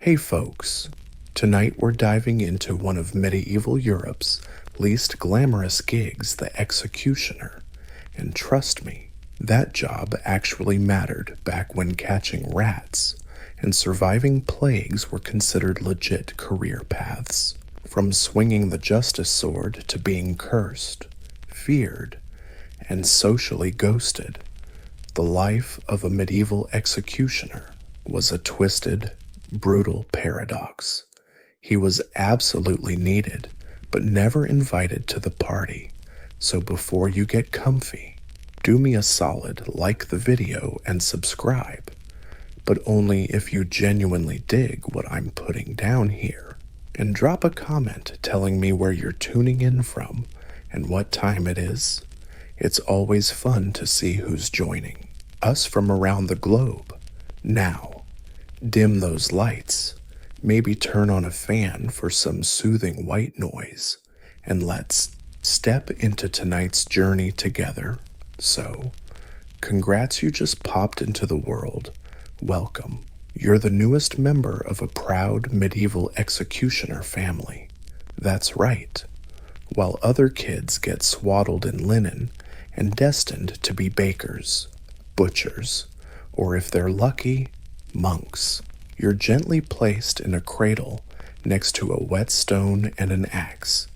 Hey folks, tonight we're diving into one of medieval Europe's least glamorous gigs, the executioner. And trust me, that job actually mattered back when catching rats and surviving plagues were considered legit career paths. From swinging the justice sword to being cursed, feared, and socially ghosted, the life of a medieval executioner was a twisted, brutal paradox. He was absolutely needed, but never invited to the party. So before you get comfy, do me a solid, like the video and subscribe, but only if you genuinely dig what I'm putting down here. And drop a comment telling me where you're tuning in from and what time it is. It's always fun to see who's joining us from around the globe. Now, dim those lights, maybe turn on a fan for some soothing white noise, and let's step into tonight's journey together. So, congrats, you just popped into the world. Welcome. You're the newest member of a proud medieval executioner family. That's right. While other kids get swaddled in linen and destined to be bakers, butchers, or if they're lucky, monks, you're gently placed in a cradle next to a whetstone and an axe.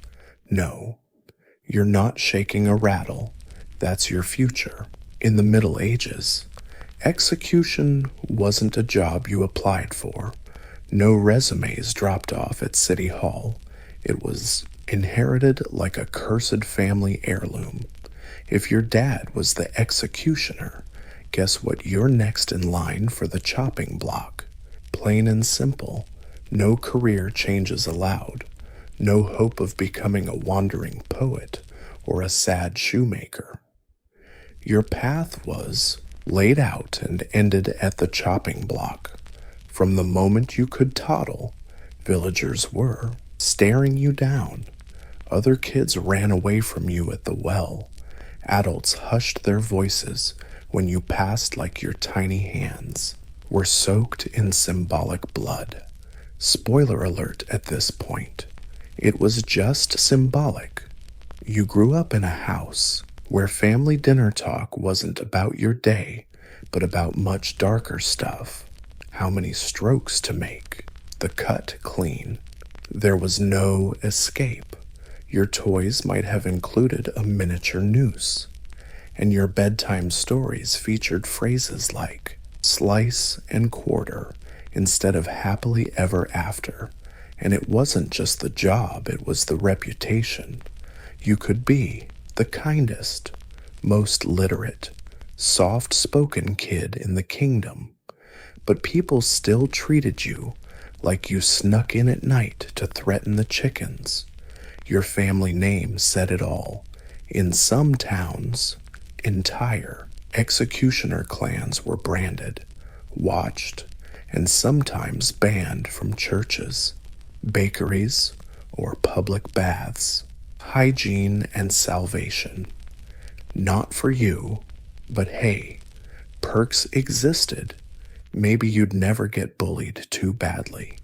No, you're not shaking a rattle. That's your future. In the Middle Ages, execution wasn't a job you applied for. No resumes dropped off at City Hall. It was inherited like a cursed family heirloom. If your dad was the executioner, guess what? You're next in line for the chopping block. Plain and simple. No career changes allowed. No hope of becoming a wandering poet or a sad shoemaker. Your path was laid out and ended at the chopping block. From the moment you could toddle, villagers were staring you down. Other kids ran away from you at the well. Adults hushed their voices when you passed like your tiny hands were soaked in symbolic blood. Spoiler alert at this point. It was just symbolic. You grew up in a house where family dinner talk wasn't about your day, but about much darker stuff. How many strokes to make, the cut clean. There was no escape. Your toys might have included a miniature noose, and your bedtime stories featured phrases like slice and quarter instead of happily ever after. And it wasn't just the job, it was the reputation. You could be the kindest, most literate, soft-spoken kid in the kingdom, but people still treated you like you snuck in at night to threaten the chickens. Your family name said it all. In some towns, entire executioner clans were branded, watched, and sometimes banned from churches, bakeries, or public baths. Hygiene and salvation. Not for you, but hey, perks existed. Maybe you'd never get bullied too badly.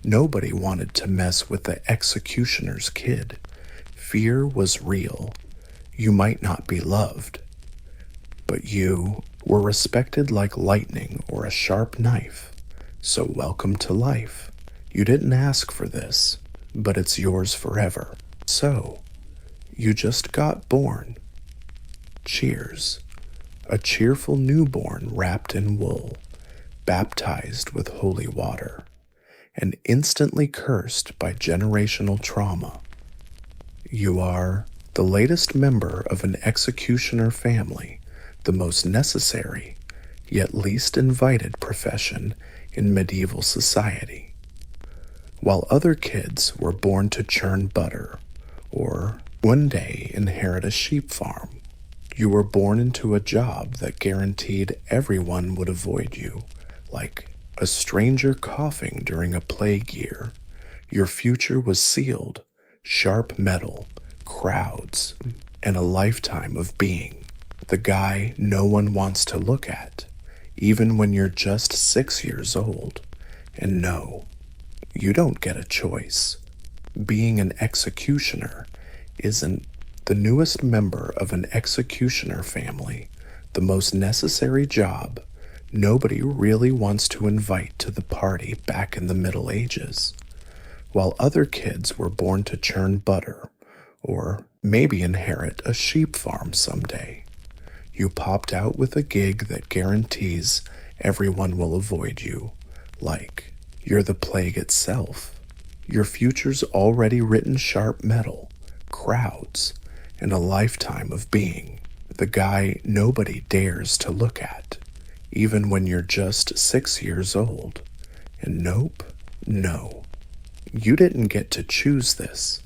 Nobody wanted to mess with the executioner's kid. Fear was real. You might not be loved, but you were respected like lightning or a sharp knife. So welcome to life. You didn't ask for this, but it's yours forever. So, you just got born. Cheers. A cheerful newborn wrapped in wool, baptized with holy water, and instantly cursed by generational trauma. You are the latest member of an executioner family, the most necessary, yet least invited profession in medieval society. While other kids were born to churn butter, or one day inherit a sheep farm, you were born into a job that guaranteed everyone would avoid you, like a stranger coughing during a plague year. Your future was sealed, sharp metal, crowds, and a lifetime of being the guy no one wants to look at, even when you're just 6 years old. And no, You don't get a choice. Being an executioner isn't the newest member of an executioner family, the most necessary job nobody really wants to invite to the party back in the Middle Ages, while other kids were born to churn butter or maybe inherit a sheep farm someday. You popped out with a gig that guarantees everyone will avoid you, like you're the plague itself. Your future's already written sharp metal, crowds, and a lifetime of being the guy nobody dares to look at, even when you're just 6 years old. And nope, no. You didn't get to choose this.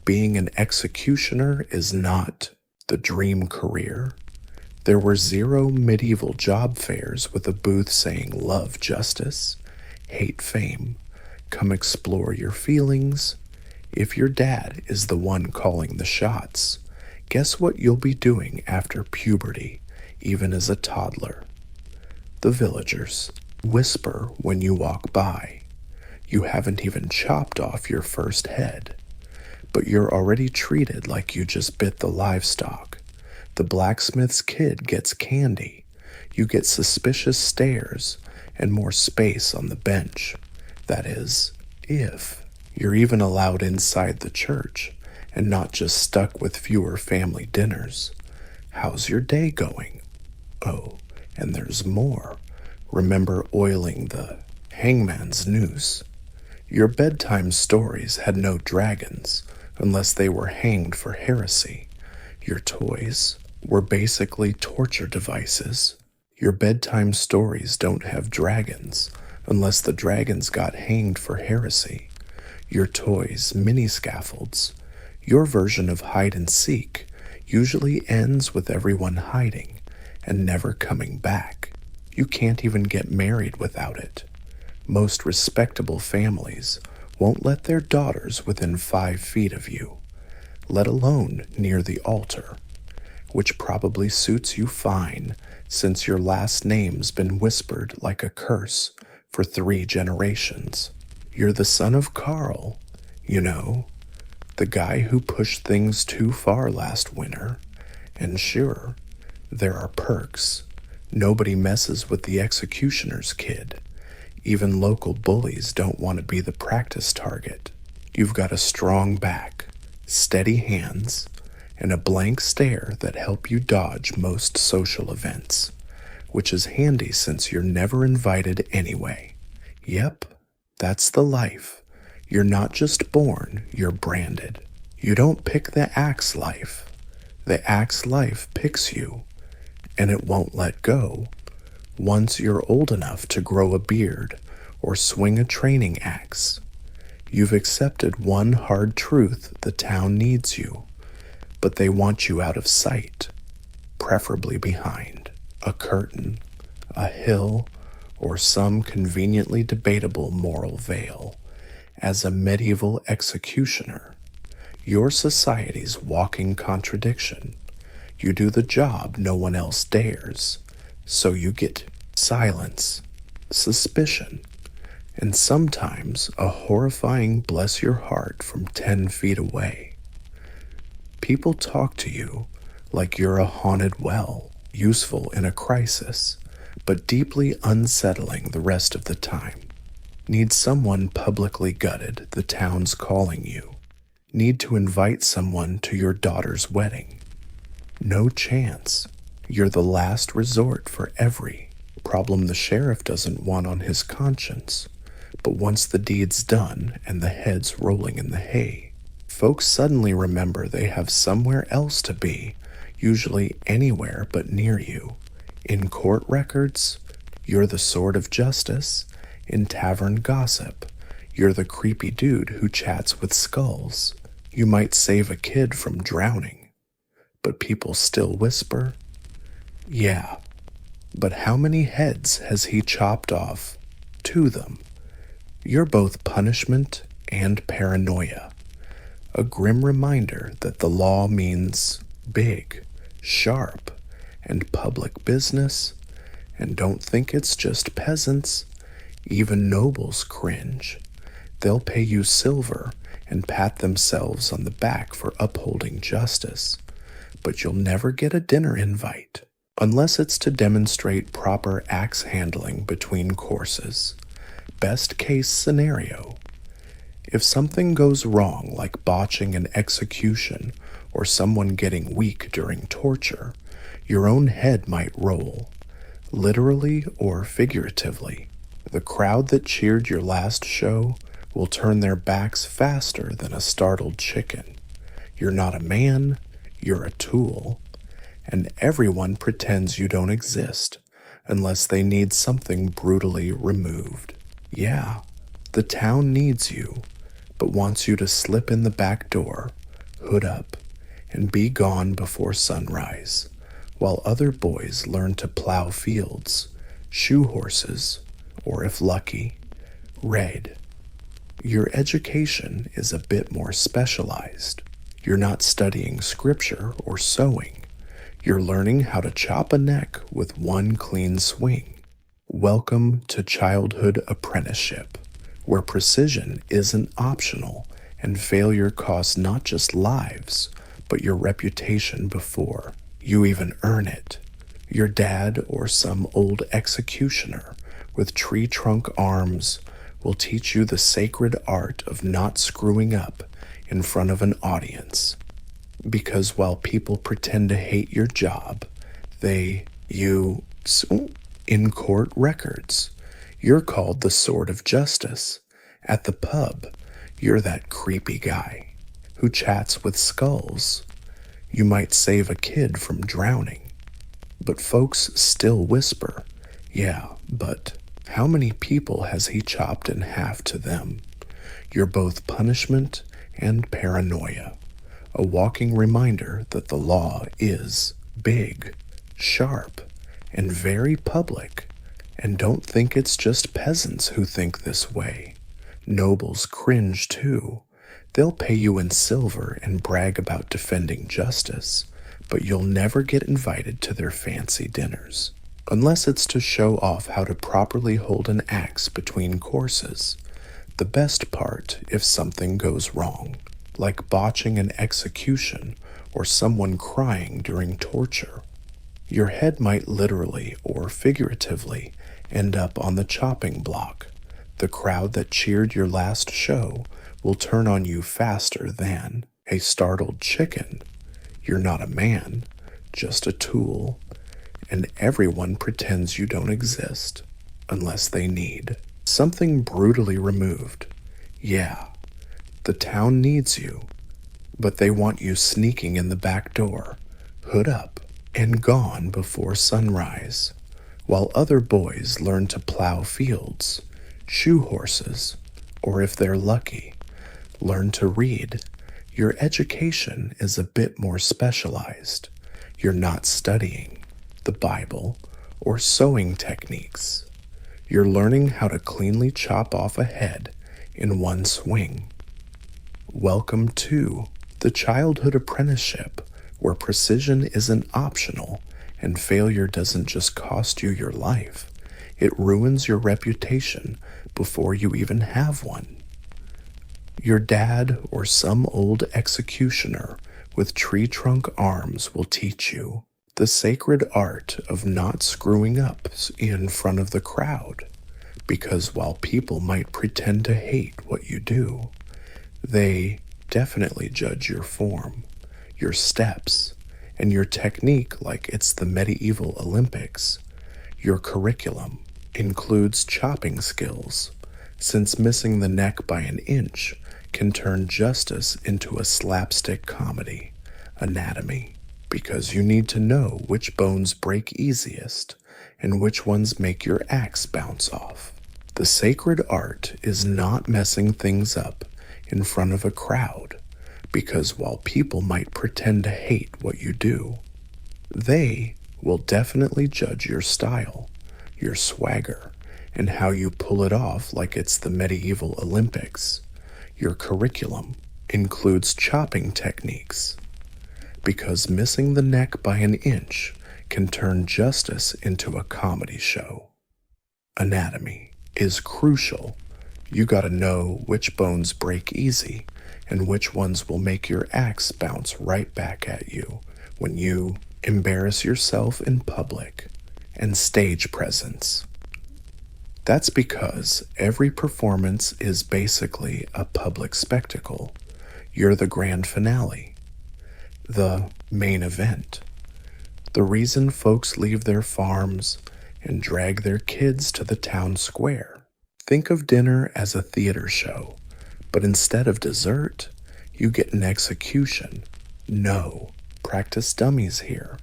Being an executioner is not the dream career. There were 0 medieval job fairs with a booth saying love justice, hate fame, come explore your feelings. If your dad is the one calling the shots, guess what you'll be doing after puberty, even as a toddler? The villagers whisper when you walk by. You haven't even chopped off your first head, but you're already treated like you just bit the livestock. The blacksmith's kid gets candy. You get suspicious stares and more space on the bench. That is, if you're even allowed inside the church and not just stuck with fewer family dinners. How's your day going? Oh, and there's more. Remember oiling the hangman's noose? Your bedtime stories had no dragons unless they were hanged for heresy. Your toys were basically torture devices. Your bedtime stories don't have dragons unless the dragons got hanged for heresy. Your toys, mini scaffolds. Your version of hide and seek usually ends with everyone hiding and never coming back. You can't even get married without it. Most respectable families won't let their daughters within 5 feet of you, let alone near the altar, which probably suits you fine since your last name's been whispered like a curse for 3 generations. You're the son of Carl, you know, the guy who pushed things too far last winter. And sure, there are perks. Nobody messes with the executioner's kid. Even local bullies don't want to be the practice target. You've got a strong back, steady hands, and a blank stare that help you dodge most social events, which is handy since you're never invited anyway. Yep, that's the life. You're not just born, you're branded. You don't pick the axe life. The axe life picks you, and it won't let go once you're old enough to grow a beard or swing a training axe. You've accepted one hard truth: the town needs you, but they want you out of sight, preferably behind a curtain, a hill, or some conveniently debatable moral veil. As a medieval executioner, your society's walking contradiction. You do the job no one else dares, so you get silence, suspicion, and sometimes a horrifying bless your heart from 10 feet away. People talk to you like you're a haunted well, useful in a crisis, but deeply unsettling the rest of the time. Need someone publicly gutted, the town's calling you. Need to invite someone to your daughter's wedding. No chance. You're the last resort for every problem the sheriff doesn't want on his conscience. But once the deed's done and the head's rolling in the hay, folks suddenly remember they have somewhere else to be, usually anywhere but near you. In court records, you're the sword of justice. In tavern gossip, you're the creepy dude who chats with skulls. You might save a kid from drowning, but people still whisper, yeah, but how many heads has he chopped off to them? You're both punishment and paranoia, a grim reminder that the law means big, sharp, and public business, and don't think it's just peasants. Even nobles cringe. They'll pay you silver and pat themselves on the back for upholding justice, but you'll never get a dinner invite unless it's to demonstrate proper axe handling between courses. Best case scenario: if something goes wrong, like botching an execution or someone getting weak during torture, your own head might roll, literally or figuratively. The crowd that cheered your last show will turn their backs faster than a startled chicken. You're not a man, you're a tool, and everyone pretends you don't exist unless they need something brutally removed. Yeah, the town needs you, but wants you to slip in the back door, hood up, and be gone before sunrise, while other boys learn to plow fields, shoe horses, or if lucky, raid. Your education is a bit more specialized. You're not studying scripture or sewing. You're learning how to chop a neck with one clean swing. Welcome to childhood apprenticeship, where precision isn't optional and failure costs not just lives, but your reputation before you even earn it. Your dad or some old executioner with tree trunk arms will teach you the sacred art of not screwing up in front of an audience. Because while people pretend to hate your job, in court records, you're called the Sword of Justice. At the pub, you're that creepy guy who chats with skulls. You might save a kid from drowning, but folks still whisper, "Yeah, but how many people has he chopped in half to them?" You're both punishment and paranoia, a walking reminder that the law is big, sharp, and very public. And don't think it's just peasants who think this way. Nobles cringe too. They'll pay you in silver and brag about defending justice, but you'll never get invited to their fancy dinners, unless it's to show off how to properly hold an axe between courses. The best part if something goes wrong, like botching an execution or someone crying during torture. Your head might literally or figuratively end up on the chopping block. The crowd that cheered your last show will turn on you faster than a startled chicken. You're not a man, just a tool, and everyone pretends you don't exist unless they need something brutally removed. Yeah, the town needs you, but they want you sneaking in the back door, hood up, and gone before sunrise, while other boys learn to plow fields, shoe horses, or if they're lucky, learn to read. Your education is a bit more specialized. You're not studying the Bible or sewing techniques. You're learning how to cleanly chop off a head in one swing. Welcome to the childhood apprenticeship, where precision isn't optional and failure doesn't just cost you your life, it ruins your reputation before you even have one. Your dad or some old executioner with tree trunk arms will teach you the sacred art of not screwing up in front of the crowd, because while people might pretend to hate what you do, they definitely judge your form, your steps, and your technique like it's the medieval Olympics. Your curriculum includes chopping skills, since missing the neck by an inch can turn justice into a slapstick comedy. Anatomy, because you need to know which bones break easiest and which ones make your axe bounce off. The sacred art is not messing things up in front of a crowd, because while people might pretend to hate what you do, they will definitely judge your style, your swagger, and how you pull it off like it's the medieval Olympics. Your curriculum includes chopping techniques, because missing the neck by an inch can turn justice into a comedy show. Anatomy is crucial. You gotta know which bones break easy and which ones will make your axe bounce right back at you when you embarrass yourself in public. And stage presence. That's because every performance is basically a public spectacle. You're the grand finale, the main event, the reason folks leave their farms and drag their kids to the town square. Think of dinner as a theater show, but instead of dessert, you get an execution. No practice dummies here,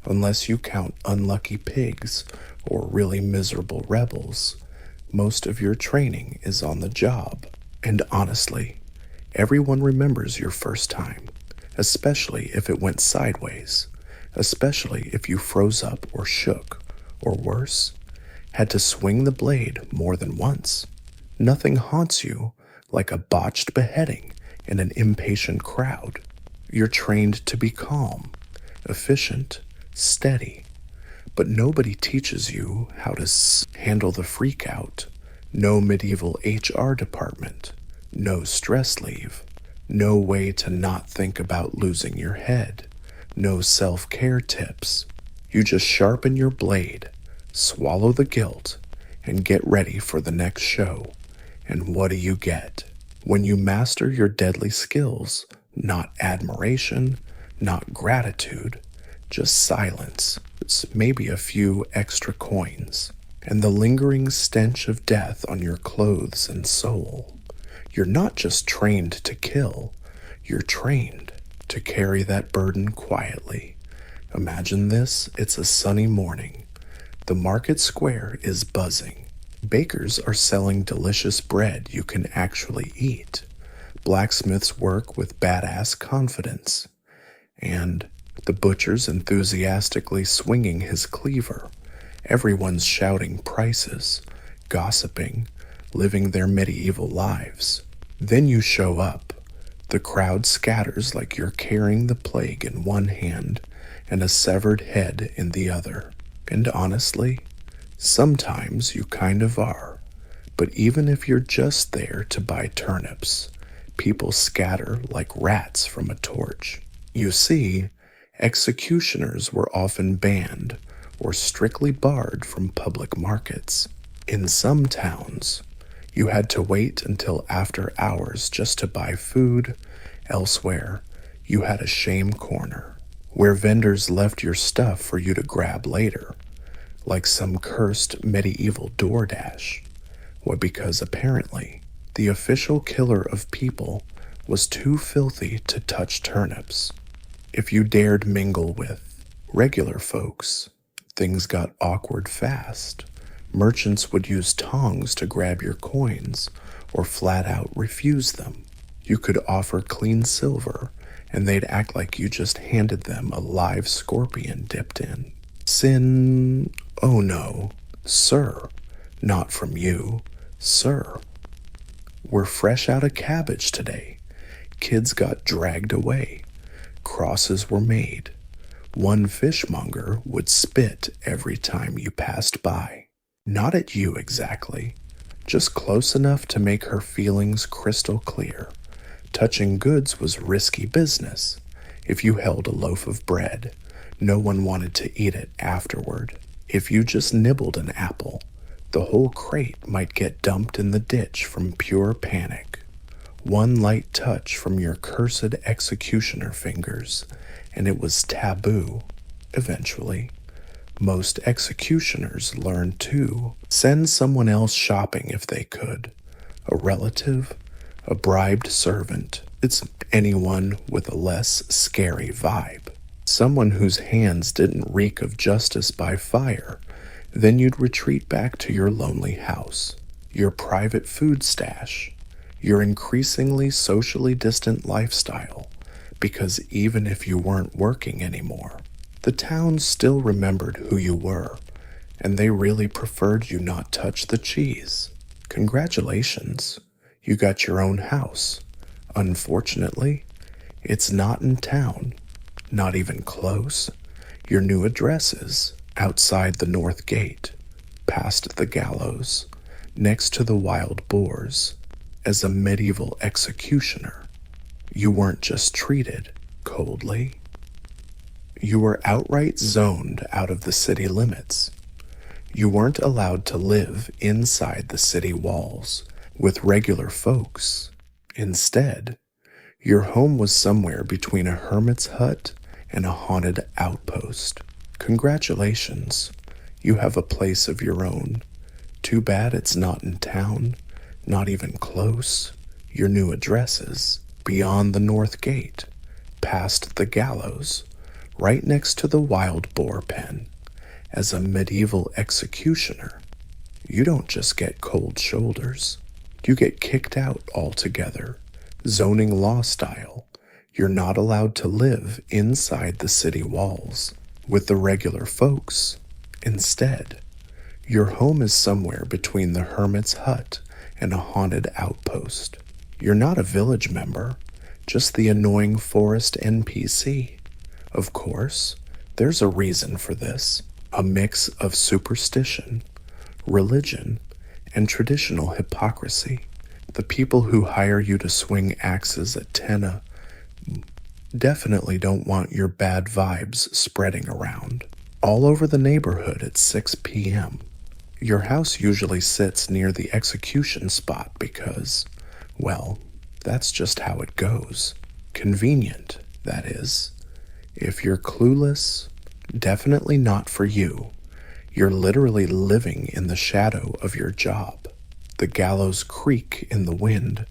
unless you count unlucky pigs or really miserable rebels. Most of your training is on the job. And honestly, everyone remembers your first time, especially if it went sideways, especially if you froze up or shook, or worse, had to swing the blade more than once. Nothing haunts you like a botched beheading in an impatient crowd. You're trained to be calm, efficient, steady, but nobody teaches you how to handle the freak out. No medieval HR department, no stress leave, no way to not think about losing your head, no self-care tips. You just sharpen your blade, swallow the guilt, and get ready for the next show. And what do you get? When you master your deadly skills, not admiration, not gratitude, just silence. It's maybe a few extra coins, and the lingering stench of death on your clothes and soul. You're not just trained to kill, you're trained to carry that burden quietly. Imagine this, it's a sunny morning. The market square is buzzing. Bakers are selling delicious bread you can actually eat. Blacksmiths work with badass confidence. And the butcher's enthusiastically swinging his cleaver. Everyone's shouting prices, gossiping, living their medieval lives. Then you show up. The crowd scatters like you're carrying the plague in one hand and a severed head in the other. And honestly, sometimes you kind of are. But even if you're just there to buy turnips, people scatter like rats from a torch. You see, executioners were often banned or strictly barred from public markets. In some towns, you had to wait until after hours just to buy food. Elsewhere, you had a shame corner, where vendors left your stuff for you to grab later, like some cursed medieval DoorDash. Well, because apparently, the official killer of people was too filthy to touch turnips. If you dared mingle with regular folks, things got awkward fast. Merchants would use tongs to grab your coins or flat out refuse them. You could offer clean silver and they'd act like you just handed them a live scorpion dipped in. Sin, oh no, sir, not from you, sir. We're fresh out of cabbage today. Kids got dragged away. Crosses were made. One fishmonger would spit every time you passed by. Not at you exactly, just close enough to make her feelings crystal clear. Touching goods was risky business. If you held a loaf of bread, no one wanted to eat it afterward. If you just nibbled an apple, the whole crate might get dumped in the ditch from pure panic. One light touch from your cursed executioner fingers, and it was taboo, eventually. Most executioners learned to send someone else shopping if they could. A relative, a bribed servant. It's anyone with a less scary vibe. Someone whose hands didn't reek of justice by fire. Then you'd retreat back to your lonely house, your private food stash, your increasingly socially distant lifestyle, because even if you weren't working anymore, the town still remembered who you were, and they really preferred you not touch the cheese. Congratulations, you got your own house. Unfortunately, it's not in town, not even close. Your new address is outside the north gate, past the gallows, next to the wild boars as a medieval executioner. You weren't just treated coldly. You were outright zoned out of the city limits. You weren't allowed to live inside the city walls with regular folks. Instead, your home was somewhere between a hermit's hut and a haunted outpost. Congratulations, you have a place of your own. Too bad it's not in town, not even close. Your new address is beyond the North Gate, past the gallows, right next to the wild boar pen. As a medieval executioner, you don't just get cold shoulders. You get kicked out altogether, zoning law style. You're not allowed to live inside the city walls with the regular folks. Instead, your home is somewhere between the hermit's hut and a haunted outpost. You're not a village member, just the annoying forest NPC. Of course, there's a reason for this. A mix of superstition, religion, and traditional hypocrisy. The people who hire you to swing axes at Tenna definitely don't want your bad vibes spreading around. All over the neighborhood at 6 p.m. Your house usually sits near the execution spot because, well, that's just how it goes. Convenient, that is. If you're clueless, definitely not for you. You're literally living in the shadow of your job. The gallows creak in the wind.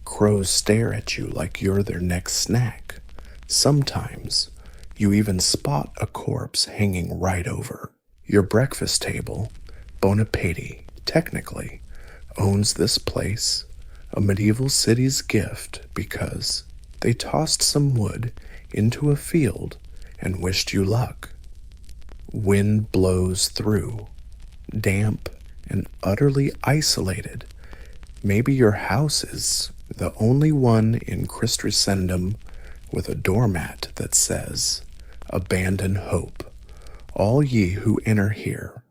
Crows stare at you like you're their next snack. Sometimes, you even spot a corpse hanging right over. Your breakfast table, Bon Appetit, technically, owns this place, a medieval city's gift, because they tossed some wood into a field and wished you luck. Wind blows through, damp and utterly isolated. Maybe your house is the only one in Christendom with a doormat that says, "Abandon hope, all ye who enter here,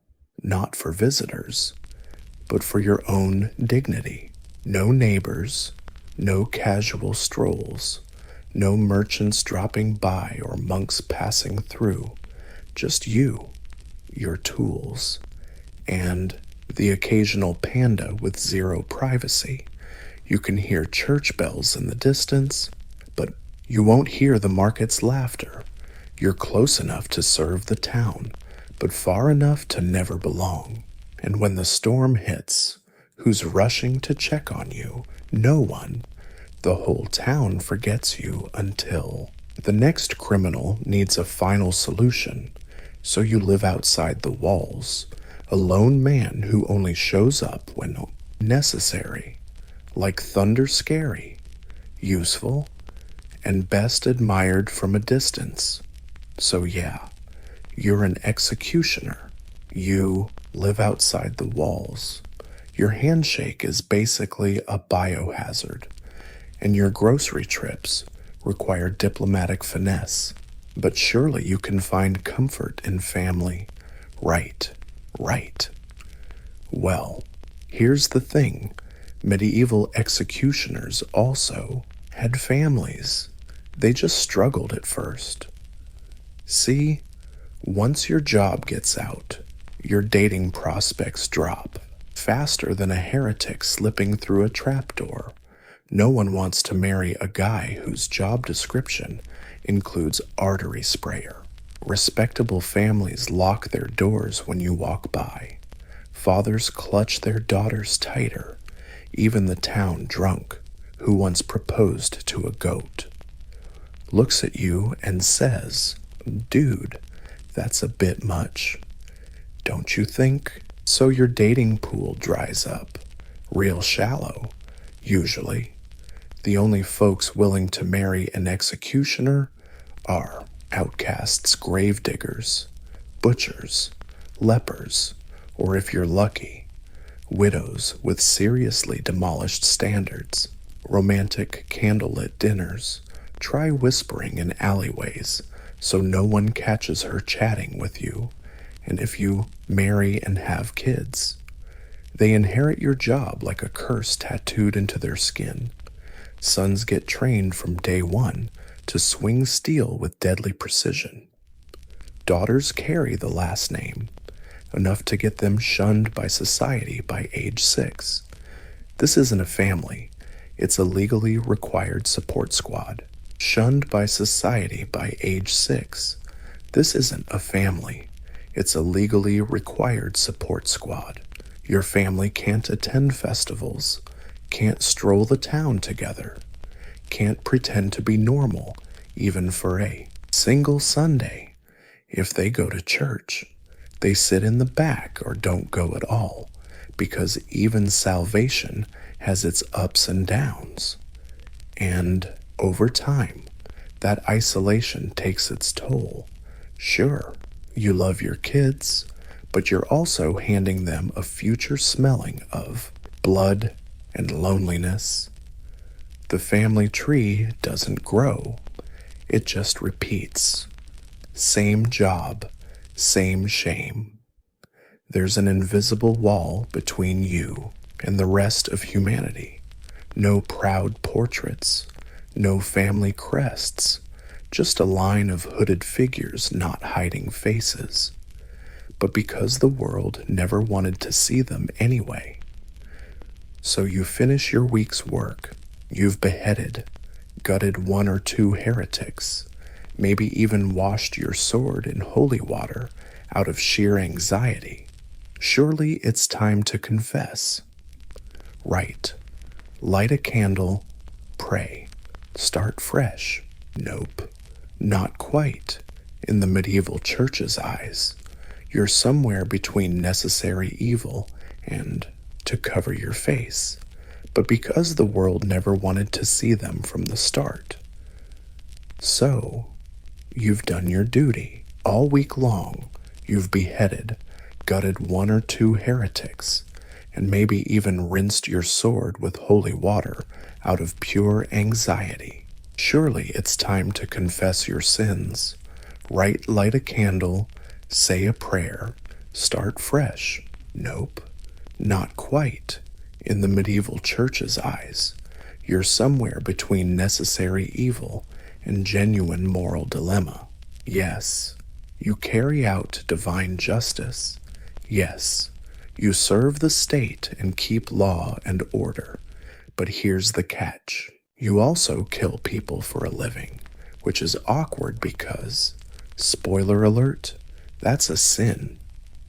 not for visitors, but for your own dignity." No neighbors, no casual strolls, no merchants dropping by or monks passing through. Just you, your tools, and the occasional panda with zero privacy. You can hear church bells in the distance, but you won't hear the market's laughter. You're close enough to serve the town, but far enough to never belong. And when the storm hits, who's rushing to check on you? No one. The whole town forgets you until the next criminal needs a final solution. So you live outside the walls, a lone man who only shows up when necessary, like thunder scary, useful, and best admired from a distance. So yeah, you're an executioner. You live outside the walls. Your handshake is basically a biohazard, and your grocery trips require diplomatic finesse. But surely you can find comfort in family. Right. Well, here's the thing. Medieval executioners also had families. They just struggled at first. See, once your job gets out, your dating prospects drop faster than a heretic slipping through a trapdoor. No one wants to marry a guy whose job description includes artery sprayer. Respectable families lock their doors when you walk by. Fathers clutch their daughters tighter, even the town drunk who once proposed to a goat looks at you and says, "Dude, that's a bit much. Don't you think?" So your dating pool dries up, real shallow, usually. The only folks willing to marry an executioner are outcasts, gravediggers, butchers, lepers, or if you're lucky, widows with seriously demolished standards. Romantic candlelit dinners. Try whispering in alleyways so no one catches her chatting with you. And if you marry and have kids, They inherit your job like a curse tattooed into their skin. Sons get trained from day one to swing steel with deadly precision. Daughters carry the last name, enough to get them shunned by society by age 6. This isn't a family, it's a legally required support squad. Shunned by society by age 6. This isn't a family, it's a legally required support squad. Your family can't attend festivals, can't stroll the town together, can't pretend to be normal, even for a single Sunday. If they go to church, they sit in the back or don't go at all, because even salvation has its ups and downs. And over time, that isolation takes its toll. Sure, you love your kids, but you're also handing them a future smelling of blood and loneliness. The family tree doesn't grow, it just repeats. Same job, same shame. There's an invisible wall between you and the rest of humanity. No proud portraits, no family crests, just a line of hooded figures not hiding faces. But because the world never wanted to see them anyway. So you finish your week's work, you've beheaded, gutted 1 or 2 heretics, maybe even washed your sword in holy water out of sheer anxiety. Surely it's time to confess. Right. Light a candle, pray, start fresh. Nope, not quite. In the medieval church's eyes, you're somewhere between necessary evil and to cover your face. But because the world never wanted to see them from the start. So, you've done your duty. All week long, you've beheaded, gutted 1 or 2 heretics, and maybe even rinsed your sword with holy water out of pure anxiety. Surely it's time to confess your sins. Light a candle, say a prayer, start fresh. Nope, not quite. In the medieval church's eyes, you're somewhere between necessary evil and genuine moral dilemma. Yes, you carry out divine justice. Yes, you serve the state and keep law and order. But here's the catch. You also kill people for a living, which is awkward because, spoiler alert, that's a sin.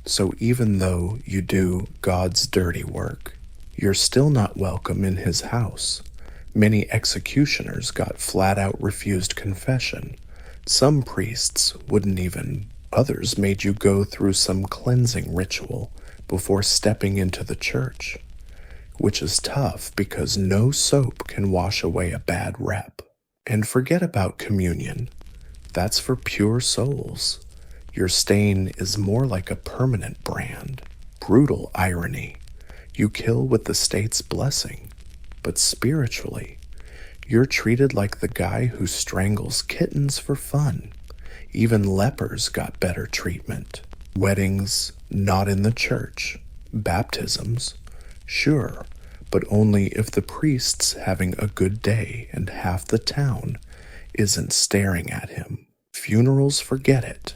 So even though you do God's dirty work, you're still not welcome in his house. Many executioners got flat out refused confession. Some priests wouldn't even. Others made you go through some cleansing ritual before stepping into the church, which is tough because no soap can wash away a bad rep. And forget about communion. That's for pure souls. Your stain is more like a permanent brand. Brutal irony. You kill with the state's blessing, but spiritually, you're treated like the guy who strangles kittens for fun. Even lepers got better treatment. Weddings, not in the church. Baptisms, sure, but only if the priest's having a good day and half the town isn't staring at him. Funerals, forget it.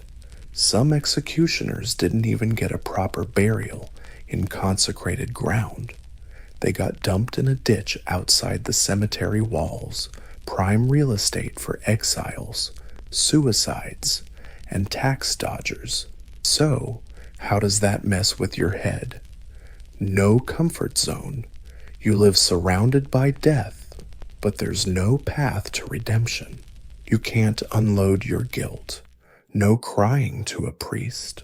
Some executioners didn't even get a proper burial in consecrated ground. They got dumped in a ditch outside the cemetery walls, prime real estate for exiles, suicides, and tax dodgers. So, how does that mess with your head? No comfort zone. You live surrounded by death, but there's no path to redemption. You can't unload your guilt. No crying to a priest.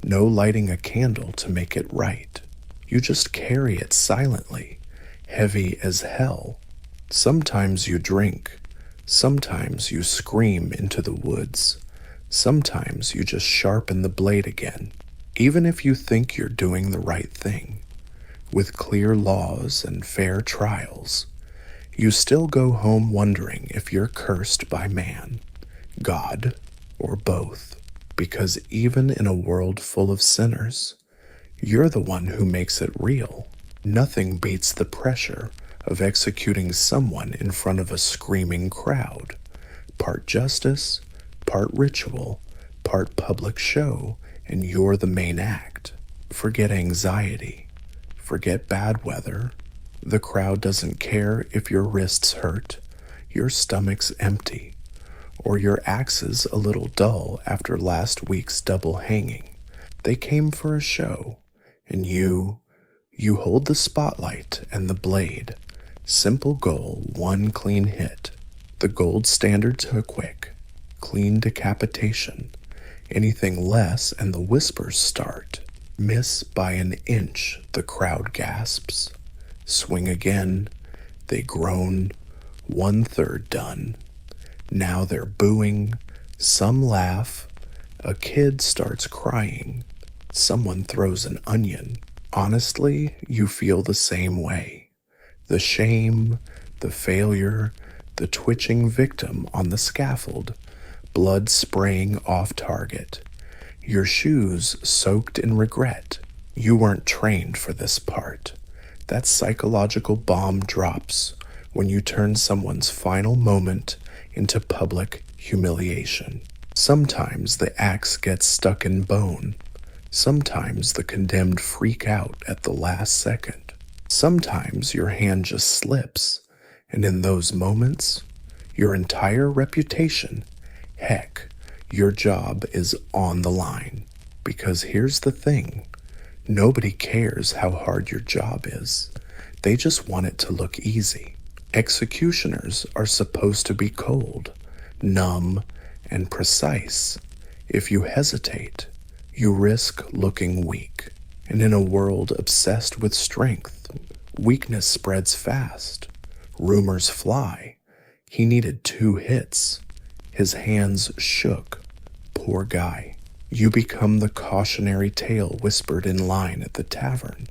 No lighting a candle to make it right. You just carry it silently, heavy as hell. Sometimes you drink. Sometimes you scream into the woods. Sometimes you just sharpen the blade again, even if you think you're doing the right thing. With clear laws and fair trials, you still go home wondering if you're cursed by man, God, or both. Because even in a world full of sinners, you're the one who makes it real. Nothing beats the pressure of executing someone in front of a screaming crowd. Part justice, part ritual, part public show, and you're the main act. Forget anxiety. Forget bad weather. The crowd doesn't care if your wrists hurt, your stomach's empty, or your axe's a little dull after last week's double hanging. They came for a show, and you hold the spotlight and the blade. Simple goal, one clean hit. The gold standard to a quick, clean decapitation. Anything less and the whispers start. Miss by an inch, the crowd gasps. Swing again, they groan. 1/3 done. Now they're booing. Some laugh. A kid starts crying. Someone throws an onion. Honestly, you feel the same way. The shame, the failure, the twitching victim on the scaffold, blood spraying off target. Your shoes soaked in regret. You weren't trained for this part. That psychological bomb drops when you turn someone's final moment into public humiliation. Sometimes the axe gets stuck in bone. Sometimes the condemned freak out at the last second. Sometimes your hand just slips, and in those moments, your entire reputation, heck, your job is on the line. Because here's the thing, nobody cares how hard your job is. They just want it to look easy. Executioners are supposed to be cold, numb, and precise. If you hesitate, you risk looking weak. And in a world obsessed with strength, weakness spreads fast. Rumors fly. He needed 2 hits. His hands shook. Poor guy. You become the cautionary tale whispered in line at the tavern.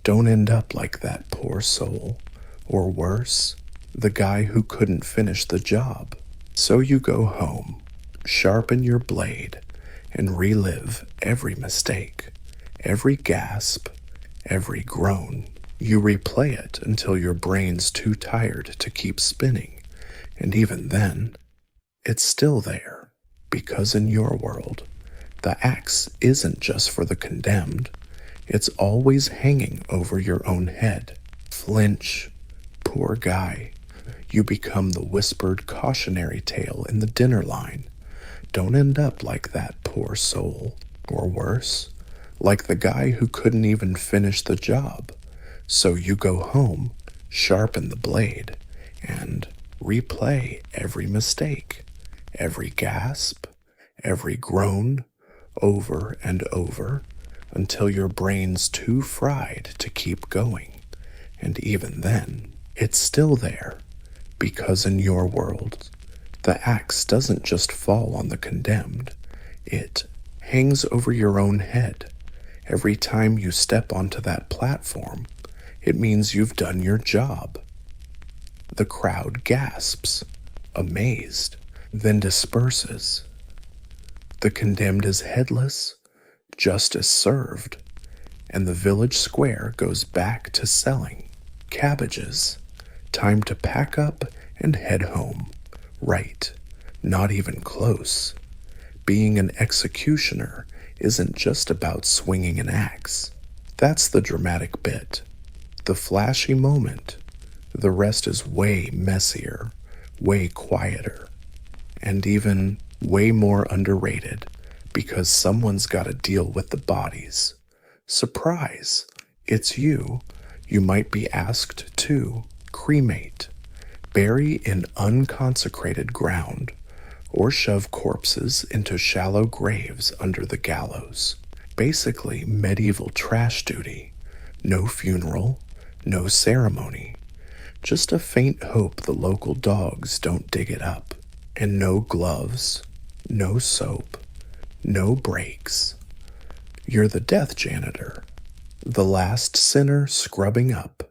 Don't end up like that poor soul. Or worse, the guy who couldn't finish the job. So you go home, sharpen your blade, and relive every mistake, every gasp, every groan. You replay it until your brain's too tired to keep spinning, and even then, it's still there, because in your world, the axe isn't just for the condemned, it's always hanging over your own head. Flinch, poor guy. You become the whispered cautionary tale in the dinner line. Don't end up like that poor soul, or worse, like the guy who couldn't even finish the job. So you go home, sharpen the blade, and replay every mistake, every gasp, every groan, over and over, until your brain's too fried to keep going. And even then, it's still there, because in your world, the axe doesn't just fall on the condemned, it hangs over your own head. Every time you step onto that platform, it means you've done your job. The crowd gasps, amazed, then disperses. The condemned is headless, justice served, and the village square goes back to selling cabbages. Time to pack up and head home. Right, not even close. Being an executioner isn't just about swinging an axe. That's the dramatic bit, the flashy moment. The rest is way messier, way quieter, and even way more underrated, because someone's got to deal with the bodies. Surprise, it's you. You might be asked to cremate, bury in unconsecrated ground, or shove corpses into shallow graves under the gallows. Basically medieval trash duty. No funeral, no ceremony. Just a faint hope the local dogs don't dig it up. And no gloves, no soap, no breaks. You're the death janitor, the last sinner scrubbing up,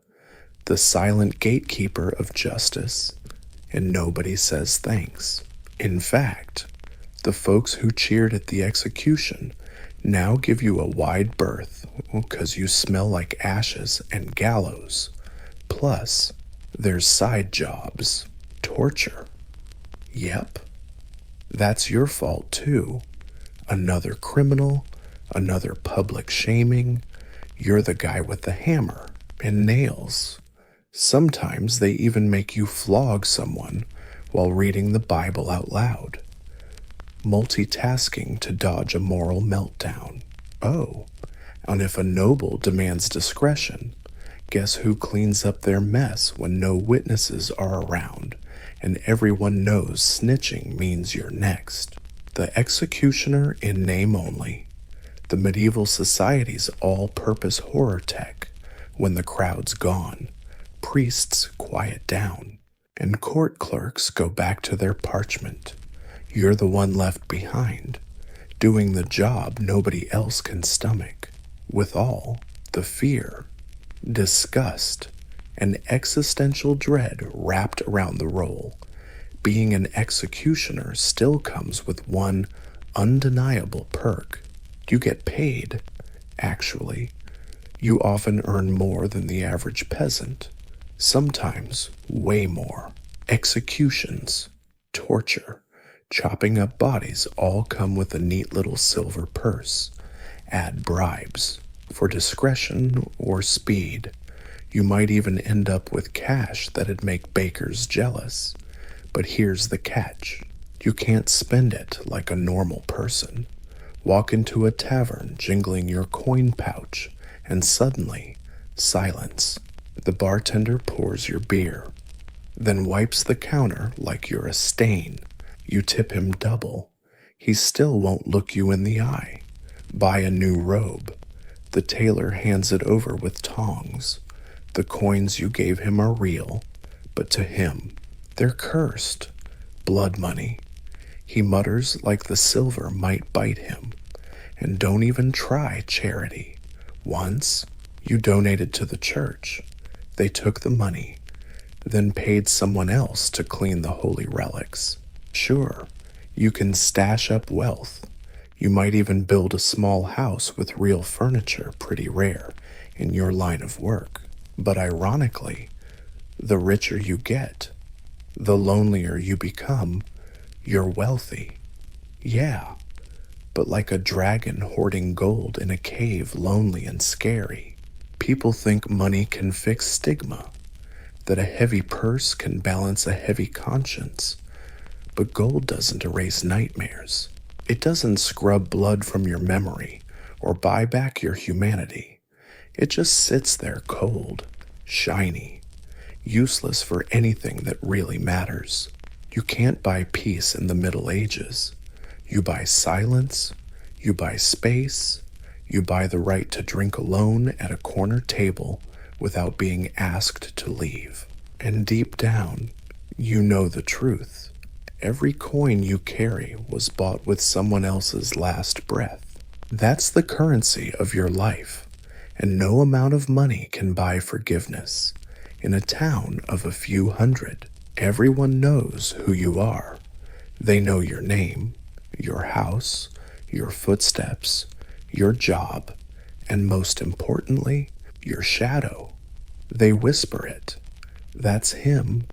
the silent gatekeeper of justice, and nobody says thanks. In fact, the folks who cheered at the execution Now give you a wide berth, 'cause you smell like ashes and gallows. Plus, there's side jobs, torture. Yep, that's your fault too. Another criminal, another public shaming. You're the guy with the hammer and nails. Sometimes they even make you flog someone while reading the Bible out loud. Multitasking to dodge a moral meltdown. Oh, and if a noble demands discretion, guess who cleans up their mess when no witnesses are around and everyone knows snitching means you're next? The executioner in name only. The medieval society's all-purpose horror tech. When the crowd's gone, priests quiet down, and court clerks go back to their parchment. You're the one left behind, doing the job nobody else can stomach, with all the fear, disgust, and existential dread wrapped around the role. Being an executioner still comes with one undeniable perk. You get paid. Actually, you often earn more than the average peasant, sometimes way more. Executions, torture, chopping up bodies all come with a neat little silver purse. Add bribes for discretion or speed. You might even end up with cash that'd make bakers jealous. But here's the catch. You can't spend it like a normal person. Walk into a tavern jingling your coin pouch, and suddenly, silence. The bartender pours your beer, then wipes the counter like you're a stain. You tip him double. He still won't look you in the eye. Buy a new robe. The tailor hands it over with tongs. The coins you gave him are real, but to him, they're cursed. Blood money. He mutters like the silver might bite him. And don't even try charity. Once, you donated to the church. They took the money, then paid someone else to clean the holy relics. Sure, you can stash up wealth. You might even build a small house with real furniture, pretty rare, in your line of work. But ironically, the richer you get, the lonelier you become. You're wealthy. Yeah, but like a dragon hoarding gold in a cave, lonely and scary. People think money can fix stigma, that a heavy purse can balance a heavy conscience. But gold doesn't erase nightmares. It doesn't scrub blood from your memory or buy back your humanity. It just sits there cold, shiny, useless for anything that really matters. You can't buy peace in the Middle Ages. You buy silence, you buy space, you buy the right to drink alone at a corner table without being asked to leave. And deep down, you know the truth. Every coin you carry was bought with someone else's last breath. That's the currency of your life, and no amount of money can buy forgiveness. In a town of a few hundred, everyone knows who you are. They know your name, your house, your footsteps, your job, and most importantly, your shadow. They whisper it. That's him.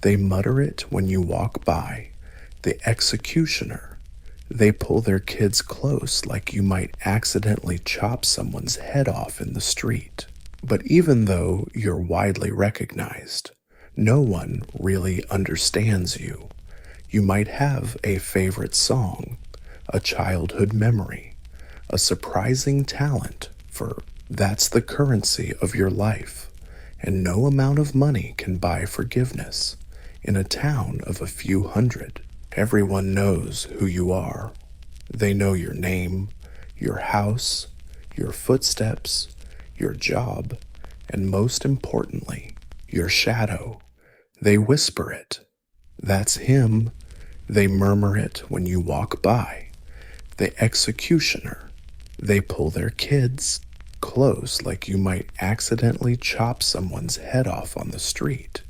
They mutter it when you walk by. The executioner. They pull their kids close like you might accidentally chop someone's head off in the street. But even though you're widely recognized, no one really understands you. You might have a favorite song, a childhood memory, a surprising talent for that's the currency of your life, and no amount of money can buy forgiveness. In a town of a few hundred, everyone knows who you are. They know your name, your house, your footsteps, your job, and most importantly, your shadow. They whisper it. That's him. They murmur it when you walk by. The executioner. They pull their kids close like you might accidentally chop someone's head off on the street.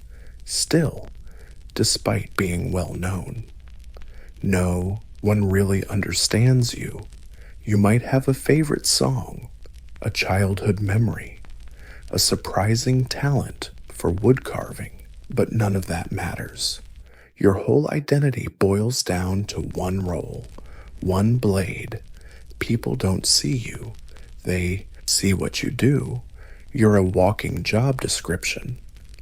Still, despite being well known, no one really understands you. You might have a favorite song, a childhood memory, a surprising talent for wood carving, but none of that matters. Your whole identity boils down to one role, one blade. People don't see you, they see what you do. You're a walking job description.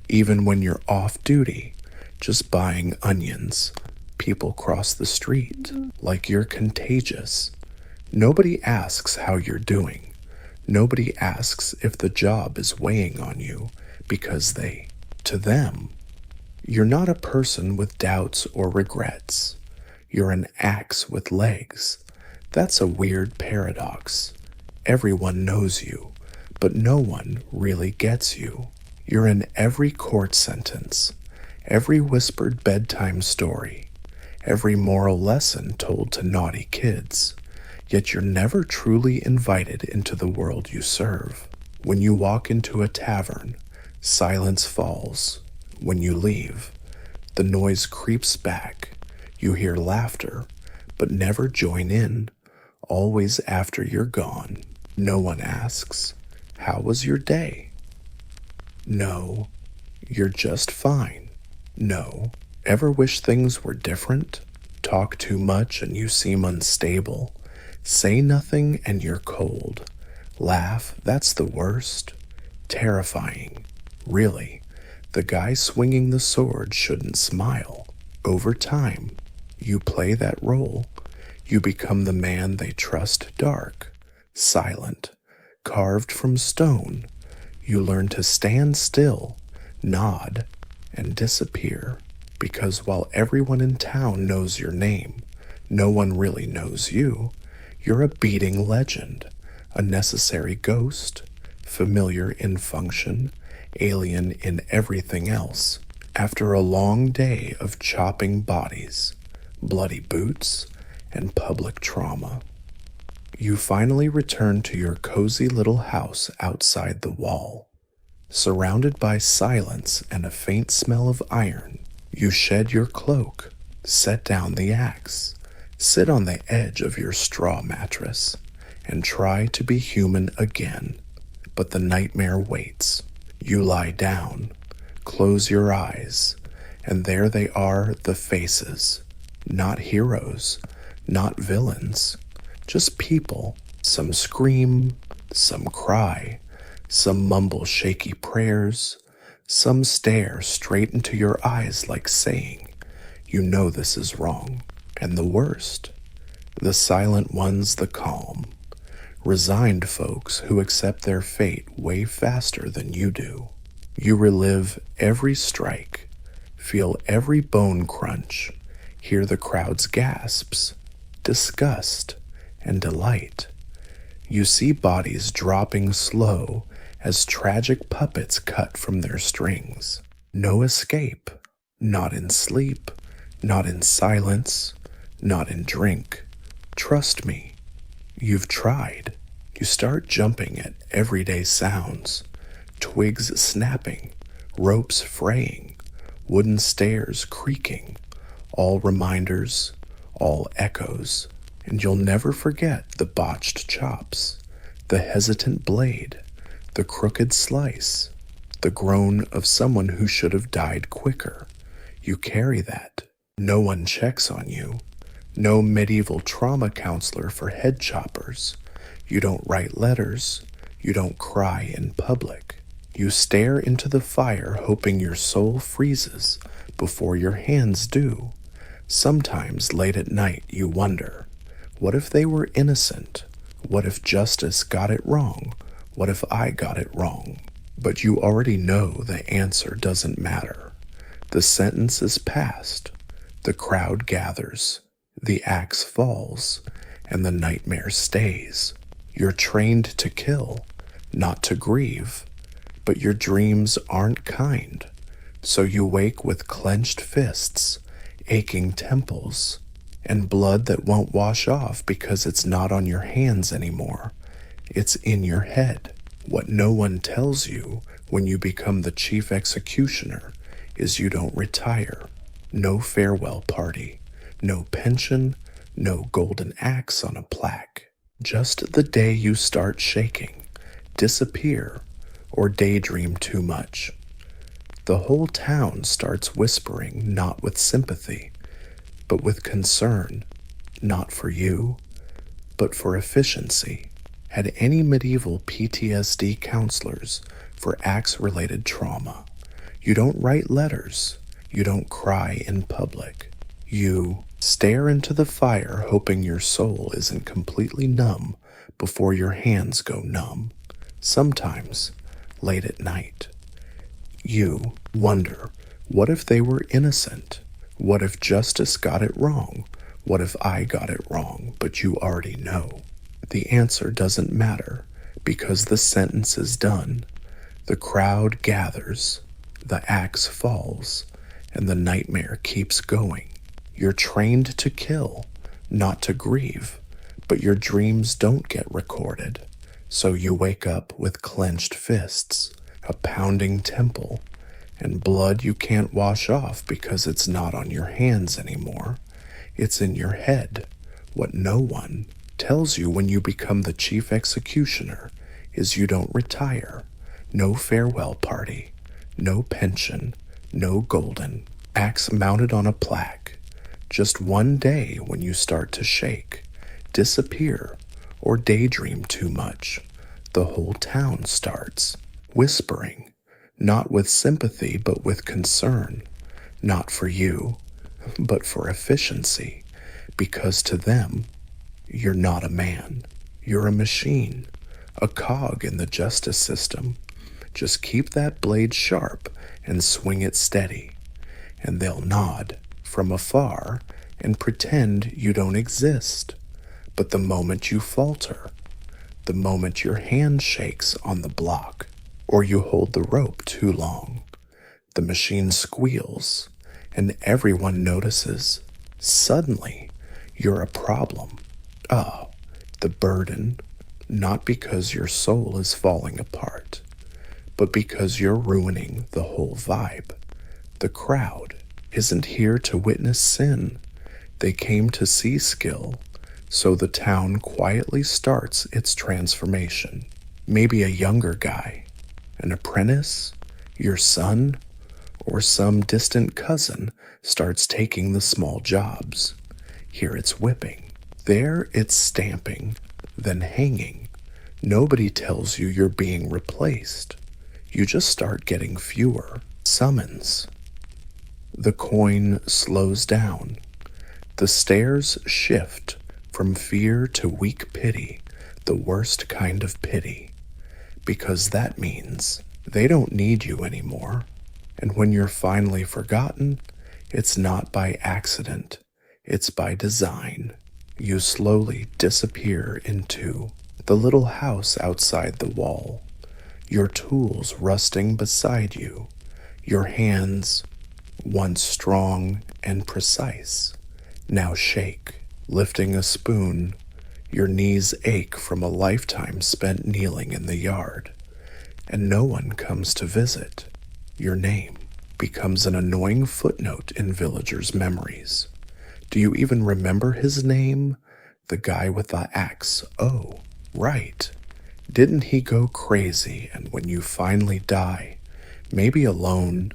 Even when you're off duty, just buying onions, people cross the street like you're contagious. Nobody asks how you're doing. Nobody asks if the job is weighing on you because to them, you're not a person with doubts or regrets. You're an axe with legs. That's a weird paradox. Everyone knows you, but no one really gets you. You're in every court sentence, every whispered bedtime story, every moral lesson told to naughty kids. Yet you're never truly invited into the world you serve. When you walk into a tavern, silence falls. When you leave, the noise creeps back. You hear laughter, but never join in. Always after you're gone, no one asks, "How was your day?" No, "You're just fine." No. Ever wish things were different? Talk too much and you seem unstable. Say nothing and you're cold. Laugh, that's the worst. Terrifying. Really, the guy swinging the sword shouldn't smile. Over time, you play that role. You become the man they trust dark, silent, carved from stone. You learn to stand still, nod, and disappear. Because while everyone in town knows your name, no one really knows you. You're a beating legend, a necessary ghost, familiar in function, alien in everything else. After a long day of chopping bodies, bloody boots, and public trauma, you finally return to your cozy little house outside the wall. Surrounded by silence and a faint smell of iron, you shed your cloak, set down the axe, sit on the edge of your straw mattress, and try to be human again. But the nightmare waits. You lie down, close your eyes, and there they are, the faces. Not heroes, not villains, just people. Some scream, some cry, some mumble shaky prayers, some stare straight into your eyes like saying, "You know this is wrong." And the worst, the silent ones, the calm, resigned folks who accept their fate way faster than you do. You relive every strike, feel every bone crunch, hear the crowd's gasps, disgust, and delight. You see bodies dropping slow as tragic puppets cut from their strings. No escape, not in sleep, not in silence, not in drink. Trust me, you've tried. You start jumping at everyday sounds, twigs snapping, ropes fraying, wooden stairs creaking, all reminders, all echoes, and you'll never forget the botched chops, the hesitant blade, the crooked slice, the groan of someone who should have died quicker. You carry that. No one checks on you. No medieval trauma counselor for head choppers. You don't write letters. You don't cry in public. You stare into the fire hoping your soul freezes before your hands do. Sometimes late at night you wonder, what if they were innocent? What if justice got it wrong? What if I got it wrong? But you already know the answer doesn't matter. The sentence is passed. The crowd gathers. The axe falls. And the nightmare stays. You're trained to kill, not to grieve. But your dreams aren't kind. So you wake with clenched fists, aching temples, and blood that won't wash off because it's not on your hands anymore. It's in your head. What no one tells you when you become the chief executioner is you don't retire. No farewell party, no pension, no golden axe on a plaque. Just the day you start shaking, disappear, or daydream too much, the whole town starts whispering, not with sympathy, but with concern, not for you, but for efficiency. Had any medieval PTSD counselors for axe-related trauma. You don't write letters. You don't cry in public. You stare into the fire hoping your soul isn't completely numb before your hands go numb. Sometimes, late at night. You wonder, what if they were innocent? What if justice got it wrong? What if I got it wrong, but you already know? The answer doesn't matter because the sentence is done. The crowd gathers, the axe falls, and the nightmare keeps going. You're trained to kill, not to grieve, but your dreams don't get recorded. So you wake up with clenched fists, a pounding temple, and blood you can't wash off because it's not on your hands anymore. It's in your head. What no one tells you when you become the chief executioner is you don't retire. No farewell party, no pension, no golden axe mounted on a plaque. Just one day when you start to shake, disappear, or daydream too much, the whole town starts whispering, not with sympathy but with concern, not for you, but for efficiency, because to them, you're not a man, you're a machine, a cog in the justice system. Just keep that blade sharp and swing it steady, and they'll nod from afar and pretend you don't exist. But the moment you falter, the moment your hand shakes on the block, or you hold the rope too long, the machine squeals, and everyone notices. Suddenly, you're a problem. The burden, not because your soul is falling apart, but because you're ruining the whole vibe. The crowd isn't here to witness sin. They came to see skill, so the town quietly starts its transformation. Maybe a younger guy, an apprentice, your son, or some distant cousin starts taking the small jobs. Here it's whipping. There it's stamping, then hanging. Nobody tells you you're being replaced. You just start getting fewer summons. The coin slows down. The stares shift from fear to weak pity, the worst kind of pity, because that means they don't need you anymore. And when you're finally forgotten, it's not by accident, it's by design. You slowly disappear into the little house outside the wall, your tools rusting beside you, your hands, once strong and precise, now shake, lifting a spoon. Your knees ache from a lifetime spent kneeling in the yard, and no one comes to visit. Your name becomes an annoying footnote in villagers' memories. Do you even remember his name? The guy with the axe. Oh, right. Didn't he go crazy? And when you finally die, maybe alone,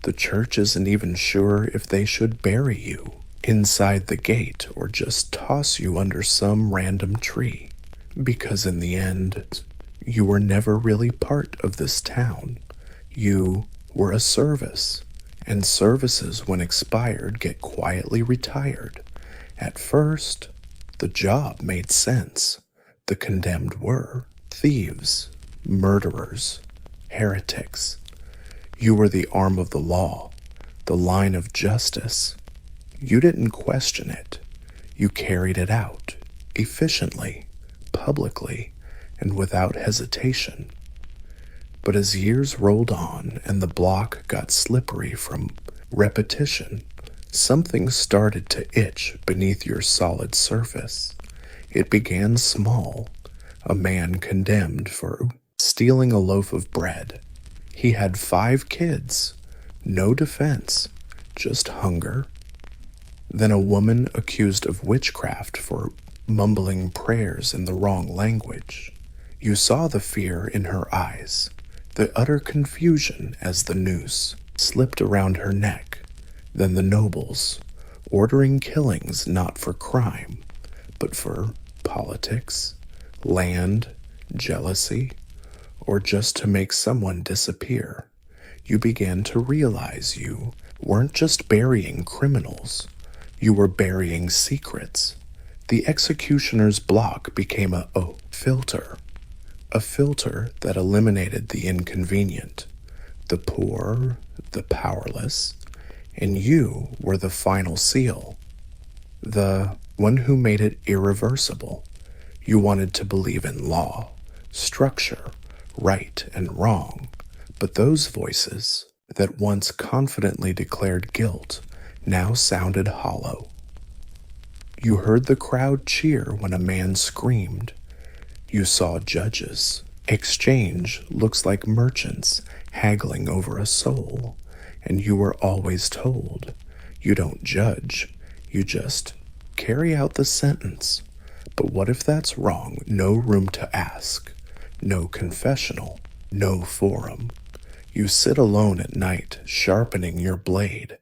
the church isn't even sure if they should bury you inside the gate or just toss you under some random tree. Because in the end, you were never really part of this town. You were a service, and services, when expired, get quietly retired. At first, the job made sense. The condemned were thieves, murderers, heretics. You were the arm of the law, the line of justice. You didn't question it. You carried it out, efficiently, publicly, and without hesitation. But as years rolled on and the block got slippery from repetition, something started to itch beneath your solid surface. It began small. A man condemned for stealing a loaf of bread. He had 5 kids. No defense, just hunger. Then a woman accused of witchcraft for mumbling prayers in the wrong language. You saw the fear in her eyes, the utter confusion as the noose slipped around her neck, then the nobles, ordering killings not for crime, but for politics, land, jealousy, or just to make someone disappear. You began to realize you weren't just burying criminals, you were burying secrets. The executioner's block became a filter that eliminated the inconvenient, the poor, the powerless, and you were the final seal, the one who made it irreversible. You wanted to believe in law, structure, right and wrong, but those voices that once confidently declared guilt now sounded hollow. You heard the crowd cheer when a man screamed. You saw judges exchange looks like merchants haggling over a soul, and you were always told, you don't judge, you just carry out the sentence. But what if that's wrong? No room to ask, no confessional, no forum. You sit alone at night, sharpening your blade,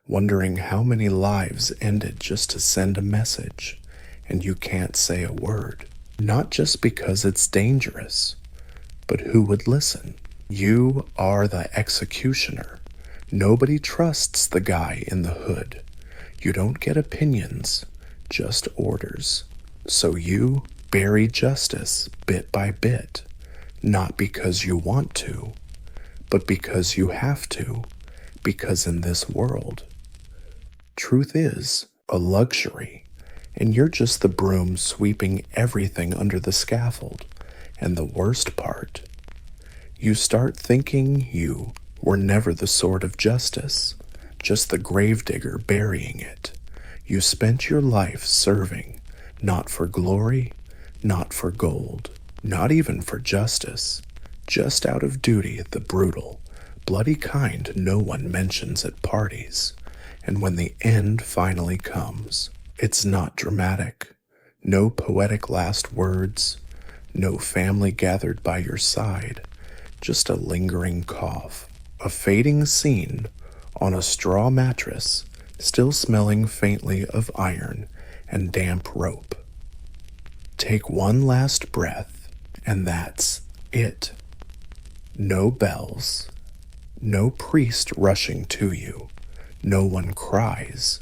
wondering how many lives ended just to send a message, and you can't say a word. Not just because it's dangerous, but who would listen? You are the executioner. Nobody trusts the guy in the hood. You don't get opinions, just orders. So you bury justice bit by bit, not because you want to, but because you have to, because in this world, truth is a luxury, and you're just the broom sweeping everything under the scaffold. And the worst part, you start thinking you were never the sword of justice, just the gravedigger burying it. You spent your life serving, not for glory, not for gold, not even for justice, just out of duty, the brutal, bloody kind no one mentions at parties. And when the end finally comes, it's not dramatic. No poetic last words, no family gathered by your side, just a lingering cough, a fading scene on a straw mattress, still smelling faintly of iron and damp rope. Take one last breath, and that's it. No bells, no priest rushing to you, no one cries.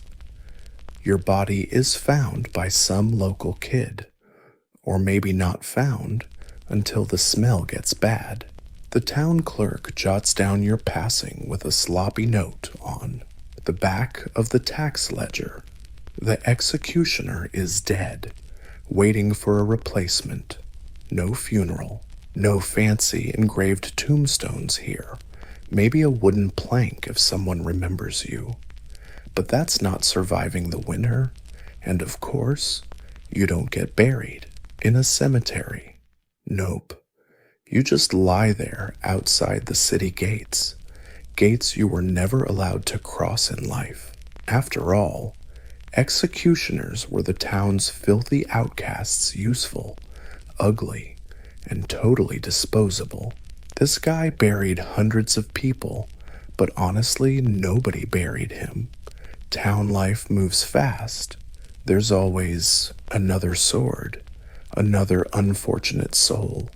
Your body is found by some local kid, or maybe not found until the smell gets bad. The town clerk jots down your passing with a sloppy note on the back of the tax ledger. The executioner is dead, waiting for a replacement. No funeral, no fancy engraved tombstones here. Maybe a wooden plank if someone remembers you. But that's not surviving the winter, and of course, you don't get buried in a cemetery. Nope. You just lie there outside the city gates, gates you were never allowed to cross in life. After all, executioners were the town's filthy outcasts, useful, ugly, and totally disposable. This guy buried hundreds of people, but honestly, nobody buried him. Town life moves fast. There's always another sword, another unfortunate soul,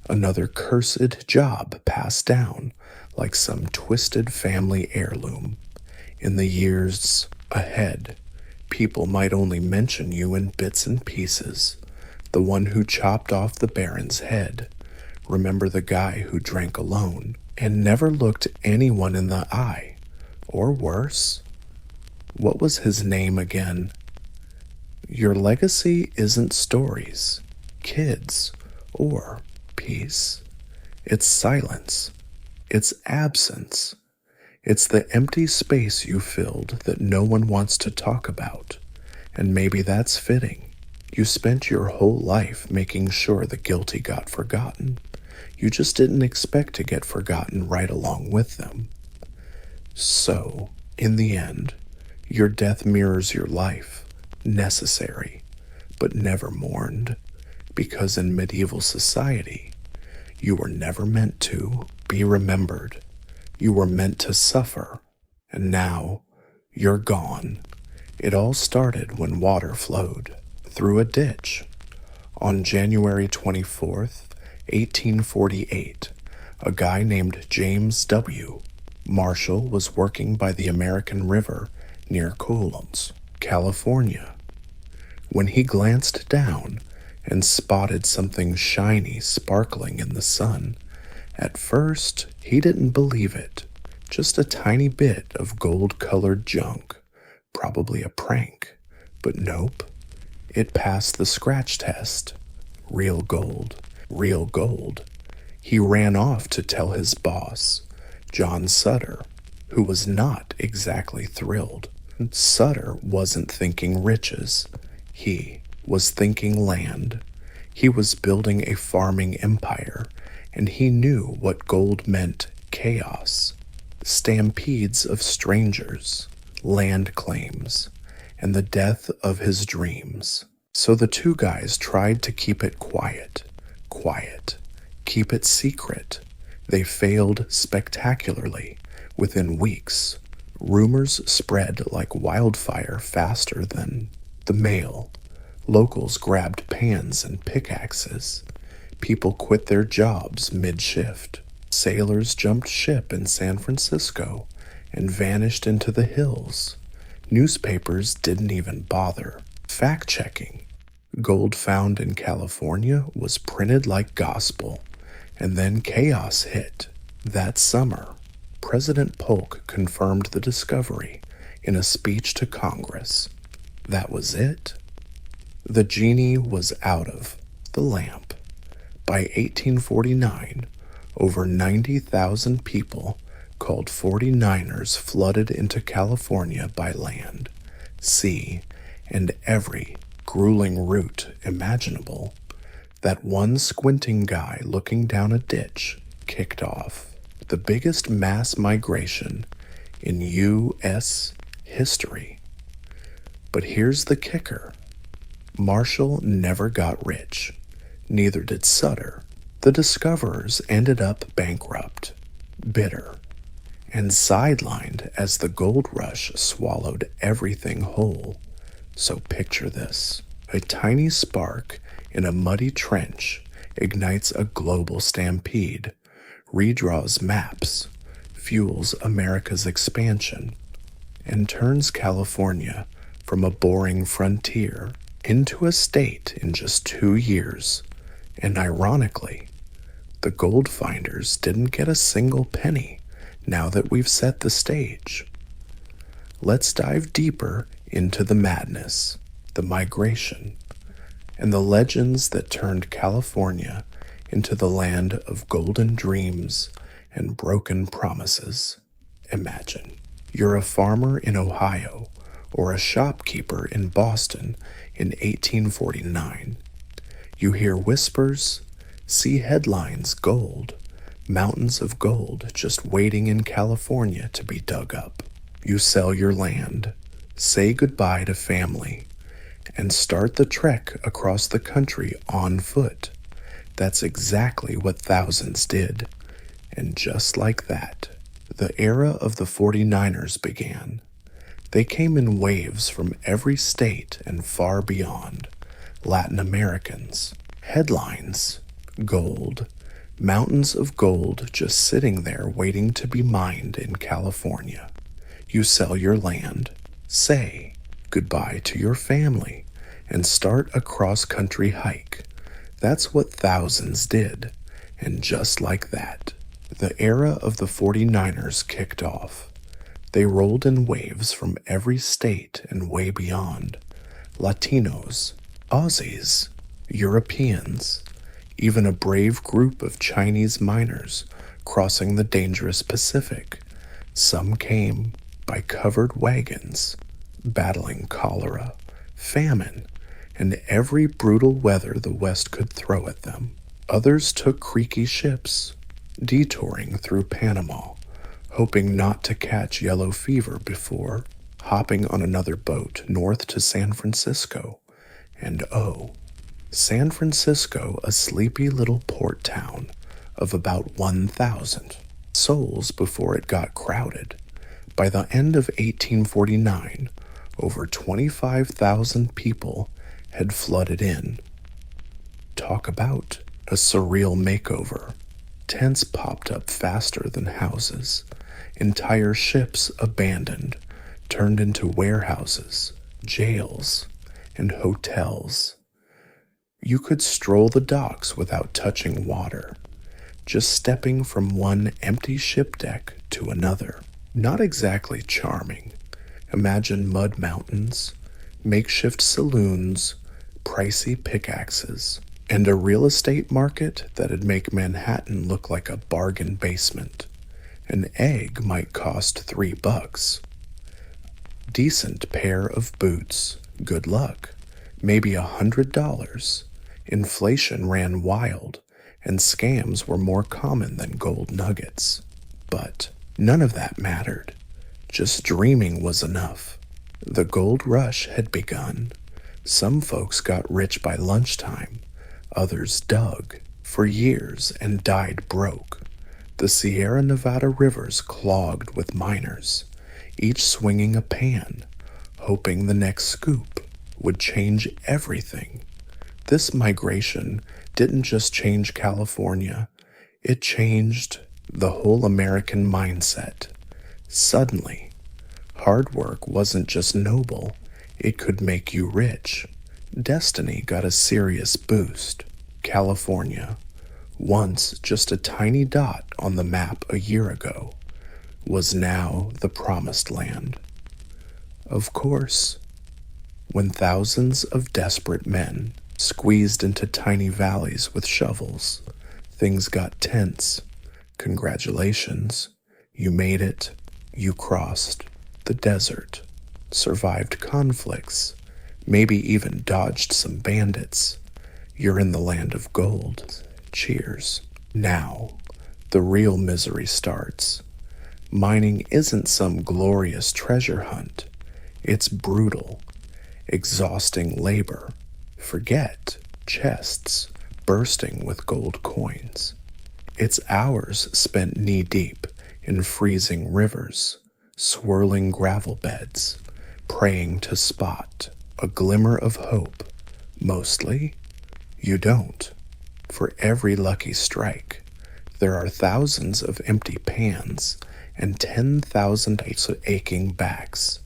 another cursed job passed down like some twisted family heirloom. In the years ahead, people might only mention you in bits and pieces. The one who chopped off the Baron's head. Remember the guy who drank alone and never looked anyone in the eye. Or worse, what was his name again? Your legacy isn't stories, kids, or peace. It's silence. It's absence. It's the empty space you filled that no one wants to talk about. And maybe that's fitting. You spent your whole life making sure the guilty got forgotten. You just didn't expect to get forgotten right along with them. So, in the end, your death mirrors your life, necessary, but never mourned, because in medieval society, you were never meant to be remembered. You were meant to suffer, and now you're gone. It all started when water flowed through a ditch. On January 24th, 1848, a guy named James W. Marshall was working by the American River near Coulom's, California, when he glanced down and spotted something shiny sparkling in the sun. At first, he didn't believe it. Just a tiny bit of gold-colored junk. Probably a prank. But nope. It passed the scratch test. Real gold. Real gold. He ran off to tell his boss, John Sutter, who was not exactly thrilled. Sutter wasn't thinking riches. He was thinking land. He was building a farming empire, and he knew what gold meant: chaos, stampedes of strangers, land claims, and the death of his dreams. So the two guys tried to keep it quiet, keep it secret. They failed spectacularly. Within weeks, rumors spread like wildfire faster than the mail. Locals grabbed pans and pickaxes. People quit their jobs mid-shift. Sailors jumped ship in San Francisco and vanished into the hills. Newspapers didn't even bother fact-checking. Gold found in California was printed like gospel, and then chaos hit. That summer, President Polk confirmed the discovery in a speech to Congress. That was it. The genie was out of the lamp. By 1849, over 90,000 people, called 49ers, flooded into California by land, sea, and every grueling route imaginable. That one squinting guy looking down a ditch kicked off the biggest mass migration in U.S. history. But here's the kicker. Marshall never got rich. Neither did Sutter. The discoverers ended up bankrupt, bitter, and sidelined as the gold rush swallowed everything whole. So picture this. A tiny spark in a muddy trench ignites a global stampede, redraws maps, fuels America's expansion, and turns California from a boring frontier into a state in just 2 years. And ironically, the gold finders didn't get a single penny now that we've set the stage. Let's dive deeper into the madness, the migration, and the legends that turned California into the land of golden dreams and broken promises. Imagine you're a farmer in Ohio or a shopkeeper in Boston in 1849. You hear whispers, see headlines: gold, mountains of gold just waiting in California to be dug up. You sell your land, say goodbye to family, and start the trek across the country on foot. That's exactly what thousands did. And just like that, the era of the 49ers began. They came in waves from every state and far beyond. Latin Americans, headlines, gold, mountains of gold just sitting there waiting to be mined in California. You sell your land, say goodbye to your family, and start a cross-country hike. That's what thousands did. And just like that, the era of the 49ers kicked off. They rolled in waves from every state and way beyond. Latinos, Aussies, Europeans, even a brave group of Chinese miners crossing the dangerous Pacific. Some came by covered wagons, battling cholera, famine, and every brutal weather the West could throw at them. Others took creaky ships, detouring through Panama, hoping not to catch yellow fever before hopping on another boat north to San Francisco And oh, San Francisco, a sleepy little port town of about 1,000 souls before it got crowded. By the end of 1849, over 25,000 people had flooded in. Talk about a surreal makeover. Tents popped up faster than houses. Entire ships abandoned, turned into warehouses, jails, and hotels. You could stroll the docks without touching water, just stepping from one empty ship deck to another. Not exactly charming. Imagine mud mountains, makeshift saloons, pricey pickaxes, and a real estate market that'd make Manhattan look like a bargain basement. An egg might cost $3. Decent pair of boots, good luck, maybe $100. Inflation ran wild, and scams were more common than gold nuggets. But none of that mattered. Just dreaming was enough. The gold rush had begun. Some folks got rich by lunchtime. Others dug for years and died broke. The Sierra Nevada rivers clogged with miners, each swinging a pan, hoping the next scoop would change everything. This migration didn't just change California, it changed the whole American mindset. Suddenly, hard work wasn't just noble, it could make you rich. Destiny got a serious boost. California, once just a tiny dot on the map a year ago, was now the promised land. Of course, when thousands of desperate men squeezed into tiny valleys with shovels, things got tense. Congratulations, you made it. You crossed the desert, survived conflicts, maybe even dodged some bandits. You're in the land of gold. Cheers. Now, the real misery starts. Mining isn't some glorious treasure hunt. It's brutal, exhausting labor. Forget chests bursting with gold coins. It's hours spent knee-deep in freezing rivers, swirling gravel beds, praying to spot a glimmer of hope. Mostly, you don't. For every lucky strike, there are thousands of empty pans and 10,000 aching backs.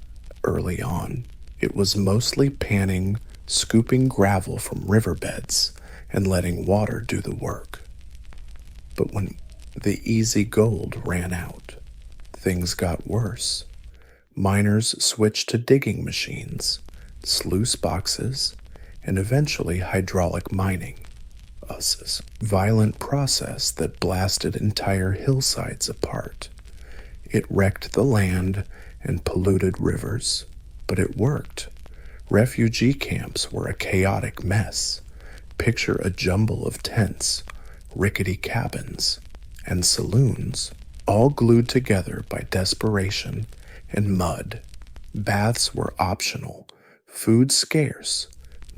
Early on, it was mostly panning, scooping gravel from riverbeds, and letting water do the work. But when the easy gold ran out, things got worse. Miners switched to digging machines, sluice boxes, and eventually hydraulic mining. A violent process that blasted entire hillsides apart. It wrecked the land and polluted rivers, but it worked. Refugee camps were a chaotic mess. Picture a jumble of tents, rickety cabins, and saloons, all glued together by desperation and mud. Baths were optional, food scarce,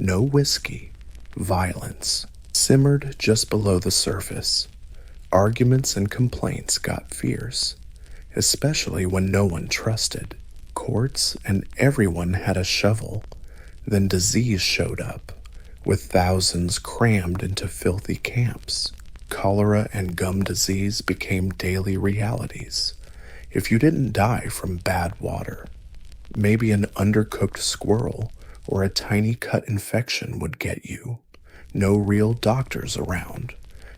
no whiskey, violence simmered just below the surface. Arguments and complaints got fierce, especially when no one trusted. Courts and everyone had a shovel. Then disease showed up, with thousands crammed into filthy camps. Cholera and gum disease became daily realities. If you didn't die from bad water, maybe an undercooked squirrel or a tiny cut infection would get you. No real doctors around,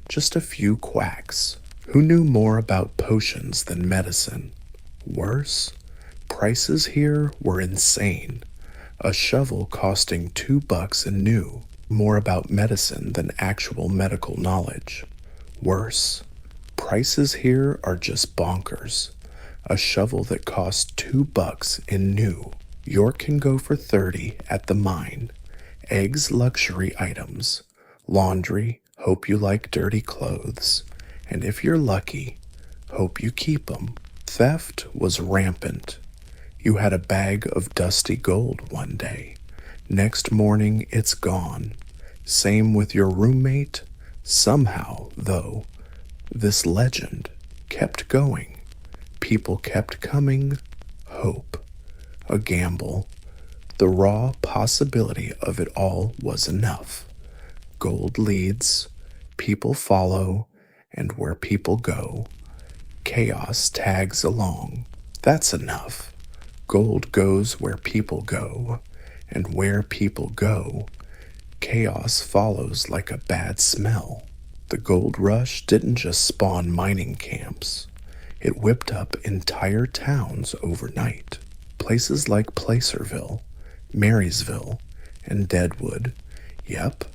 just a few quacks who knew more about potions than medicine. Worse, prices here were insane. A shovel costing $2 and new, more about medicine than actual medical knowledge. Worse, prices here are just bonkers. A shovel that costs $2 in new, York can go for 30 at the mine. Eggs, luxury items. Laundry, hope you like dirty clothes. And if you're lucky, hope you keep them. Theft was rampant. You had a bag of dusty gold one day. Next morning, it's gone. Same with your roommate. Somehow, though, this legend kept going. People kept coming. Hope. A gamble. The raw possibility of it all was enough. Gold leads, people follow, and where people go, chaos tags along. That's enough. Gold goes where people go, and where people go, chaos follows like a bad smell. The gold rush didn't just spawn mining camps. It whipped up entire towns overnight. Places like Placerville, Marysville, and Deadwood. Yep,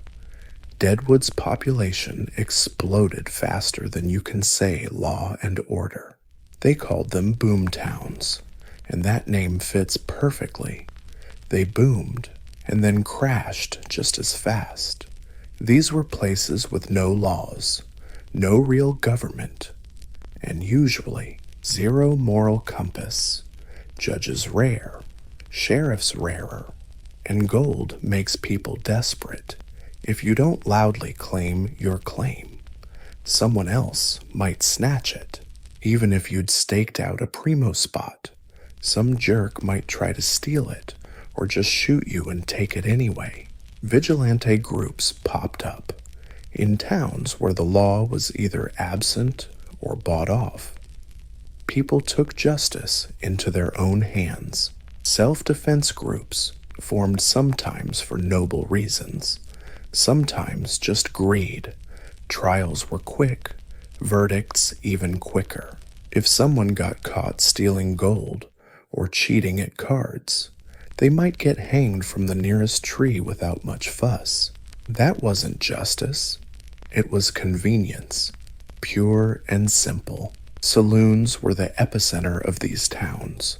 Deadwood's population exploded faster than you can say law and order. They called them boom towns, and that name fits perfectly. They boomed and then crashed just as fast. These were places with no laws, no real government, and usually zero moral compass. Judges rare, sheriffs rarer, and gold makes people desperate. If you don't loudly claim your claim, someone else might snatch it. Even if you'd staked out a primo spot, some jerk might try to steal it or just shoot you and take it anyway. Vigilante groups popped up in towns where the law was either absent or bought off. People took justice into their own hands. Self-defense groups formed sometimes for noble reasons, sometimes just greed. Trials were quick, verdicts even quicker. If someone got caught stealing gold or cheating at cards, they might get hanged from the nearest tree without much fuss. That wasn't justice. It was convenience, pure and simple. Saloons were the epicenter of these towns.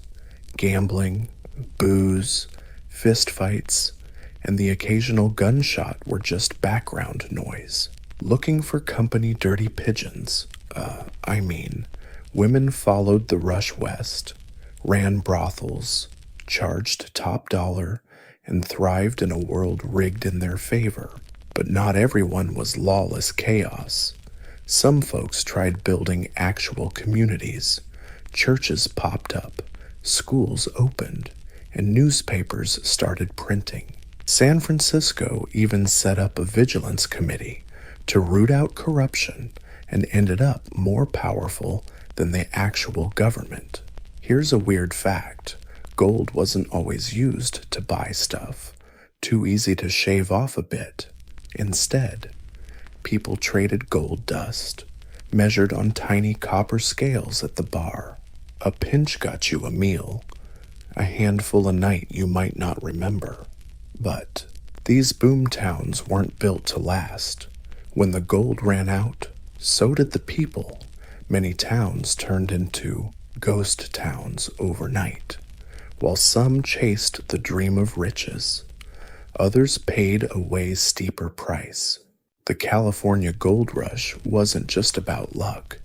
Gambling, booze, fistfights, and the occasional gunshot were just background noise. Looking for company dirty pigeons. Women followed the rush west, ran brothels, charged top dollar, and thrived in a world rigged in their favor. But not everyone was lawless chaos. Some folks tried building actual communities. Churches popped up, schools opened, and newspapers started printing. San Francisco even set up a vigilance committee to root out corruption and ended up more powerful than the actual government. Here's a weird fact. Gold wasn't always used to buy stuff. Too easy to shave off a bit. Instead, people traded gold dust, measured on tiny copper scales at the bar. A pinch got you a meal, a handful a night you might not remember. But these boom towns weren't built to last. When the gold ran out, so did the people. Many towns turned into ghost towns overnight. While some chased the dream of riches, others paid a way steeper price. The California gold rush wasn't just about luck.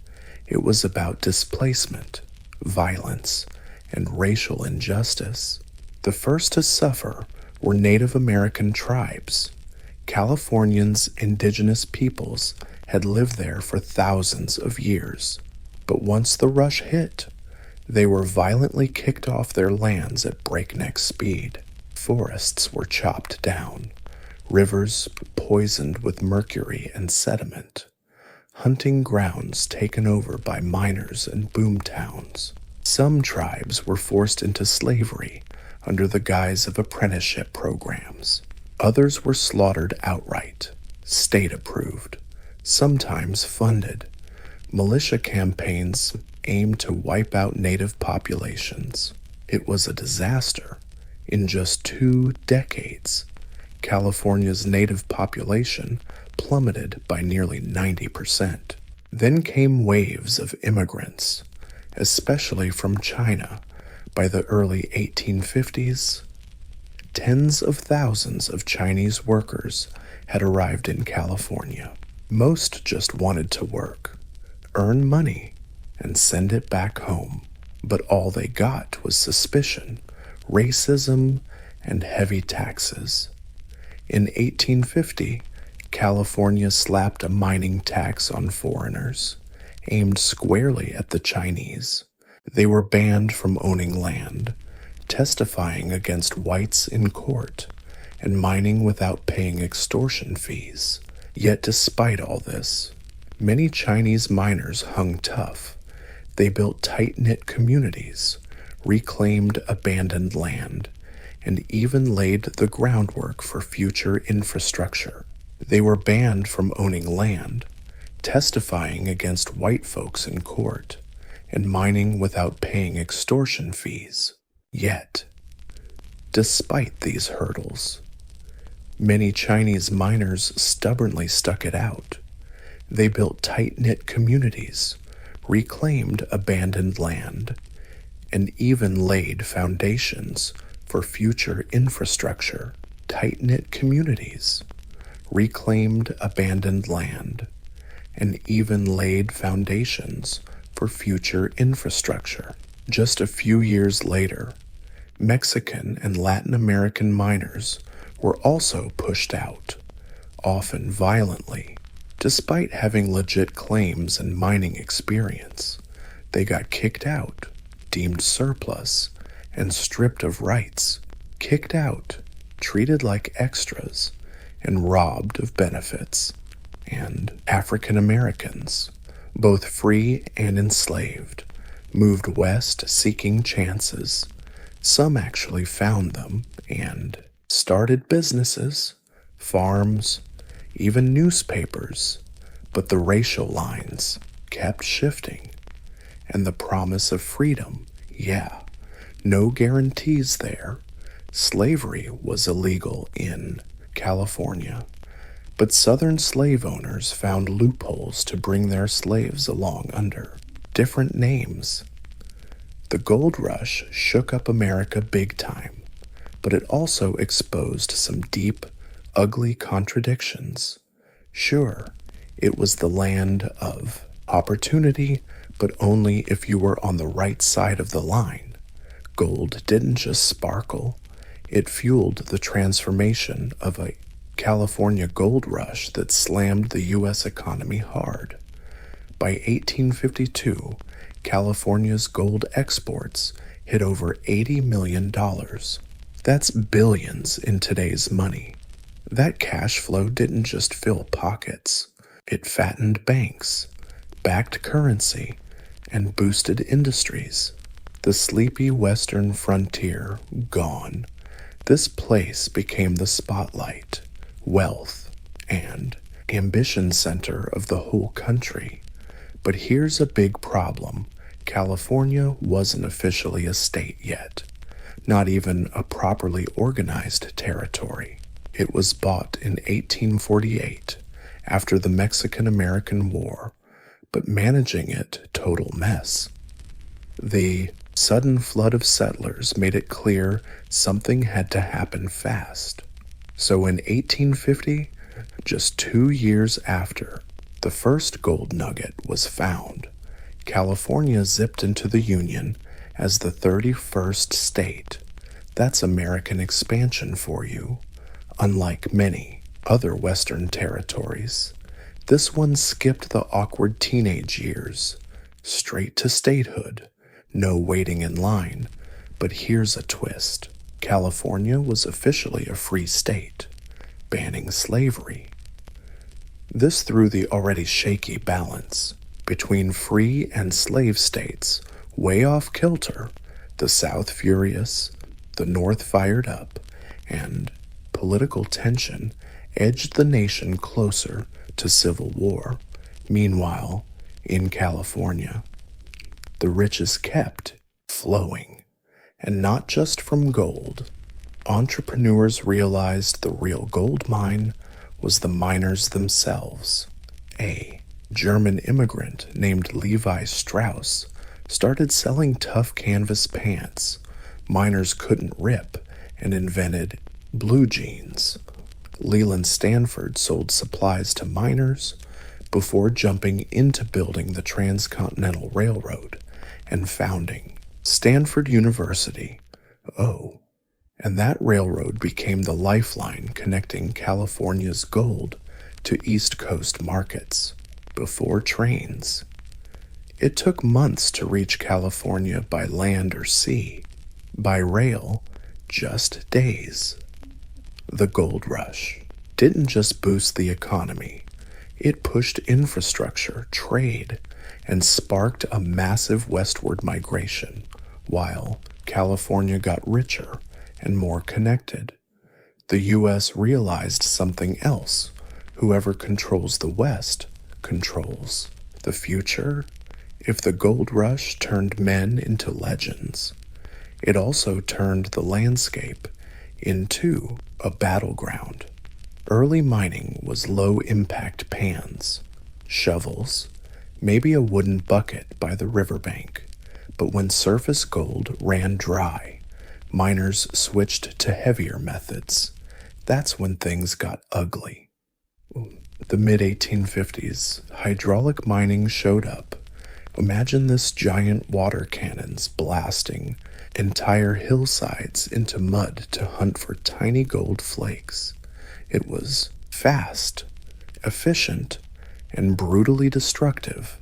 It was about displacement, violence, and racial injustice. The first to suffer were Native American tribes. Californians' indigenous peoples had lived there for thousands of years. But once the rush hit, they were violently kicked off their lands at breakneck speed. Forests were chopped down, rivers poisoned with mercury and sediment, hunting grounds taken over by miners and boom towns. Some tribes were forced into slavery under the guise of apprenticeship programs. Others were slaughtered outright, state-approved, sometimes funded. Militia campaigns aimed to wipe out native populations. It was a disaster. In just 2 decades, California's native population plummeted by nearly 90%. Then came waves of immigrants, especially from China. By the early 1850s, tens of thousands of Chinese workers had arrived in California. Most just wanted to work, earn money, and send it back home. But all they got was suspicion, racism, and heavy taxes. In 1850, California slapped a mining tax on foreigners, aimed squarely at the Chinese. They were banned from owning land, testifying against whites in court, and mining without paying extortion fees. Yet despite all this, many Chinese miners hung tough. They built tight-knit communities, reclaimed abandoned land, and even laid the groundwork for future infrastructure. They were banned from owning land, testifying against white folks in court, and mining without paying extortion fees. Yet, despite these hurdles, many Chinese miners stubbornly stuck it out. They built tight-knit communities, reclaimed abandoned land, and even laid foundations for future infrastructure. Tight-knit communities, reclaimed abandoned land, and even laid foundations for future infrastructure. Just a few years later, Mexican and Latin American miners were also pushed out, often violently. Despite having legit claims and mining experience, they got kicked out, deemed surplus, and stripped of rights. Kicked out, treated like extras, and robbed of benefits. And African Americans, both free and enslaved, moved west seeking chances. Some actually found them and started businesses, farms, even newspapers. But the racial lines kept shifting, and the promise of freedom, no guarantees there. Slavery was illegal in California, but Southern slave owners found loopholes to bring their slaves along under different names. The gold rush shook up America big time, but it also exposed some deep, ugly contradictions. Sure, it was the land of opportunity, but only if you were on the right side of the line. Gold didn't just sparkle, it fueled the transformation of a California gold rush that slammed the U.S. economy hard. By 1852, California's gold exports hit over $80 million. That's billions in today's money. That cash flow didn't just fill pockets. It fattened banks, backed currency, and boosted industries. The sleepy western frontier gone, this place became the spotlight, wealth, and ambition center of the whole country. But here's a big problem. California wasn't officially a state yet, not even a properly organized territory. It was bought in 1848 after the Mexican-American War, but managing it, total mess. The sudden flood of settlers made it clear something had to happen fast. So in 1850, just 2 years after the first gold nugget was found, California zipped into the Union as the 31st state. That's American expansion for you. Unlike many other Western territories, this one skipped the awkward teenage years, straight to statehood. No waiting in line, but here's a twist. California was officially a free state, banning slavery. This threw the already shaky balance between free and slave states way off kilter, the South furious, the North fired up, and political tension edged the nation closer to civil war. Meanwhile, in California, the riches kept flowing, and not just from gold. Entrepreneurs realized the real gold mine was the miners themselves. A German immigrant named Levi Strauss started selling tough canvas pants miners couldn't rip and invented blue jeans. Leland Stanford sold supplies to miners before jumping into building the Transcontinental Railroad and founding Stanford University. Oh, And that railroad became the lifeline connecting California's gold to East Coast markets. Before trains, it took months to reach California by land or sea. By rail, just days. The gold rush didn't just boost the economy, it pushed infrastructure, trade, and sparked a massive westward migration, while California got richer and more connected. The U.S. realized something else. Whoever controls the West controls the future. If the gold rush turned men into legends, it also turned the landscape into a battleground. Early mining was low-impact pans, shovels, maybe a wooden bucket by the riverbank. But when surface gold ran dry, miners switched to heavier methods. That's when things got ugly. The mid-1850s, hydraulic mining showed up. Imagine this: giant water cannons blasting entire hillsides into mud to hunt for tiny gold flakes. It was fast, efficient, and brutally destructive.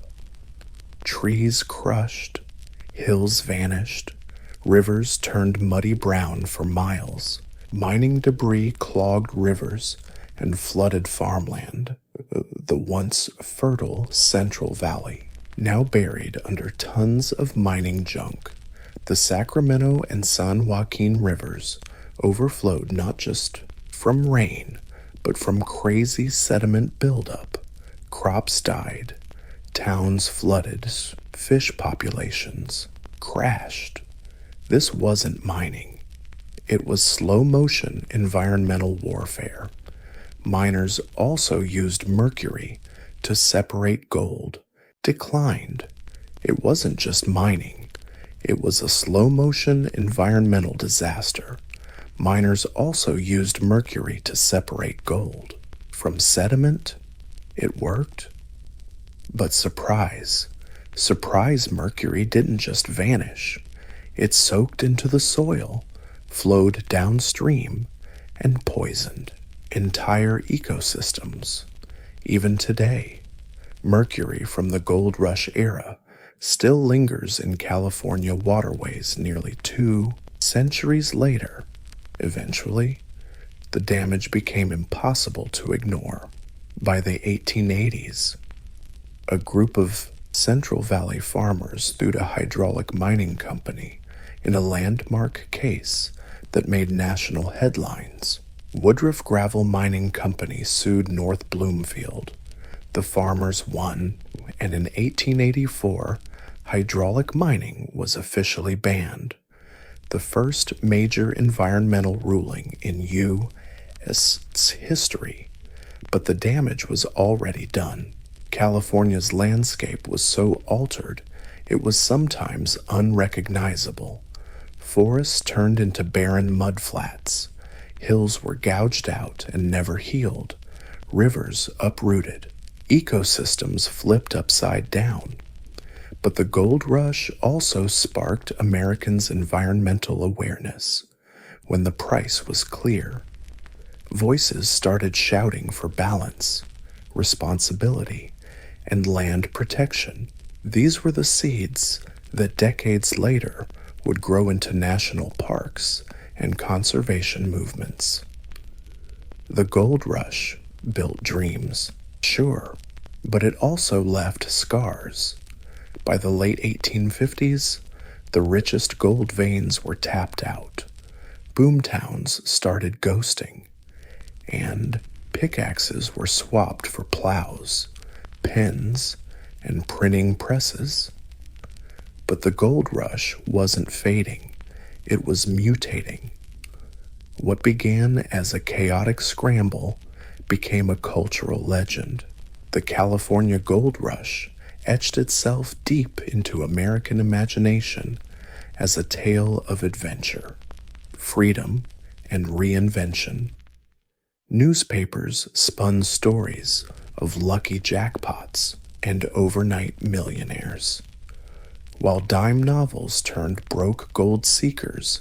Trees crushed, hills vanished, rivers turned muddy brown for miles. Mining debris clogged rivers and flooded farmland, the once fertile Central Valley, now buried under tons of mining junk. The Sacramento and San Joaquin rivers overflowed not just from rain, but from crazy sediment buildup. Crops died, towns flooded, fish populations crashed. This wasn't mining. It was slow-motion environmental warfare. Miners also used mercury to separate gold. Declined. It wasn't just mining. It was a slow-motion environmental disaster. Miners also used mercury to separate gold. From sediment, it worked. But surprise, mercury didn't just vanish. It soaked into the soil, flowed downstream, and poisoned entire ecosystems. Even today, mercury from the gold rush era still lingers in California waterways nearly 2 centuries later. Eventually, the damage became impossible to ignore. By the 1880s, a group of Central Valley farmers sued a hydraulic mining company in a landmark case that made national headlines. Woodruff Gravel Mining Company sued North Bloomfield. The farmers won, and in 1884, hydraulic mining was officially banned, the first major environmental ruling in U.S. history. But the damage was already done. California's landscape was so altered, it was sometimes unrecognizable. Forests turned into barren mudflats. Hills were gouged out and never healed. Rivers uprooted. Ecosystems flipped upside down. But the gold rush also sparked Americans' environmental awareness. When the price was clear, voices started shouting for balance, responsibility, and land protection. These were the seeds that decades later would grow into national parks and conservation movements. The gold rush built dreams, sure, but it also left scars. By the late 1850s, the richest gold veins were tapped out. Boomtowns started ghosting, and pickaxes were swapped for plows, pens, and printing presses. But the gold rush wasn't fading, it was mutating. What began as a chaotic scramble became a cultural legend. The California gold rush etched itself deep into American imagination as a tale of adventure, freedom, and reinvention. Newspapers spun stories of lucky jackpots and overnight millionaires, while dime novels turned broke gold seekers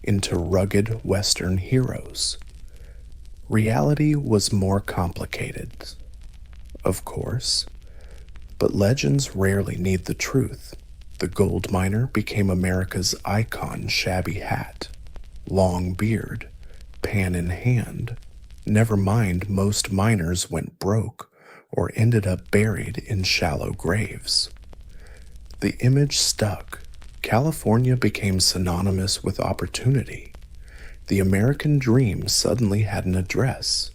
into rugged Western heroes. Reality was more complicated, of course, but legends rarely need the truth. The gold miner became America's icon shabby hat, long beard, pan in hand. Never mind, most miners went broke or ended up buried in shallow graves. The image stuck. California became synonymous with opportunity. The American dream suddenly had an address.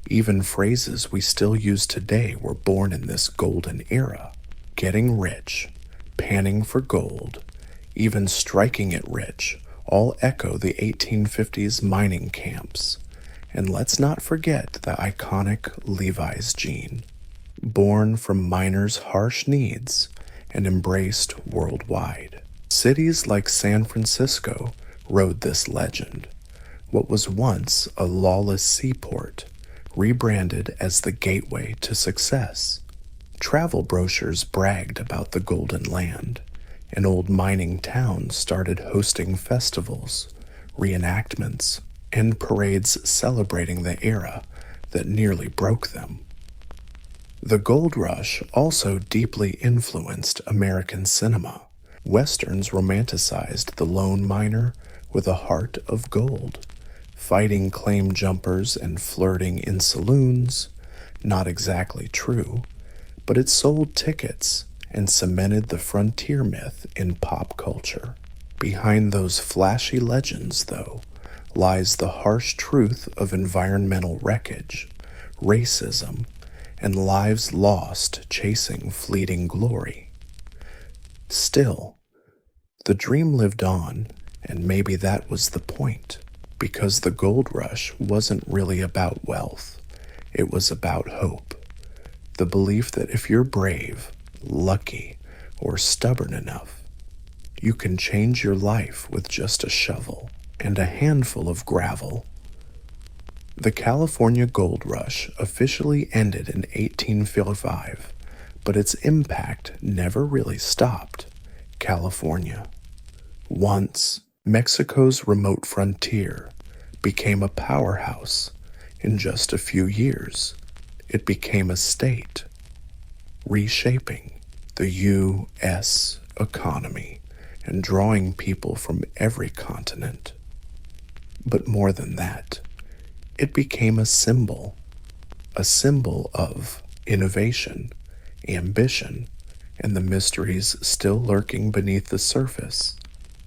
Even phrases we still use today were born in this golden era. Getting rich, panning for gold, even striking it rich, all echo the 1850s mining camps. And let's not forget the iconic Levi's jean, born from miners' harsh needs and embraced worldwide. Cities like San Francisco rode this legend. What was once a lawless seaport, rebranded as the gateway to success. Travel brochures bragged about the Golden Land, and old mining towns started hosting festivals, reenactments, and parades celebrating the era that nearly broke them. The gold rush also deeply influenced American cinema. Westerns romanticized the lone miner with a heart of gold, fighting claim jumpers and flirting in saloons. Not exactly true, but it sold tickets and cemented the frontier myth in pop culture. Behind those flashy legends, though, lies the harsh truth of environmental wreckage, racism, and lives lost chasing fleeting glory. Still, the dream lived on, and maybe that was the point, because the gold rush wasn't really about wealth. It was about hope. The belief that if you're brave, lucky, or stubborn enough, you can change your life with just a shovel and a handful of gravel. The California Gold Rush officially ended in 1855, but its impact never really stopped. California, once Mexico's remote frontier, became a powerhouse. In just a few years, it became a state, reshaping the U.S. economy and drawing people from every continent. But more than that, it became a symbol of innovation, ambition, and the mysteries still lurking beneath the surface.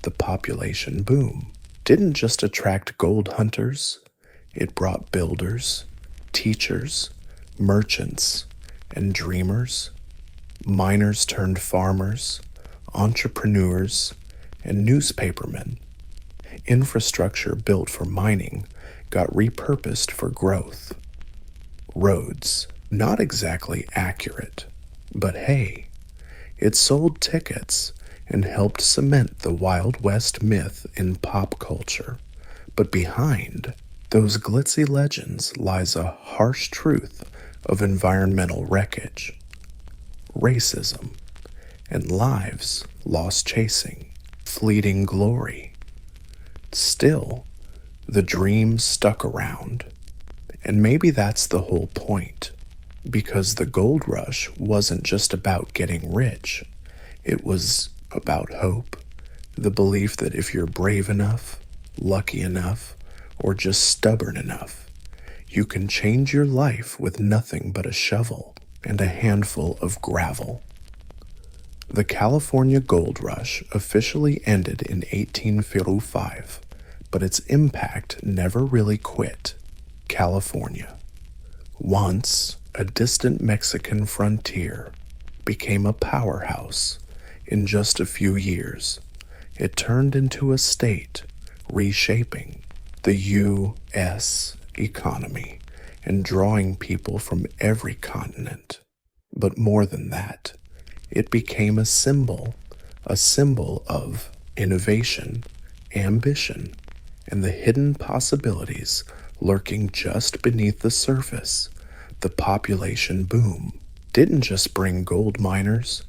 The population boom didn't just attract gold hunters, it brought builders, teachers, merchants, and dreamers. Miners turned farmers, entrepreneurs, and newspapermen. Infrastructure built for mining got repurposed for growth. Roads, not exactly accurate, but hey, it sold tickets and helped cement the Wild West myth in pop culture. But behind those glitzy legends lies a harsh truth of environmental wreckage, racism, and lives lost chasing fleeting glory. Still, the dream stuck around, and maybe that's the whole point, because the gold rush wasn't just about getting rich. It was about hope, the belief that if you're brave enough, lucky enough, or just stubborn enough, you can change your life with nothing but a shovel and a handful of gravel. The California Gold Rush officially ended in 1855, but its impact never really quit. California, once a distant Mexican frontier, became a powerhouse. In just a few years, it turned into a state, reshaping the U.S. economy and drawing people from every continent. But more than that, it became a symbol of innovation, ambition, and the hidden possibilities lurking just beneath the surface. The population boom didn't just bring gold miners,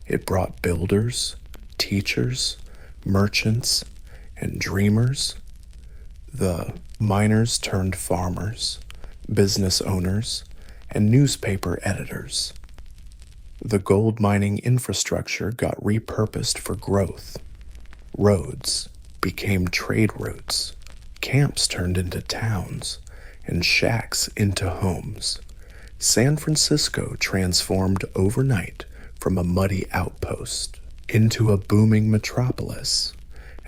it brought builders, teachers, merchants, and dreamers. The miners turned farmers, business owners, and newspaper editors. The gold mining infrastructure got repurposed for growth. Roads became trade routes, camps turned into towns, and shacks into homes. San Francisco transformed overnight from a muddy outpost into a booming metropolis.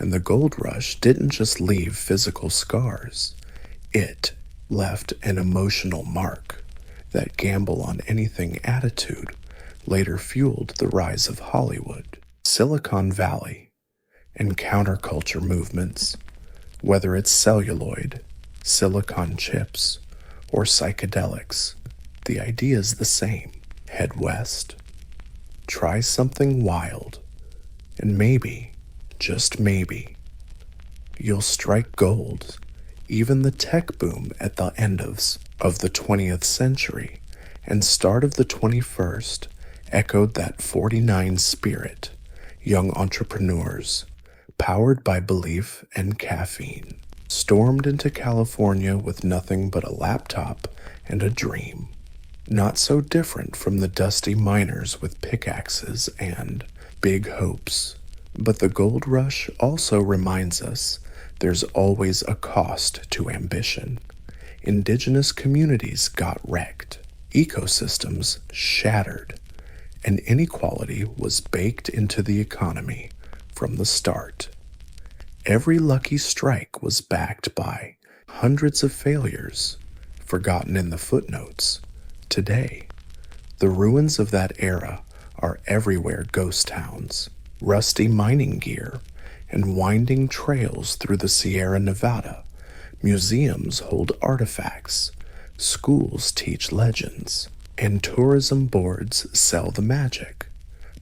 And the gold rush didn't just leave physical scars. It left an emotional mark. That gamble on anything attitude later fueled the rise of Hollywood, Silicon Valley, and counterculture movements. Whether it's celluloid, silicon chips, or psychedelics, the idea is the same. Head west, try something wild, and maybe, just maybe, you'll strike gold. Even the tech boom at the end of the 20th century and start of the 21st echoed that 49 spirit. Young entrepreneurs, powered by belief and caffeine, stormed into California with nothing but a laptop and a dream. Not so different from the dusty miners with pickaxes and big hopes. But the gold rush also reminds us there's always a cost to ambition. Indigenous communities got wrecked, ecosystems shattered, and inequality was baked into the economy from the start. Every lucky strike was backed by hundreds of failures, forgotten in the footnotes. Today, the ruins of that era are everywhere: ghost towns, rusty mining gear, and winding trails through the Sierra Nevada. Museums hold artifacts, schools teach legends, and tourism boards sell the magic.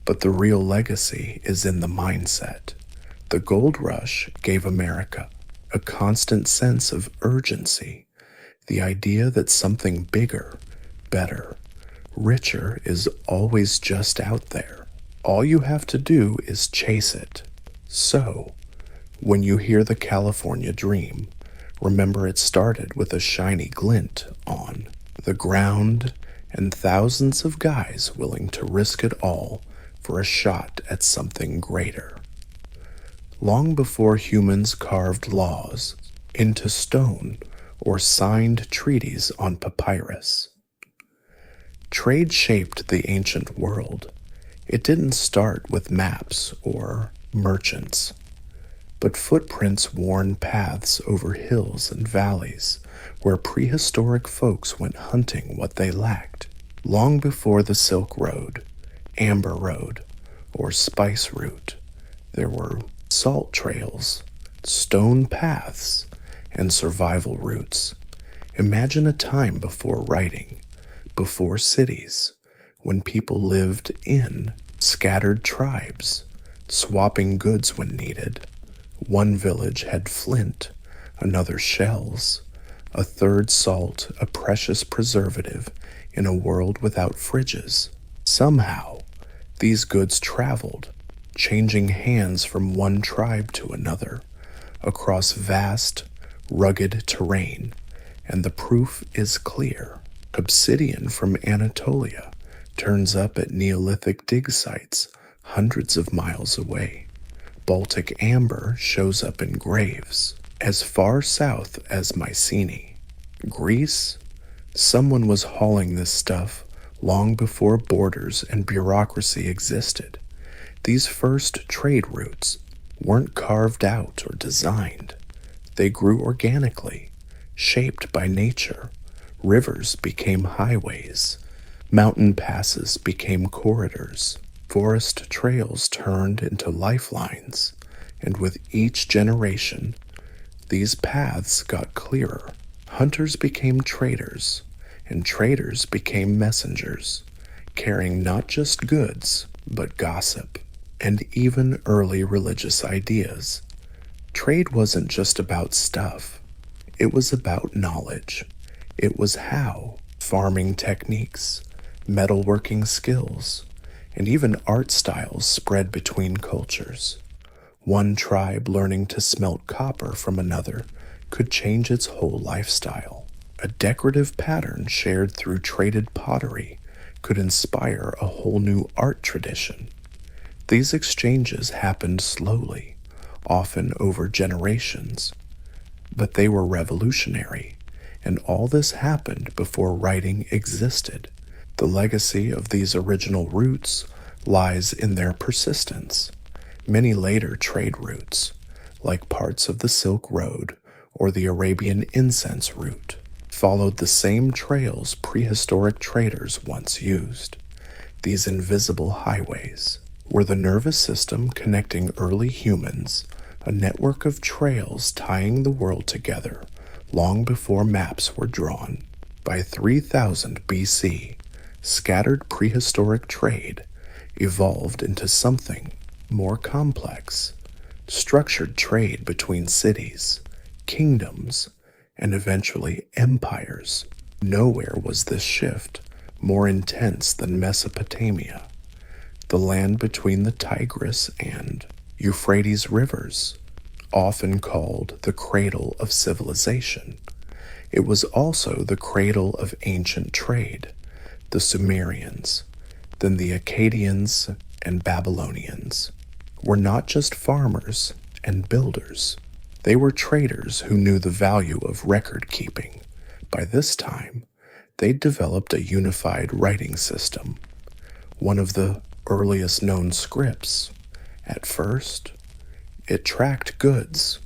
But the real legacy is in the mindset. The gold rush gave America a constant sense of urgency, the idea that something bigger, better, richer is always just out there. All you have to do is chase it. So, when you hear the California dream, remember it started with a shiny glint on the ground and thousands of guys willing to risk it all for a shot at something greater. Long before humans carved laws into stone or signed treaties on papyrus, trade shaped the ancient world. It didn't start with maps or merchants, but footprints worn paths over hills and valleys where prehistoric folks went hunting what they lacked. Long before the Silk Road, Amber Road, or Spice Route, there were salt trails, stone paths, and survival routes. Imagine a time before writing, before cities, when people lived in scattered tribes, swapping goods when needed. One village had flint, another shells, a third salt, a precious preservative in a world without fridges. Somehow, these goods traveled, changing hands from one tribe to another, across vast, rugged terrain, and the proof is clear. Obsidian from Anatolia turns up at Neolithic dig sites hundreds of miles away. Baltic amber shows up in graves as far south as Mycenae. Greece? Someone was hauling this stuff long before borders and bureaucracy existed. These first trade routes weren't carved out or designed. They grew organically, shaped by nature. Rivers became highways. Mountain passes became corridors. Forest trails turned into lifelines. And with each generation, these paths got clearer. Hunters became traders, and traders became messengers, carrying not just goods, but gossip, and even early religious ideas. Trade wasn't just about stuff. It was about knowledge. It was how farming techniques, metalworking skills, and even art styles spread between cultures. One tribe learning to smelt copper from another could change its whole lifestyle. A decorative pattern shared through traded pottery could inspire a whole new art tradition. These exchanges happened slowly, often over generations, but they were revolutionary, and all this happened before writing existed. The legacy of these original routes lies in their persistence. Many later trade routes, like parts of the Silk Road or the Arabian incense route, followed the same trails prehistoric traders once used. These invisible highways were the nervous system connecting early humans, a network of trails tying the world together long before maps were drawn. By 3000 BC, scattered prehistoric trade evolved into something more complex, structured trade between cities, kingdoms, and eventually empires. Nowhere was this shift more intense than Mesopotamia, the land between the Tigris and Euphrates rivers, often called the cradle of civilization. It was also the cradle of ancient trade. The Sumerians, then the Akkadians and Babylonians, were not just farmers and builders. They were traders who knew the value of record keeping. By this time, they'd developed a unified writing system, one of the earliest known scripts. At first, it tracked goods,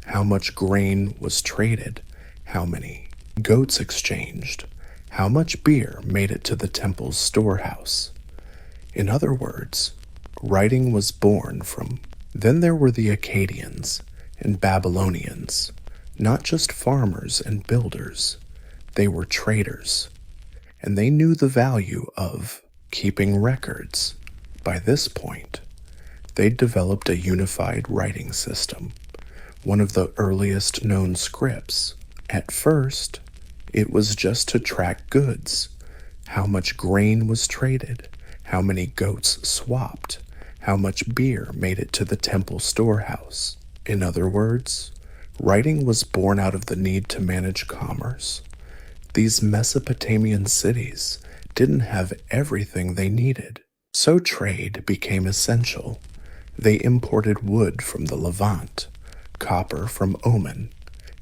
how much grain was traded, how many goats exchanged, how much beer made it to the temple's storehouse. In other words, writing was born from. Then there were the Akkadians and Babylonians, not just farmers and builders. They were traders, and they knew the value of keeping records. By this point, they'd developed a unified writing system, one of the earliest known scripts. At first, it was just to track goods, how much grain was traded, how many goats swapped, how much beer made it to the temple storehouse. In other words, writing was born out of the need to manage commerce. These Mesopotamian cities didn't have everything they needed, so trade became essential. They imported wood from the Levant, copper from Oman,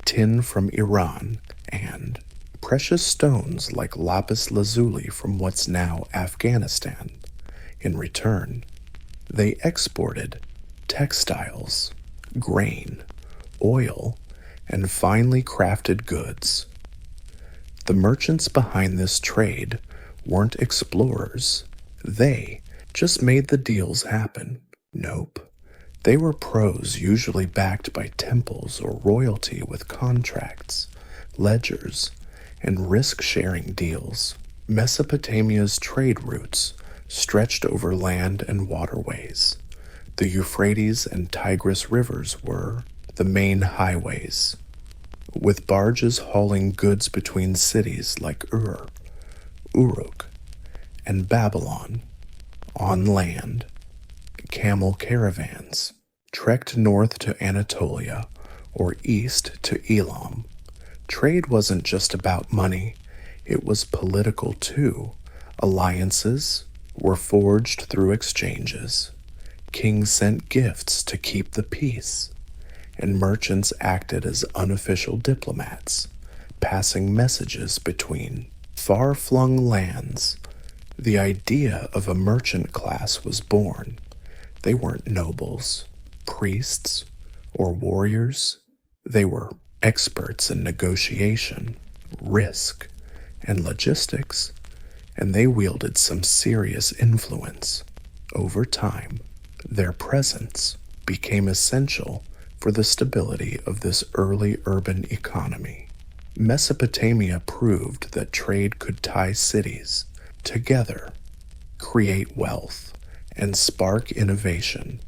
tin from Iran, and precious stones like lapis lazuli from what's now Afghanistan. In return, they exported textiles, grain, oil, and finely crafted goods. The merchants behind this trade weren't explorers. They just made the deals happen. Nope. They were pros, usually backed by temples or royalty with contracts, ledgers, and risk-sharing deals. Mesopotamia's trade routes stretched over land and waterways. The Euphrates and Tigris rivers were the main highways, with barges hauling goods between cities like Uruk, and Babylon. On land, camel caravans trekked north to Anatolia or east to Elam. Trade wasn't just about money, it was political too. Alliances were forged through exchanges. Kings sent gifts to keep the peace, and merchants acted as unofficial diplomats, passing messages between far-flung lands. The idea of a merchant class was born. They weren't nobles, priests, or warriors. They were experts in negotiation, risk, and logistics, and they wielded some serious influence. Over time, their presence became essential for the stability of this early urban economy. Mesopotamia proved that trade could tie cities together, create wealth, and spark innovation.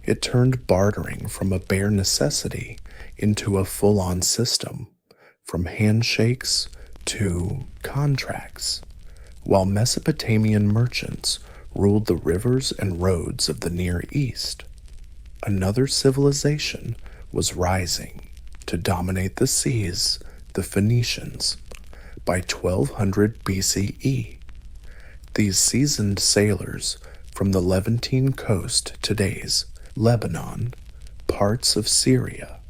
It turned bartering from a bare necessity into a full-on system, from handshakes to contracts. While Mesopotamian merchants ruled the rivers and roads of the Near East, another civilization was rising, to dominate the seas, the Phoenicians. By 1200 BCE, these seasoned sailors from the Levantine coast, today's Lebanon, parts of Syria,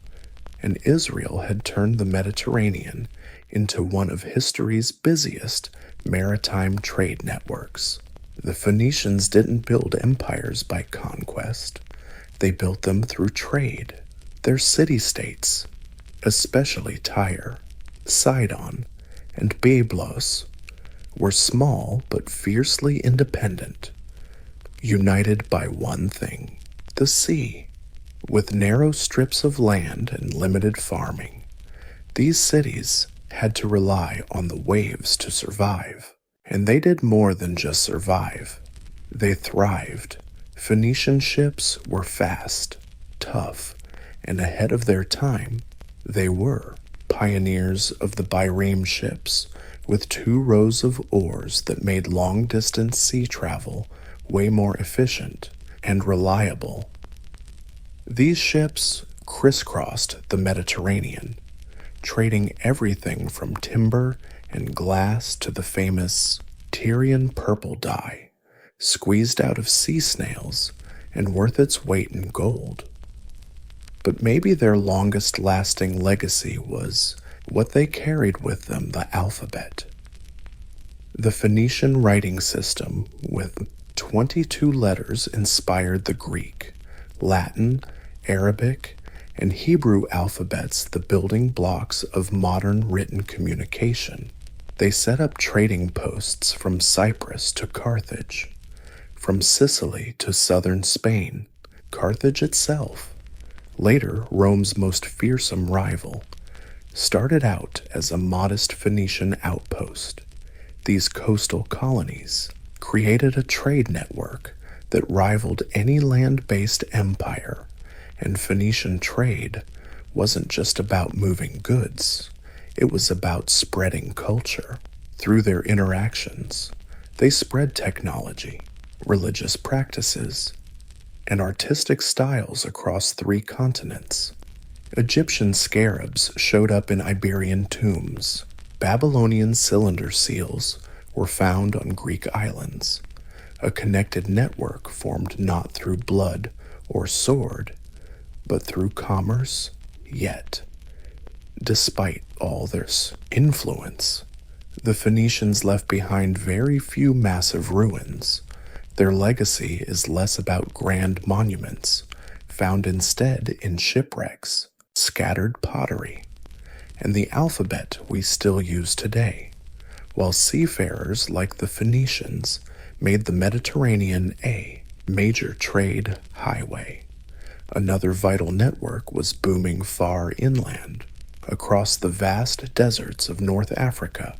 and Israel had turned the Mediterranean into one of history's busiest maritime trade networks. The Phoenicians didn't build empires by conquest. They built them through trade. Their city-states, especially Tyre, Sidon, and Byblos, were small but fiercely independent, united by one thing: the sea. With narrow strips of land and limited farming, these cities had to rely on the waves to survive. And they did more than just survive. They thrived. Phoenician ships were fast, tough, and ahead of their time. They were pioneers of the bireme ships, with 2 rows of oars that made long-distance sea travel way more efficient and reliable. These ships crisscrossed the Mediterranean, trading everything from timber and glass to the famous Tyrian purple dye, squeezed out of sea snails and worth its weight in gold. But maybe their longest-lasting legacy was what they carried with them: the alphabet. The Phoenician writing system, with 22 letters, inspired the Greek, Latin, Arabic, and Hebrew alphabets, the building blocks of modern written communication. They set up trading posts from Cyprus to Carthage, from Sicily to southern Spain. Carthage itself, later Rome's most fearsome rival, started out as a modest Phoenician outpost. These coastal colonies created a trade network that rivaled any land-based empire. And Phoenician trade wasn't just about moving goods. It was about spreading culture. Through their interactions, they spread technology, religious practices, and artistic styles across 3 continents. Egyptian scarabs showed up in Iberian tombs. Babylonian cylinder seals were found on Greek islands. A connected network formed not through blood or sword, but through commerce. Yet, despite all this influence, the Phoenicians left behind very few massive ruins. Their legacy is less about grand monuments, found instead in shipwrecks, scattered pottery, and the alphabet we still use today, while seafarers like the Phoenicians made the Mediterranean a major trade highway. Another vital network was booming far inland, across the vast deserts of North Africa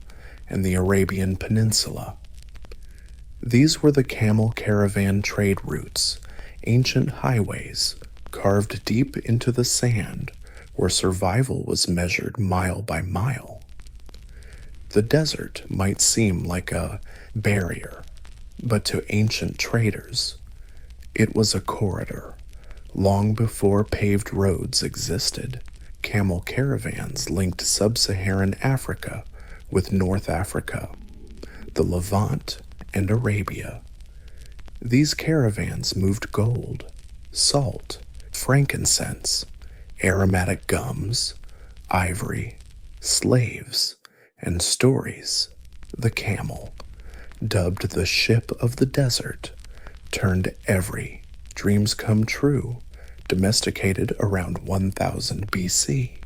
and the Arabian Peninsula. These were the camel caravan trade routes, ancient highways carved deep into the sand where survival was measured mile by mile. The desert might seem like a barrier, but to ancient traders, it was a corridor. Long before paved roads existed, camel caravans linked sub-Saharan Africa with North Africa, the Levant, and Arabia. These caravans moved gold, salt, frankincense, aromatic gums, ivory, slaves, and stories. The camel, dubbed the ship of the desert, turned every dreams come true, domesticated around 1000 BC.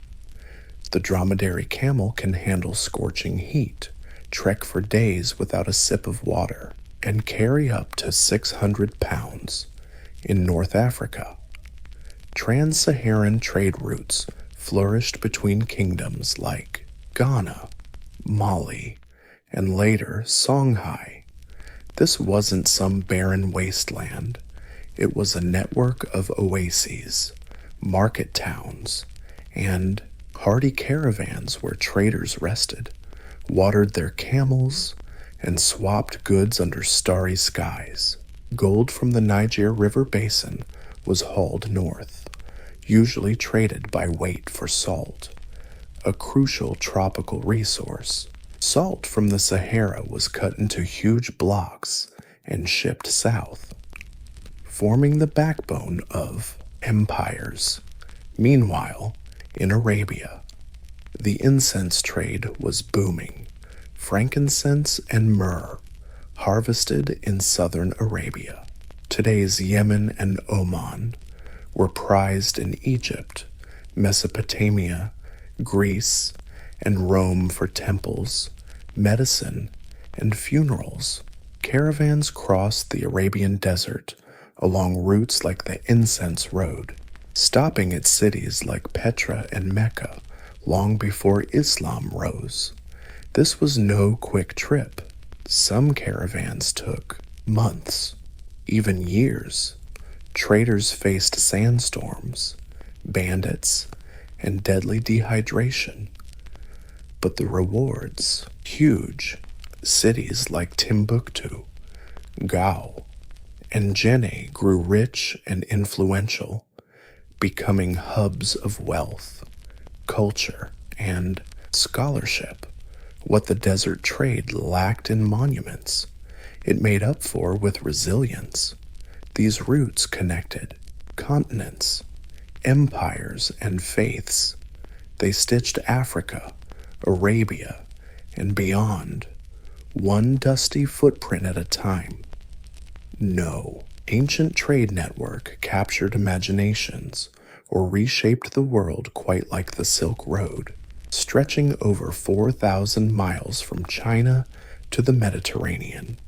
The dromedary camel can handle scorching heat, trek for days without a sip of water, and carry up to 600 pounds. In North Africa, trans-Saharan trade routes flourished between kingdoms like Ghana, Mali, and later Songhai. This wasn't some barren wasteland. It was a network of oases, market towns, and hardy caravans where traders rested, watered their camels, and swapped goods under starry skies. Gold from the Niger River basin was hauled north, usually traded by weight for salt, a crucial tropical resource. Salt from the Sahara was cut into huge blocks and shipped south, forming the backbone of empires. Meanwhile, in Arabia, the incense trade was booming. Frankincense and myrrh, harvested in southern Arabia, today's Yemen and Oman, were prized in Egypt, Mesopotamia, Greece, and Rome for temples, medicine, and funerals. Caravans crossed the Arabian desert along routes like the Incense Road, stopping at cities like Petra and Mecca long before Islam rose. This was no quick trip. Some caravans took months, even years. Traders faced sandstorms, bandits, and deadly dehydration. But the rewards, huge. Cities like Timbuktu, Gao, and Jenne grew rich and influential, becoming hubs of wealth, culture, and scholarship. What the desert trade lacked in monuments, it made up for with resilience. These routes connected continents, empires, and faiths. They stitched Africa, Arabia, and beyond, one dusty footprint at a time. No ancient trade network captured imaginations or reshaped the world quite like the Silk Road, stretching over 4,000 miles from China to the Mediterranean.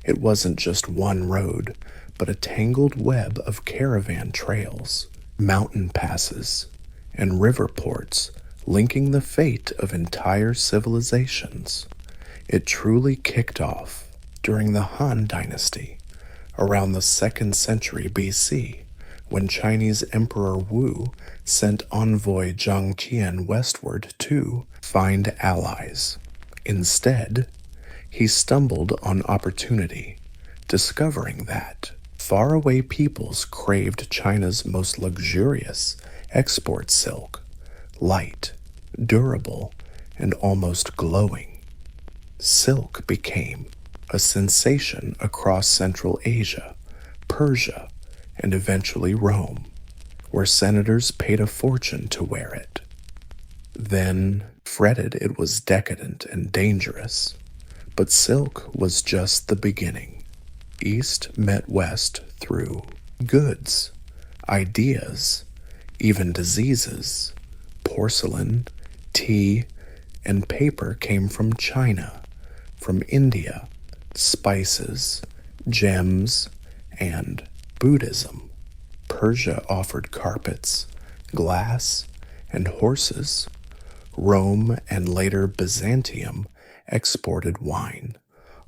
It wasn't just one road, but a tangled web of caravan trails, mountain passes, and river ports linking the fate of entire civilizations. It truly kicked off during the Han Dynasty, around the 2nd century BC, when Chinese Emperor Wu sent envoy Zhang Qian westward to find allies. Instead, he stumbled on opportunity, discovering that faraway peoples craved China's most luxurious export silk, light, durable, and almost glowing. Silk became a sensation across Central Asia, Persia, and eventually Rome, where senators paid a fortune to wear it. Then fretted it was decadent and dangerous. But silk was just the beginning. East met West through goods, ideas, even diseases. Porcelain, tea, and paper came from China, from India, spices, gems, and Buddhism. Persia offered carpets, glass, and horses. Rome and later Byzantium exported wine,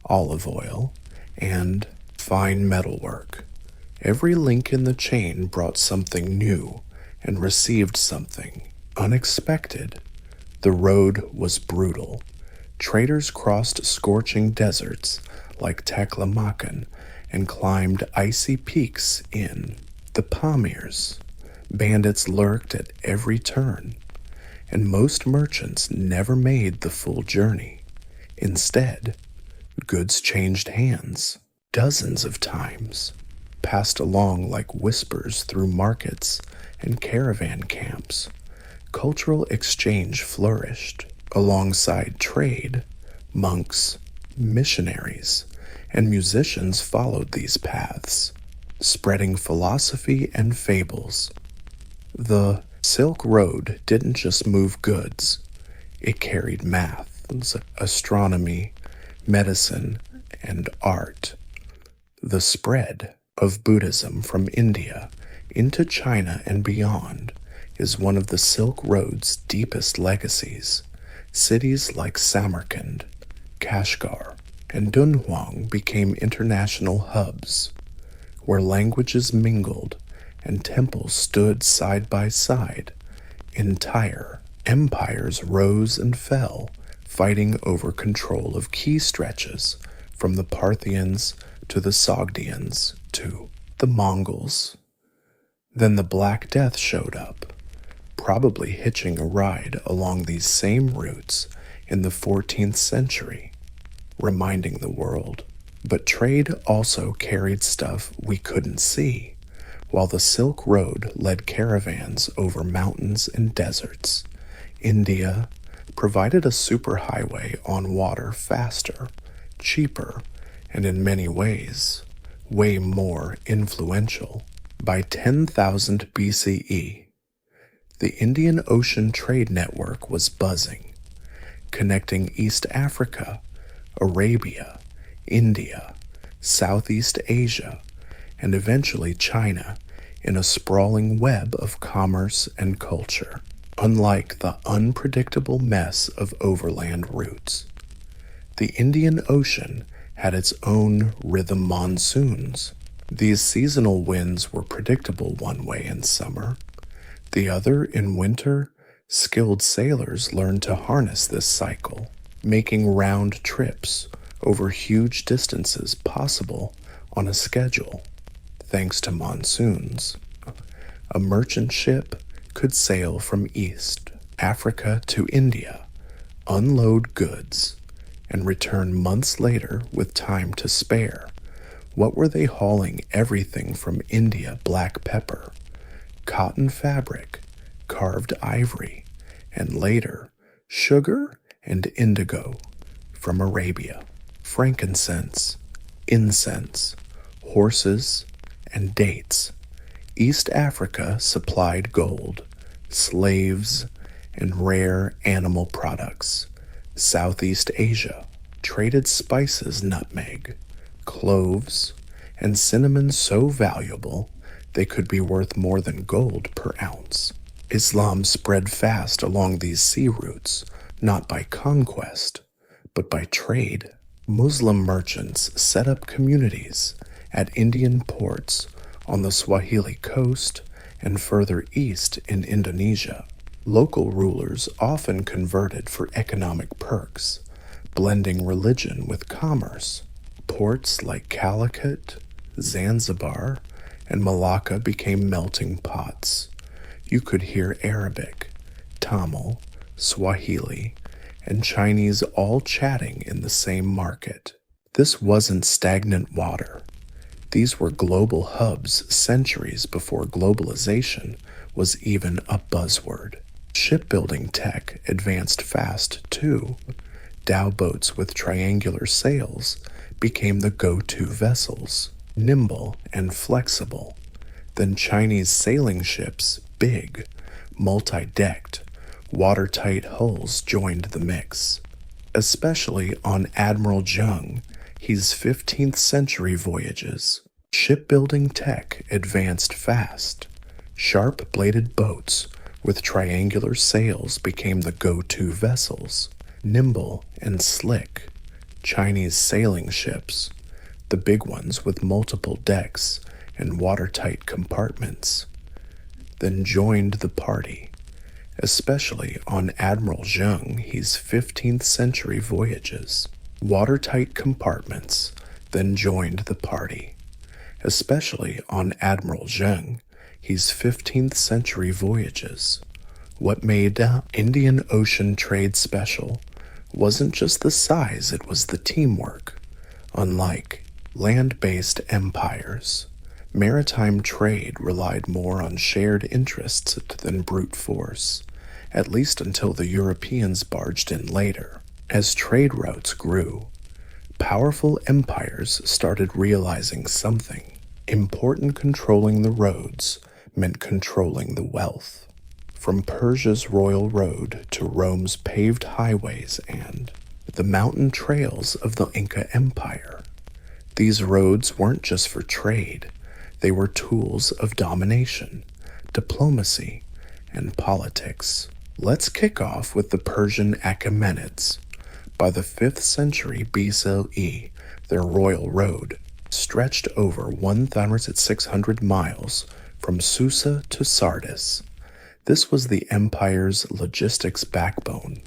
olive oil, and fine metalwork. Every link in the chain brought something new and received something unexpected. The road was brutal. Traders crossed scorching deserts like Taklamakan and climbed icy peaks in the Pamirs. Bandits lurked at every turn, and most merchants never made the full journey. Instead, goods changed hands dozens of times, passed along like whispers through markets and caravan camps. Cultural exchange flourished. Alongside trade, monks, missionaries, and musicians followed these paths, spreading philosophy and fables. The Silk Road didn't just move goods, it carried math, astronomy, medicine, and art. The spread of Buddhism from India into China and beyond is one of the Silk Road's deepest legacies. Cities like Samarkand, Kashgar, and Dunhuang became international hubs, where languages mingled and temples stood side by side. Entire empires rose and fell, fighting over control of key stretches, from the Parthians to the Sogdians to the Mongols. Then the Black Death showed up, probably hitching a ride along these same routes in the 14th century, reminding the world. But trade also carried stuff we couldn't see, while the Silk Road led caravans over mountains and deserts. India provided a superhighway on water faster, cheaper, and in many ways, way more influential. By 10,000 BCE, the Indian Ocean Trade Network was buzzing, connecting East Africa, Arabia, India, Southeast Asia, and eventually China in a sprawling web of commerce and culture. Unlike the unpredictable mess of overland routes, the Indian Ocean had its own rhythm monsoons. These seasonal winds were predictable one way in summer, the other in winter. Skilled sailors learned to harness this cycle, making round trips over huge distances possible on a schedule. Thanks to monsoons, a merchant ship could sail from East Africa to India, unload goods, and return months later with time to spare. What were they hauling? Everything from India: black pepper, cotton fabric, carved ivory, and later sugar and indigo from Arabia, frankincense, incense, horses, and dates. East Africa supplied gold, slaves, and rare animal products. Southeast Asia traded spices, nutmeg, cloves, and cinnamon so valuable they could be worth more than gold per ounce. Islam spread fast along these sea routes, not by conquest, but by trade. Muslim merchants set up communities at Indian ports on the Swahili coast and further east in Indonesia. Local rulers often converted for economic perks, blending religion with commerce. Ports like Calicut, Zanzibar, and Malacca became melting pots. You could hear Arabic, Tamil, Swahili, and Chinese all chatting in the same market. This wasn't stagnant water. These were global hubs centuries before globalization was even a buzzword. Shipbuilding tech advanced fast, too. Dhow boats with triangular sails became the go-to vessels, nimble and flexible. Then Chinese sailing ships, big, multi-decked, watertight hulls joined the mix. Especially on Admiral Zheng, his 15th century voyages. Shipbuilding tech advanced fast. Sharp-bladed boats with triangular sails became the go-to vessels, nimble and slick. Chinese sailing ships, the big ones with multiple decks and watertight compartments, then joined the party, especially on Admiral Zheng, his 15th century voyages. Watertight compartments then joined the party, especially on Admiral Zheng, his 15th century voyages. What made Indian Ocean trade special wasn't just the size, it was the teamwork. Unlike land-based empires, maritime trade relied more on shared interests than brute force, at least until the Europeans barged in later. As trade routes grew, powerful empires started realizing something important. Controlling the roads meant controlling the wealth. From Persia's royal road to Rome's paved highways and the mountain trails of the Inca Empire, these roads weren't just for trade, they were tools of domination, diplomacy, and politics. Let's kick off with the Persian Achaemenids. By the 5th century BCE, their royal road stretched over 1,600 miles from Susa to Sardis. This was the empire's logistics backbone,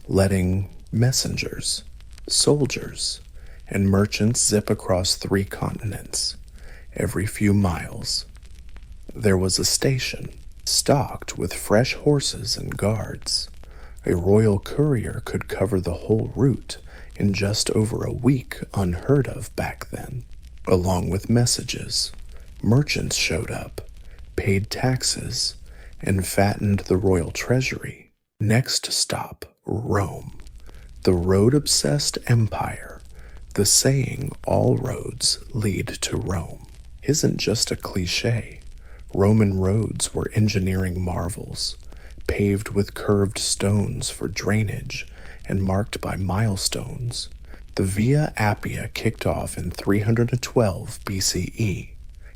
letting messengers, soldiers, and merchants zip across 3 continents every few miles. There was a station, stocked with fresh horses and guards. A royal courier could cover the whole route in just over a week, unheard of back then. Along with messages, merchants showed up, paid taxes, and fattened the royal treasury. Next stop, Rome, the road-obsessed empire. The saying, all roads lead to Rome, isn't just a cliche. Roman roads were engineering marvels, paved with curved stones for drainage and marked by milestones. The Via Appia kicked off in 312 BCE,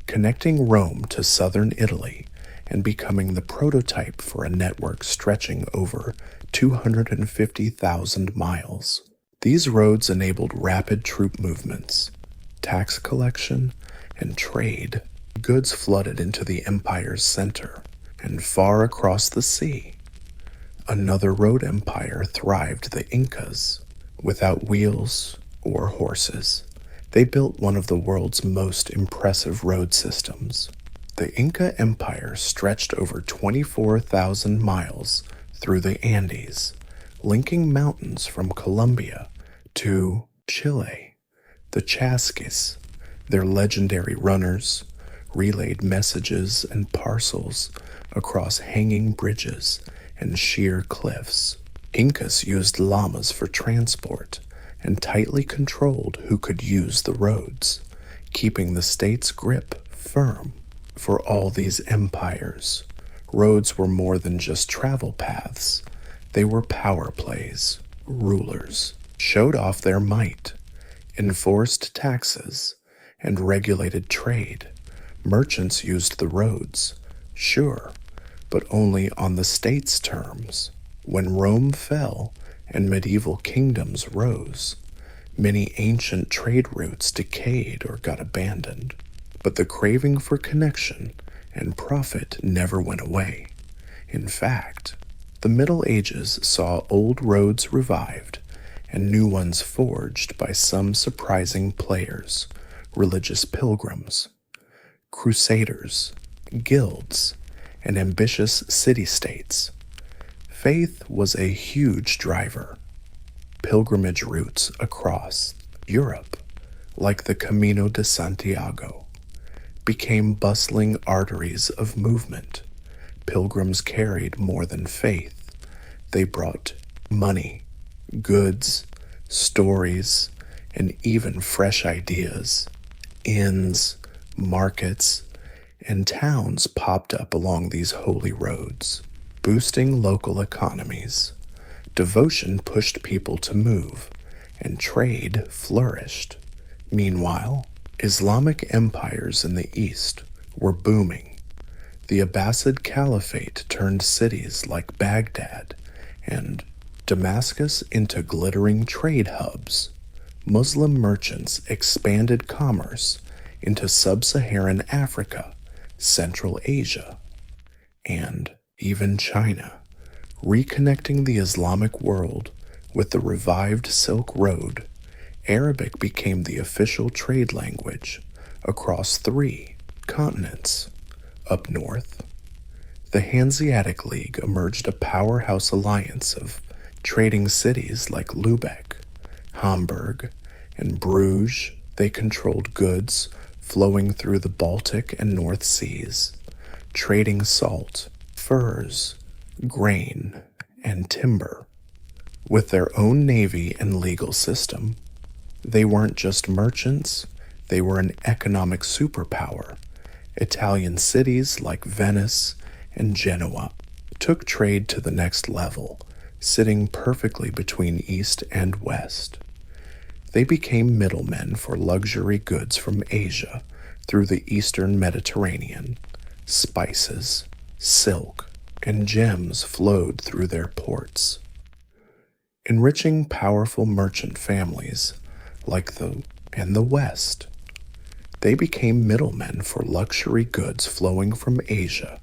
connecting Rome to southern Italy and becoming the prototype for a network stretching over 250,000 miles. These roads enabled rapid troop movements, tax collection, and trade. Goods flooded into the empire's center, and far across the sea, another road empire thrived, the Incas. Without wheels or horses, they built one of the world's most impressive road systems. The Inca Empire stretched over 24,000 miles through the Andes, linking mountains from Colombia to Chile. The Chasquis, their legendary runners, relayed messages and parcels across hanging bridges and sheer cliffs. Incas used llamas for transport and tightly controlled who could use the roads, keeping the state's grip firm. For all these empires, roads were more than just travel paths. They were power plays. Rulers showed off their might, enforced taxes, and regulated trade. Merchants used the roads, sure, but only on the state's terms. When Rome fell and medieval kingdoms rose, many ancient trade routes decayed or got abandoned. But the craving for connection and profit never went away. In fact, the Middle Ages saw old roads revived and new ones forged by some surprising players, religious pilgrims, crusaders, guilds, and ambitious city-states. Faith was a huge driver. Pilgrimage routes across Europe, like the Camino de Santiago, became bustling arteries of movement. Pilgrims carried more than faith. They brought money, goods, stories, and even fresh ideas. Inns, markets, and towns popped up along these holy roads, boosting local economies. Devotion pushed people to move, and trade flourished. Meanwhile, Islamic empires in the East were booming. The Abbasid Caliphate turned cities like Baghdad and Damascus into glittering trade hubs. Muslim merchants expanded commerce into sub-Saharan Africa, Central Asia, and even China, reconnecting the Islamic world with the revived Silk Road. Arabic became the official trade language across 3 continents. Up north, the Hanseatic League emerged, a powerhouse alliance of trading cities like Lübeck, Hamburg, and Bruges. They controlled goods flowing through the Baltic and North Seas, trading salt, furs, grain, and timber. With their own navy and legal system, they weren't just merchants, they were an economic superpower. Italian cities like Venice and Genoa took trade to the next level, sitting perfectly between East and West. They became middlemen for luxury goods from Asia through the Eastern Mediterranean. Spices, silk, and gems flowed through their ports, enriching powerful merchant families like the West. They became middlemen for luxury goods flowing from Asia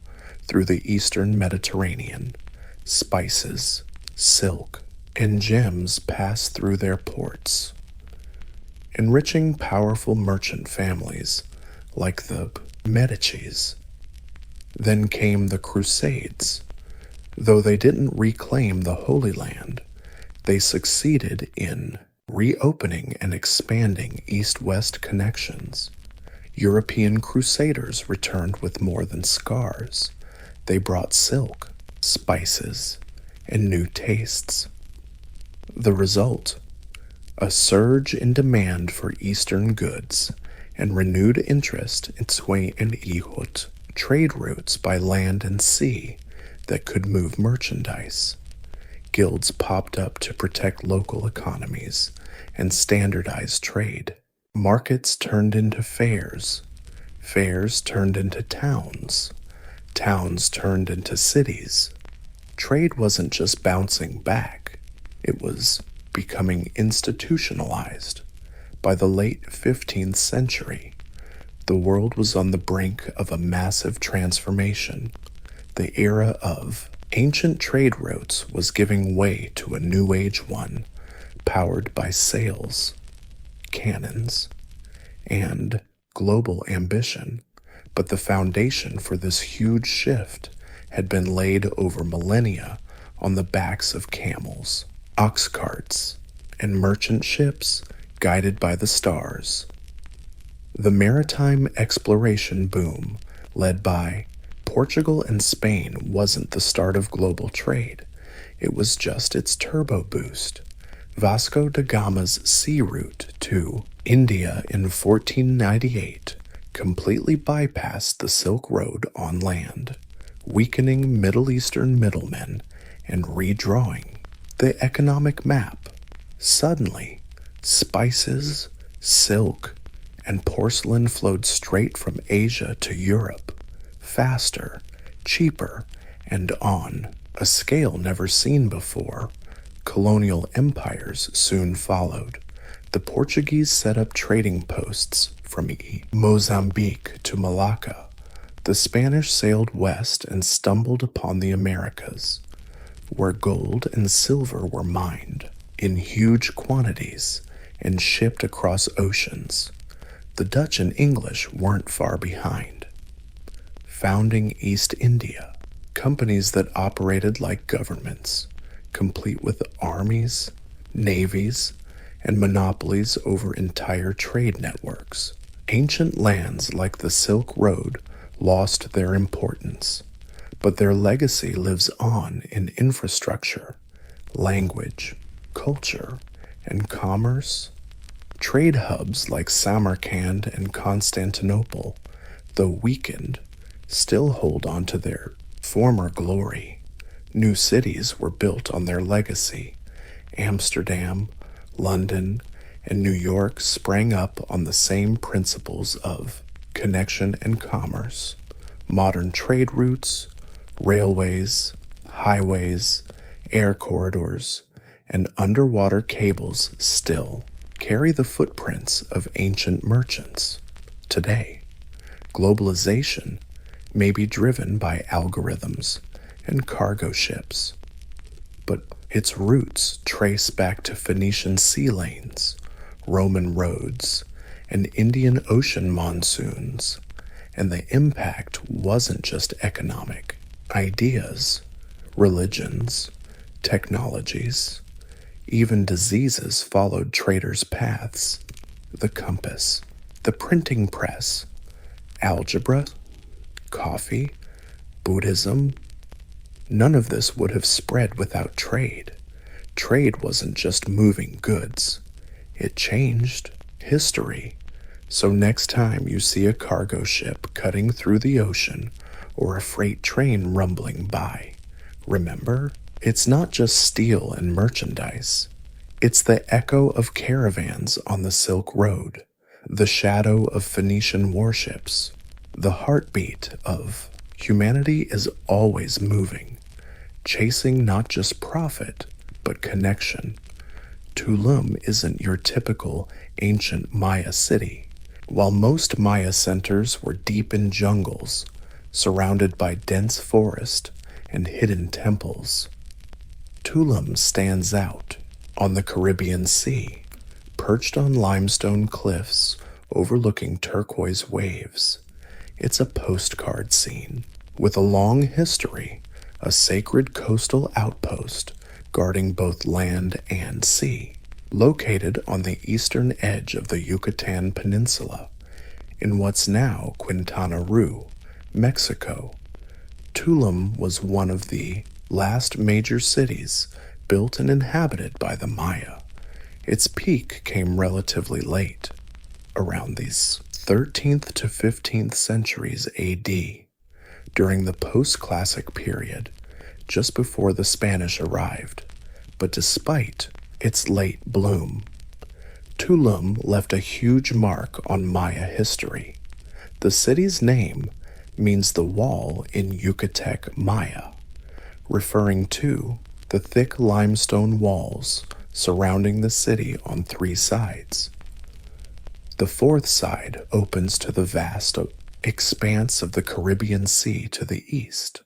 through the Eastern Mediterranean. Spices, silk, and gems passed through their ports, enriching powerful merchant families like the Medicis. Then came the Crusades. Though they didn't reclaim the Holy Land, they succeeded in reopening and expanding east-west connections. European crusaders returned with more than scars. They brought silk, spices, and new tastes. The result? A surge in demand for Eastern goods and renewed interest in Zwei and Ihut, trade routes by land and sea that could move merchandise. Guilds popped up to protect local economies and standardize trade. Markets turned into fairs. Fairs turned into towns. Towns turned into cities. Trade wasn't just bouncing back, it was becoming institutionalized. By the late 15th century, the world was on the brink of a massive transformation. The era of ancient trade routes was giving way to a new age one, powered by sails, cannons, and global ambition. But the foundation for this huge shift had been laid over millennia on the backs of camels, ox carts, and merchant ships guided by the stars. The maritime exploration boom, led by Portugal and Spain, wasn't the start of global trade. It was just its turbo boost. Vasco da Gama's sea route to India in 1498 completely bypassed the Silk Road on land, weakening Middle Eastern middlemen and redrawing the economic map. Suddenly, spices, silk, and porcelain flowed straight from Asia to Europe, faster, cheaper, and on a scale never seen before. Colonial empires soon followed. The Portuguese set up trading posts from Mozambique to Malacca. The Spanish sailed west and stumbled upon the Americas, where gold and silver were mined in huge quantities and shipped across oceans. The Dutch and English weren't far behind, founding East India, companies that operated like governments, complete with armies, navies, and monopolies over entire trade networks. Ancient lands like the Silk Road lost their importance, but their legacy lives on in infrastructure, language, culture, and commerce. Trade hubs like Samarkand and Constantinople, though weakened, still hold on to their former glory. New cities were built on their legacy. Amsterdam, London, and New York sprang up on the same principles of connection and commerce. Modern trade routes, railways, highways, air corridors, and underwater cables still carry the footprints of ancient merchants. Today, globalization may be driven by algorithms and cargo ships, but its roots trace back to Phoenician sea lanes, Roman roads, and Indian Ocean monsoons, and the impact wasn't just economic. Ideas, religions, technologies, even diseases followed traders' paths. The compass, the printing press, algebra, coffee, Buddhism. None of this would have spread without trade. Trade wasn't just moving goods. It changed history. So next time you see a cargo ship cutting through the ocean or a freight train rumbling by, remember, it's not just steel and merchandise. It's the echo of caravans on the Silk Road, the shadow of Phoenician warships, the heartbeat of humanity is always moving, chasing not just profit, but connection. Tulum isn't your typical ancient Maya city. While most Maya centers were deep in jungles, surrounded by dense forest and hidden temples, Tulum stands out on the Caribbean Sea, perched on limestone cliffs overlooking turquoise waves. It's a postcard scene. With a long history, a sacred coastal outpost guarding both land and sea, located on the eastern edge of the Yucatan Peninsula, in what's now Quintana Roo, Mexico. Tulum was one of the last major cities built and inhabited by the Maya. Its peak came relatively late, around these 13th to 15th centuries AD, during the post-classic period, just before the Spanish arrived. But despite its late bloom, Tulum left a huge mark on Maya history. The city's name means the wall in Yucatec Maya, referring to the thick limestone walls surrounding the city on 3 sides. The 4th side opens to the vast expanse of the Caribbean Sea to the east.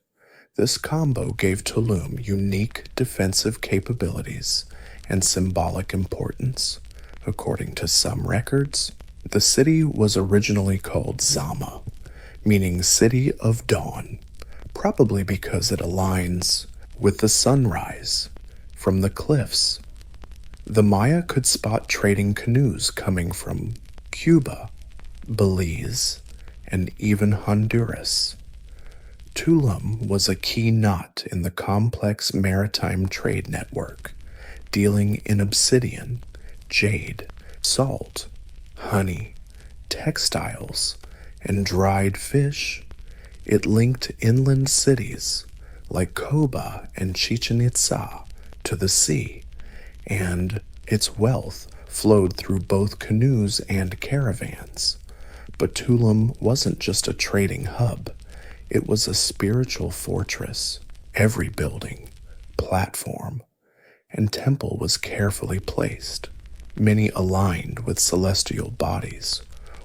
This combo gave Tulum unique defensive capabilities and symbolic importance. According to some records, the city was originally called Zama, meaning City of Dawn, probably because it aligns with the sunrise from the cliffs. The Maya could spot trading canoes coming from Cuba, Belize, and even Honduras. Tulum was a key knot in the complex maritime trade network, dealing in obsidian, jade, salt, honey, textiles, and dried fish. It linked inland cities like Coba and Chichen Itza to the sea, and its wealth flowed through both canoes and caravans. But Tulum wasn't just a trading hub, it was a spiritual fortress. Every building, platform, and temple was carefully placed, many aligned with celestial bodies,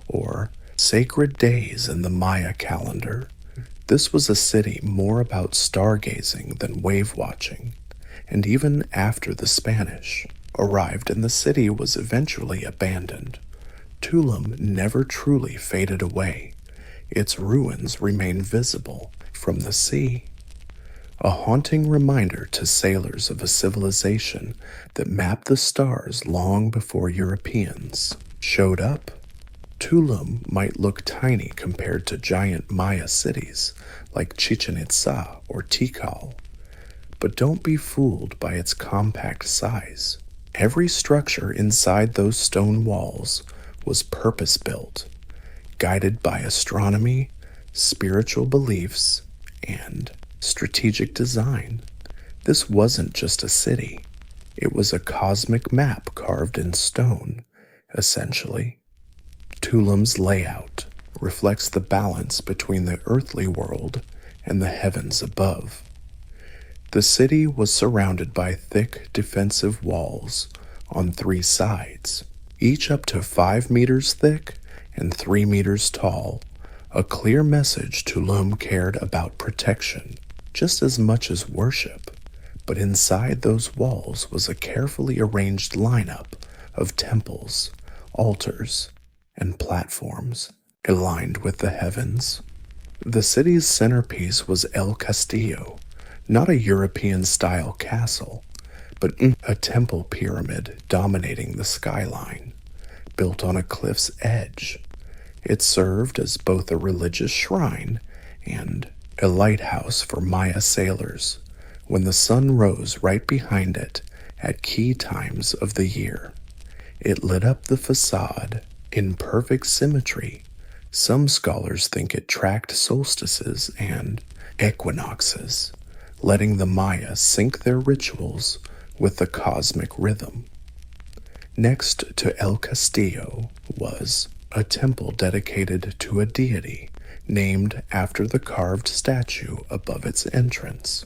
or sacred days in the Maya calendar. This was a city more about stargazing than wave-watching, and even after the Spanish arrived and the city was eventually abandoned, Tulum never truly faded away. Its ruins remain visible from the sea, a haunting reminder to sailors of a civilization that mapped the stars long before Europeans showed up. Tulum might look tiny compared to giant Maya cities like Chichen Itza or Tikal, but don't be fooled by its compact size. Every structure inside those stone walls was purpose-built, guided by astronomy, spiritual beliefs, and strategic design. This wasn't just a city. It was a cosmic map carved in stone, essentially. Tulum's layout reflects the balance between the earthly world and the heavens above. The city was surrounded by thick defensive walls on 3 sides, each up to 5 meters thick and 3 meters tall, a clear message Tulum cared about protection just as much as worship. But inside those walls was a carefully arranged lineup of temples, altars, and platforms aligned with the heavens. The city's centerpiece was El Castillo, not a European-style castle, but a temple pyramid dominating the skyline, built on a cliff's edge. It served as both a religious shrine and a lighthouse for Maya sailors when the sun rose right behind it at key times of the year. It lit up the facade in perfect symmetry. Some scholars think it tracked solstices and equinoxes, letting the Maya sync their rituals with the cosmic rhythm. Next to El Castillo was a temple dedicated to a deity named after the carved statue above its entrance,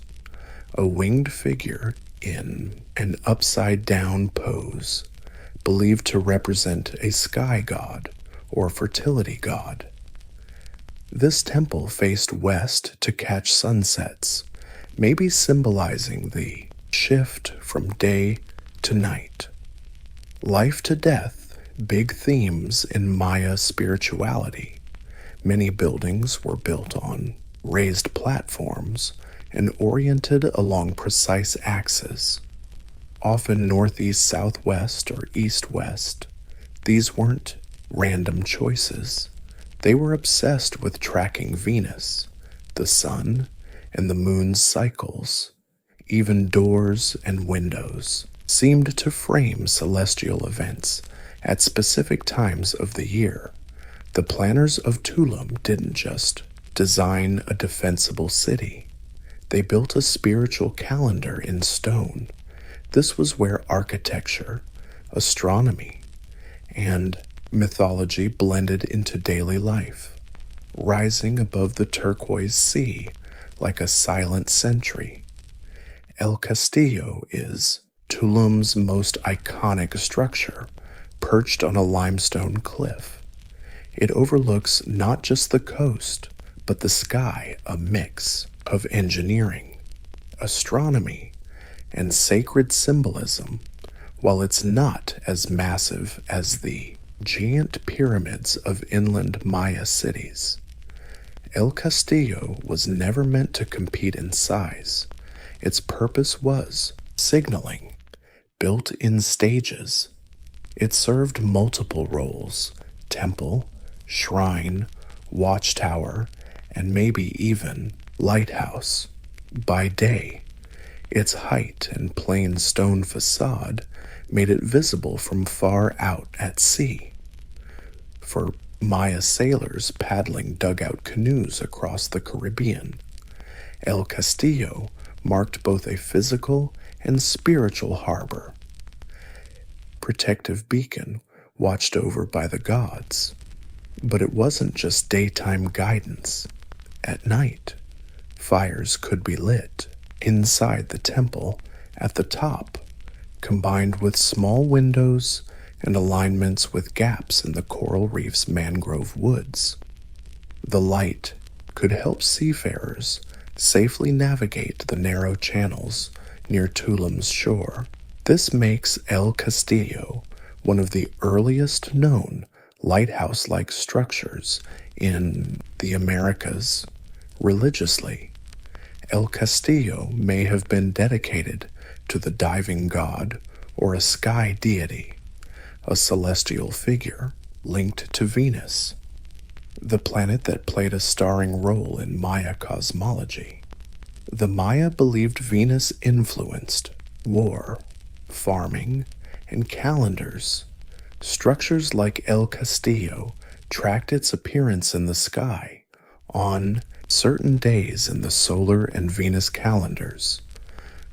a winged figure in an upside-down pose, believed to represent a sky god or fertility god. This temple faced west to catch sunsets, maybe symbolizing the shift from day to night. Life to death, big themes in Maya spirituality. Many buildings were built on raised platforms, and oriented along precise axes, often northeast-southwest or east-west. These weren't random choices. They were obsessed with tracking Venus, the sun, and the moon's cycles. Even doors and windows seemed to frame celestial events at specific times of the year. The planners of Tulum didn't just design a defensible city. They built a spiritual calendar in stone. This was where architecture, astronomy, and mythology blended into daily life, rising above the turquoise sea like a silent sentry. El Castillo is Tulum's most iconic structure, perched on a limestone cliff. It overlooks not just the coast, but the sky, a mix of engineering, astronomy, and sacred symbolism. While it's not as massive as the giant pyramids of inland Maya cities, El Castillo was never meant to compete in size. Its purpose was signaling, built in stages. It served multiple roles: temple, shrine, watchtower, and maybe even lighthouse. By day, its height and plain stone facade made it visible from far out at sea. For Maya sailors paddling dugout canoes across the Caribbean, El Castillo marked both a physical and spiritual harbor. Protective beacon watched over by the gods. But it wasn't just daytime guidance. At night, fires could be lit inside the temple at the top, combined with small windows and alignments with gaps in the coral reef's mangrove woods. The light could help seafarers safely navigate the narrow channels near Tulum's shore. This makes El Castillo one of the earliest known lighthouse-like structures in the Americas. Religiously, El Castillo may have been dedicated to the diving god or a sky deity, a celestial figure linked to Venus, the planet that played a starring role in Maya cosmology. The Maya believed Venus influenced war, farming, and calendars. Structures like El Castillo tracked its appearance in the sky on certain days in the solar and Venus calendars.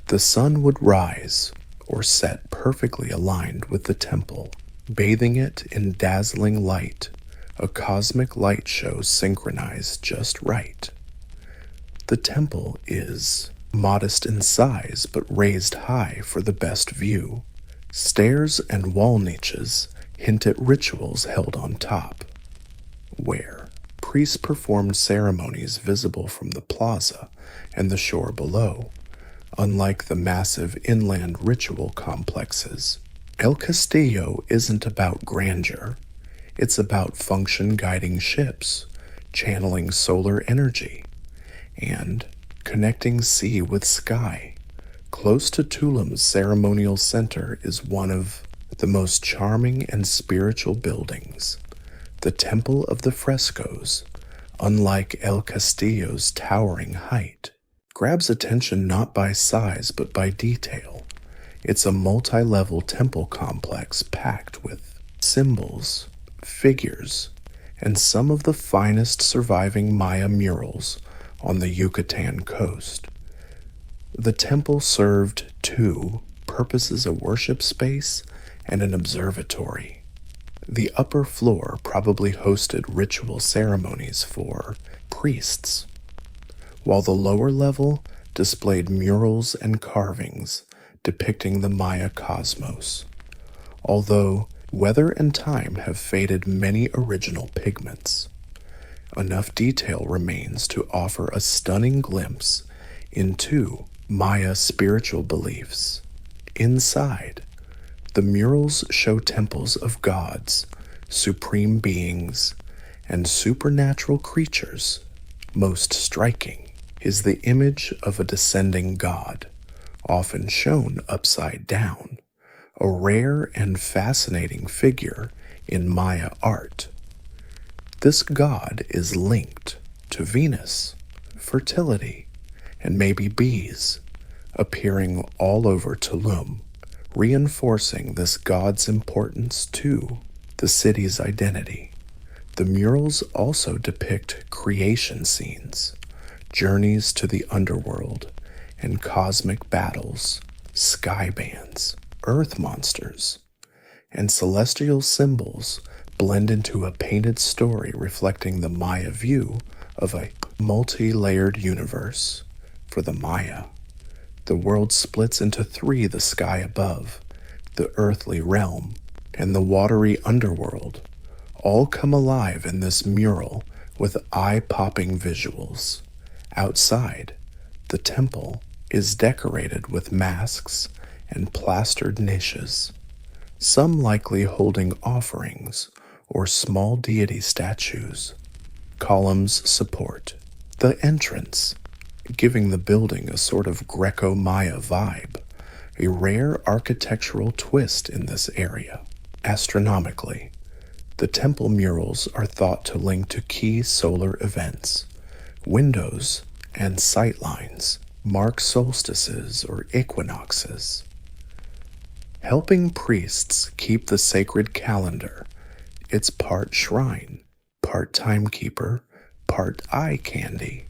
The sun would rise or set perfectly aligned with the temple, bathing it in dazzling light, a cosmic light show synchronized just right. The temple is modest in size but raised high for the best view. Stairs and wall niches hint at rituals held on top, where priests performed ceremonies visible from the plaza and the shore below. Unlike the massive inland ritual complexes, El Castillo isn't about grandeur. It's about function guiding ships, channeling solar energy, and connecting sea with sky. Close to Tulum's ceremonial center is one of the most charming and spiritual buildings, the Temple of the Frescoes. Unlike El Castillo's towering height, grabs attention not by size but by detail. It's a multi-level temple complex packed with symbols, figures, and some of the finest surviving Maya murals on the Yucatan coast. The temple served two purposes: a worship space and an observatory. The upper floor probably hosted ritual ceremonies for priests, while the lower level displayed murals and carvings depicting the Maya cosmos. Although weather and time have faded many original pigments, enough detail remains to offer a stunning glimpse into Maya spiritual beliefs. Inside, the murals show temples of gods, supreme beings, and supernatural creatures Most striking is the image of a descending god, often shown upside down, a rare and fascinating figure in Maya art. This god is linked to Venus, fertility, and maybe bees, appearing all over Tulum, reinforcing this god's importance to the city's identity. The murals also depict creation scenes, journeys to the underworld, and cosmic battles, sky bands, earth monsters, and celestial symbols blend into a painted story reflecting the Maya view of a multi-layered universe. For the Maya, the world splits into three: the sky above, the earthly realm, and the watery underworld, all come alive in this mural with eye-popping visuals. Outside, the temple is decorated with masks and plastered niches, some likely holding offerings or small deity statues. Columns support the entrance, giving the building a sort of Greco-Maya vibe, a rare architectural twist in this area. Astronomically, the temple murals are thought to link to key solar events. Windows and sightlines mark solstices or equinoxes, helping priests keep the sacred calendar. It's part shrine, part timekeeper, part eye candy.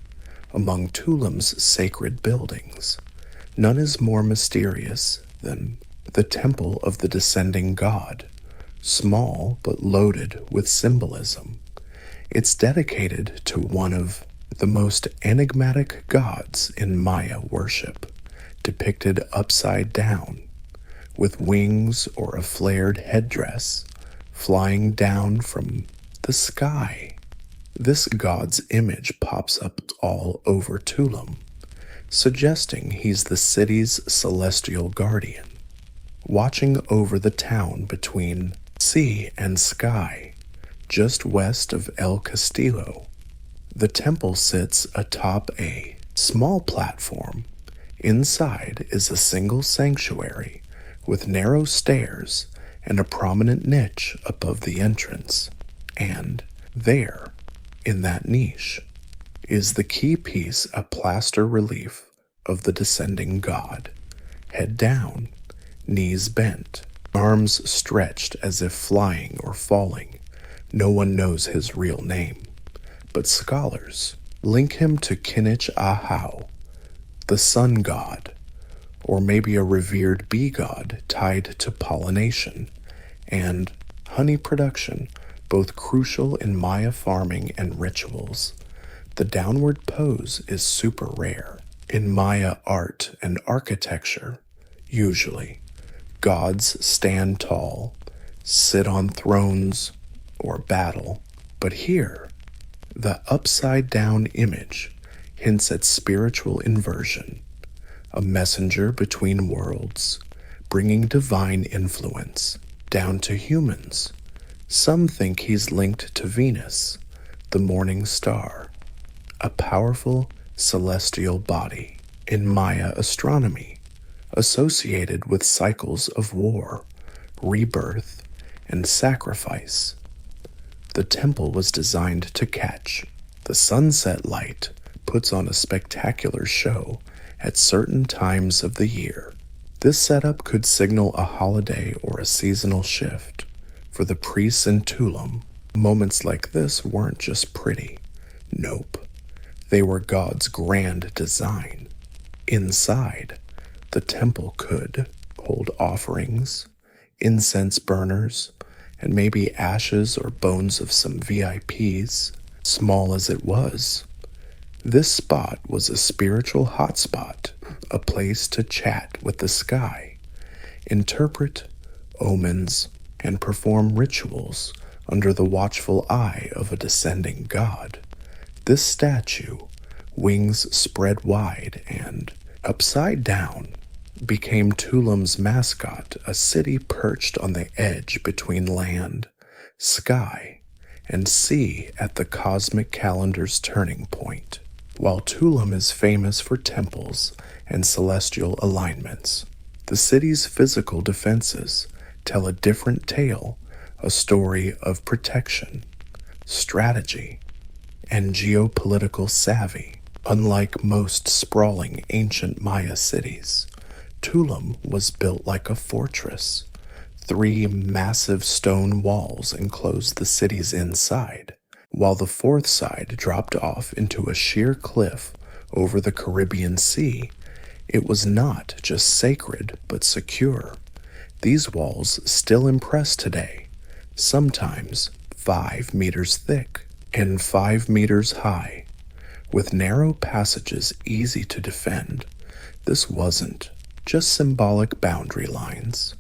Among Tulum's sacred buildings, none is more mysterious than the Temple of the Descending God, small but loaded with symbolism. It's dedicated to one of the most enigmatic gods in Maya worship, depicted upside down, with wings or a flared headdress flying down from the sky. This god's image pops up all over Tulum, suggesting he's the city's celestial guardian, watching over the town between sea and sky, just west of El Castillo. The temple sits atop a small platform. Inside is a single sanctuary with narrow stairs and a prominent niche above the entrance. And there, in that niche, is the key piece, a plaster relief of the descending god, head down, knees bent, arms stretched as if flying or falling. No one knows his real name, but scholars link him to Kinich Ahau, the sun god, or maybe a revered bee god tied to pollination and honey production, both crucial in Maya farming and rituals. The downward pose is super rare. In Maya art and architecture, usually, gods stand tall, sit on thrones, or battle. But here, the upside-down image hints at spiritual inversion, a messenger between worlds, bringing divine influence down to humans. Some think he's linked to Venus, the morning star, a powerful celestial body in Maya astronomy, associated with cycles of war, rebirth, and sacrifice. The temple was designed to catch. The sunset light puts on a spectacular show at certain times of the year. This setup could signal a holiday or a seasonal shift. For the priests in Tulum, moments like this weren't just pretty. Nope. They were God's grand design. Inside, the temple could hold offerings, incense burners, and maybe ashes or bones of some VIPs. Small as it was, this spot was a spiritual hotspot, a place to chat with the sky, interpret omens, and perform rituals under the watchful eye of a descending god. This statue, wings spread wide and upside down, became Tulum's mascot, a city perched on the edge between land, sky, and C at the cosmic calendar's turning point. While Tulum is famous for temples and celestial alignments, the city's physical defenses tell a different tale, a story of protection, strategy, and geopolitical savvy. Unlike most sprawling ancient Maya cities, Tulum was built like a fortress. 3 massive stone walls enclosed the city's inside, while the 4th side dropped off into a sheer cliff over the Caribbean Sea. It was not just sacred, but secure. These walls still impress today, sometimes 5 meters thick and 5 meters high. With narrow passages easy to defend, this wasn't just symbolic boundary lines.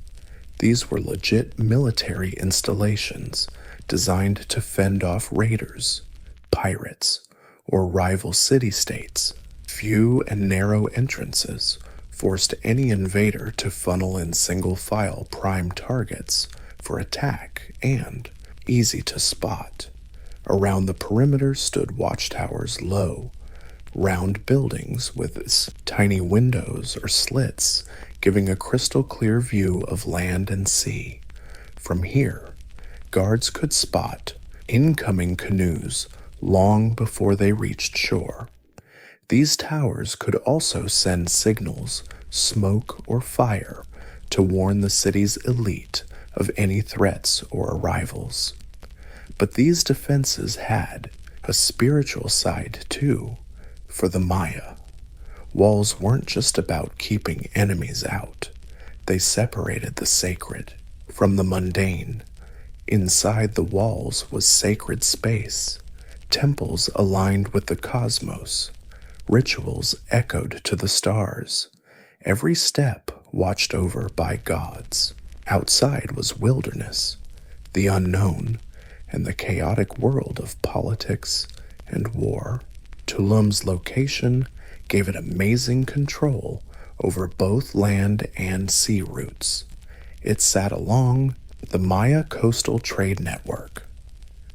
These were legit military installations designed to fend off raiders, pirates, or rival city-states. Few and narrow entrances forced any invader to funnel in single-file prime targets for attack and easy to spot. Around the perimeter stood watchtowers low, round buildings with tiny windows or slits giving a crystal-clear view of land and sea. From here, guards could spot incoming canoes long before they reached shore. These towers could also send signals, smoke, or fire to warn the city's elite of any threats or arrivals. But these defenses had a spiritual side too. For the Maya, walls weren't just about keeping enemies out. They separated the sacred from the mundane. Inside the walls was sacred space, temples aligned with the cosmos, rituals echoed to the stars, every step watched over by gods. Outside was wilderness, the unknown, and the chaotic world of politics and war. Tulum's location gave it amazing control over both land and sea routes. It sat along the Maya Coastal Trade Network,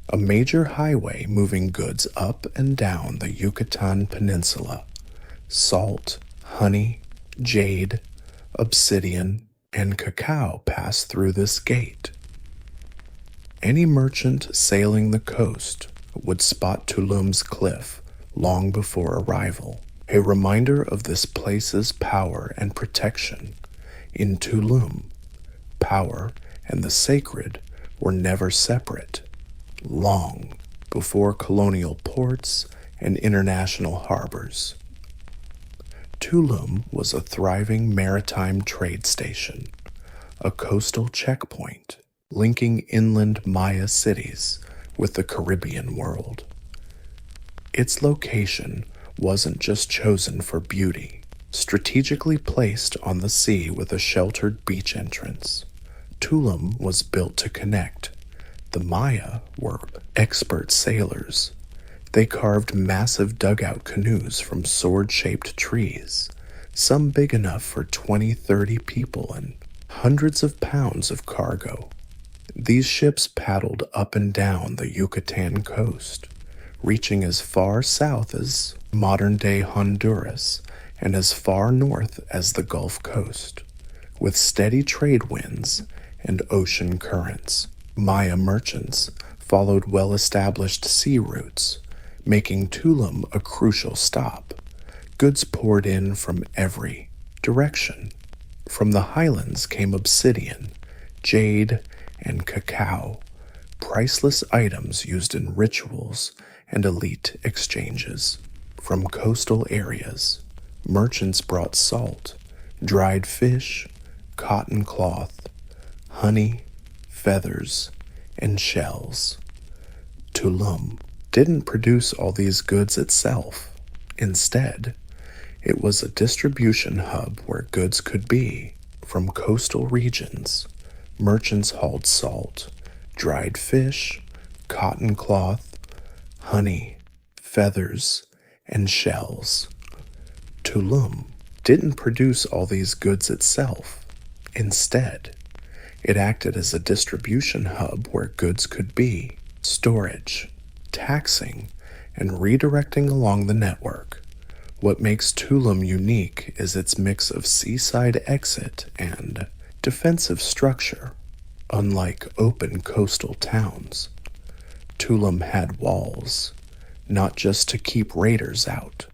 a major highway moving goods up and down the Yucatan Peninsula. Salt, honey, jade, obsidian, and cacao passed through this gate. Any merchant sailing the coast would spot Tulum's cliff long before arrival, a reminder of this place's power and protection. In Tulum, power and the sacred were never separate, long before colonial ports and international harbors. Tulum was a thriving maritime trade station, a coastal checkpoint linking inland Maya cities with the Caribbean world. Its location wasn't just chosen for beauty. Strategically placed on the sea with a sheltered beach entrance, Tulum was built to connect. The Maya were expert sailors. They carved massive dugout canoes from sword-shaped trees, some big enough for 20-30 people and hundreds of pounds of cargo. These ships paddled up and down the Yucatan coast, reaching as far south as modern-day Honduras and as far north as the Gulf Coast. With steady trade winds and ocean currents, Maya merchants followed well-established sea routes, making Tulum a crucial stop. Goods poured in from every direction. From the highlands came obsidian, jade, and cacao, priceless items used in rituals and elite exchanges. From coastal areas, merchants brought salt, dried fish, cotton cloth, honey, feathers, and shells. Tulum didn't produce all these goods itself. Instead, it was a distribution hub where goods could be. From coastal regions, merchants hauled salt, dried fish, cotton cloth, honey, feathers, and shells. Tulum didn't produce all these goods itself. Instead, it acted as a distribution hub where goods could be. storage, taxing, and redirecting along the network. What makes Tulum unique is its mix of seaside exit and defensive structure. Unlike open coastal towns, Tulum had walls, not just to keep raiders out,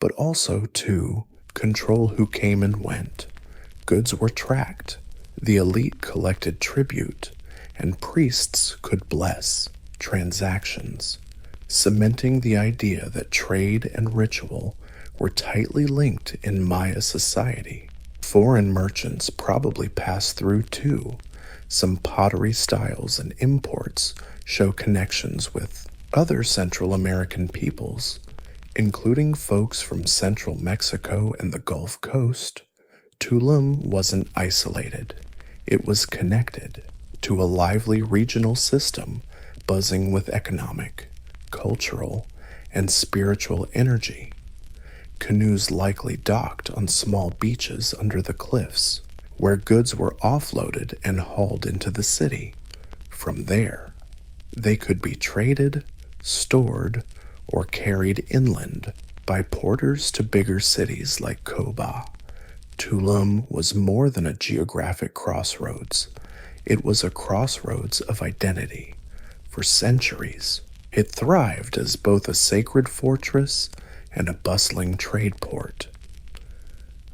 but also to control who came and went. Goods were tracked, the elite collected tribute, and priests could bless transactions, cementing the idea that trade and ritual were tightly linked in Maya society. Foreign merchants probably passed through too. Some pottery styles and imports show connections with other Central American peoples, including folks from central Mexico and the Gulf Coast. Tulum wasn't isolated. It was connected to a lively regional system buzzing with economic, cultural, and spiritual energy. Canoes likely docked on small beaches under the cliffs, where goods were offloaded and hauled into the city. From there, they could be traded, stored, or carried inland by porters to bigger cities like Koba. Tulum was more than a geographic crossroads. It was a crossroads of identity. For centuries, it thrived as both a sacred fortress and a bustling trade port.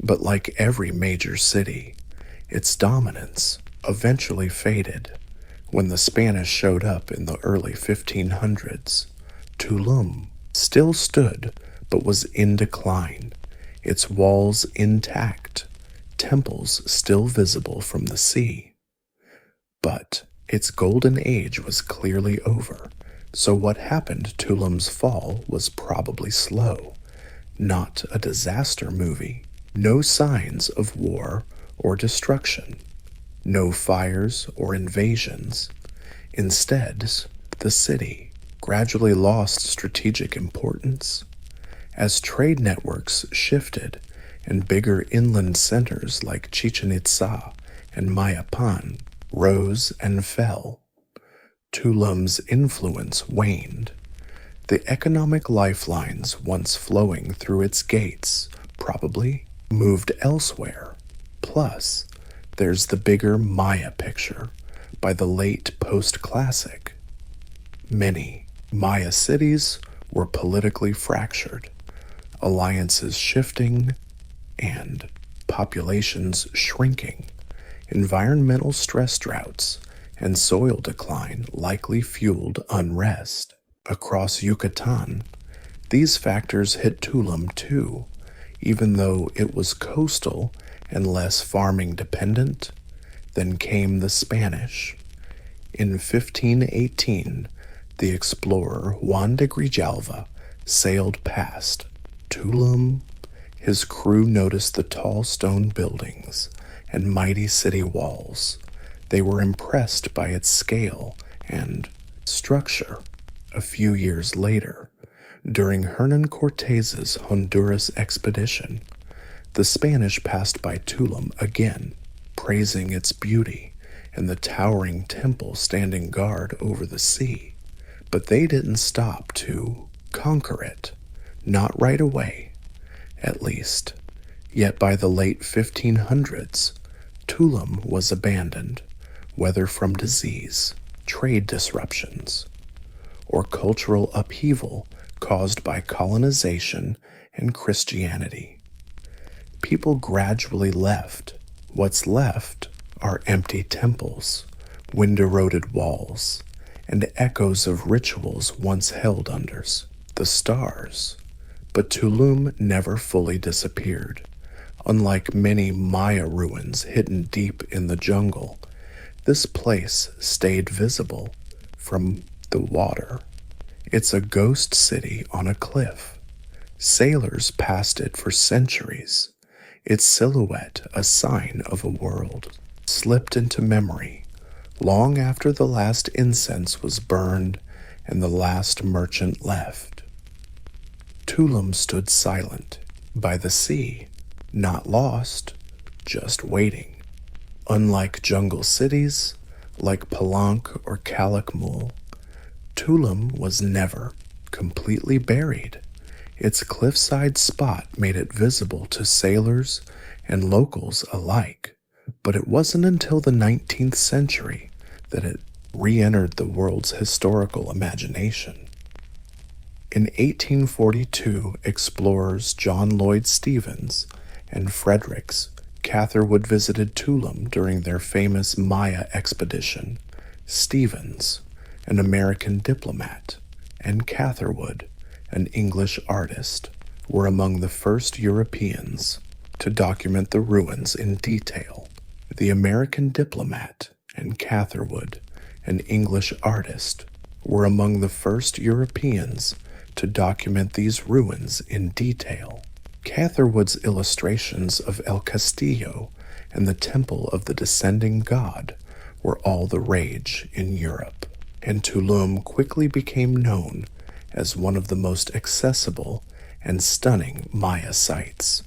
But like every major city, its dominance eventually faded. When the Spanish showed up in the early 1500s, Tulum still stood but was in decline, its walls intact, temples still visible from the sea. But its golden age was clearly over, so what happened to Tulum's fall was probably slow, not a disaster movie. No signs of war or destruction, no fires or invasions. Instead, the city gradually lost strategic importance. As trade networks shifted and bigger inland centers like Chichen Itza and Mayapan rose and fell, Tulum's influence waned. The economic lifelines once flowing through its gates probably moved elsewhere. Plus, there's the bigger Maya picture by the late post-classic. Many Maya cities were politically fractured, alliances shifting, and populations shrinking. Environmental stress droughts and soil decline likely fueled unrest. Across Yucatan, these factors hit Tulum too. Even though it was coastal and less farming dependent, then came the Spanish. In 1518, the explorer Juan de Grijalva sailed past Tulum. His crew noticed the tall stone buildings and mighty city walls. They were impressed by its scale and structure. A few years later, during Hernan Cortez's Honduras expedition, the Spanish passed by Tulum again, praising its beauty and the towering temple standing guard over the sea. But they didn't stop to conquer it, not right away, at least. Yet by the late 1500s, Tulum was abandoned, whether from disease, trade disruptions, or cultural upheaval caused by colonization and Christianity. People gradually left. What's left are empty temples, wind-eroded walls, and echoes of rituals once held under the stars. But Tulum never fully disappeared. Unlike many Maya ruins hidden deep in the jungle, this place stayed visible from the water. It's a ghost city on a cliff. Sailors passed it for centuries, its silhouette a sign of a world slipped into memory long after the last incense was burned and the last merchant left. Tulum stood silent by the sea, not lost, just waiting. Unlike jungle cities like Palenque or Calakmul, Tulum was never completely buried. Its cliffside spot made it visible to sailors and locals alike, but it wasn't until the 19th century that it re-entered the world's historical imagination. In 1842, explorers John Lloyd Stevens and Fredericks Catherwood visited Tulum during their famous Maya expedition. Stevens, an American diplomat, and Catherwood, an English artist, were among the first Europeans to document the ruins in detail. The American diplomat and Catherwood, an English artist, were among the first Europeans to document these ruins in detail. Catherwood's illustrations of El Castillo and the Temple of the Descending God were all the rage in Europe, and Tulum quickly became known as one of the most accessible and stunning Maya sites.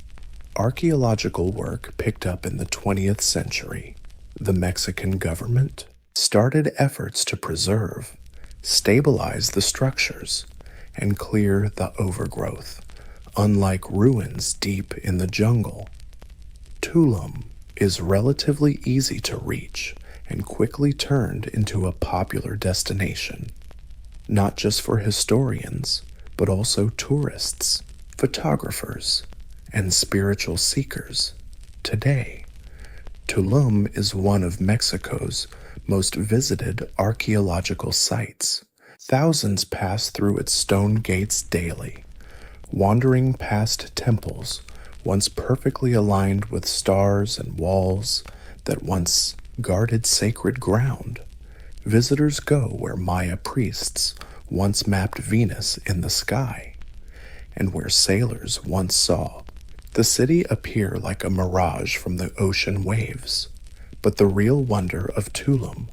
Archaeological work picked up in the 20th century. The Mexican government started efforts to preserve, stabilize the structures, and clear the overgrowth. Unlike ruins deep in the jungle, Tulum is relatively easy to reach and quickly turned into a popular destination, not just for historians, but also tourists, photographers, and spiritual seekers. Today, Tulum is one of Mexico's most visited archaeological sites. Thousands pass through its stone gates daily, wandering past temples once perfectly aligned with stars and walls that once guarded sacred ground. Visitors go where Maya priests once mapped Venus in the sky, and where sailors once saw the city appear like a mirage from the ocean waves. But the real wonder of Tulum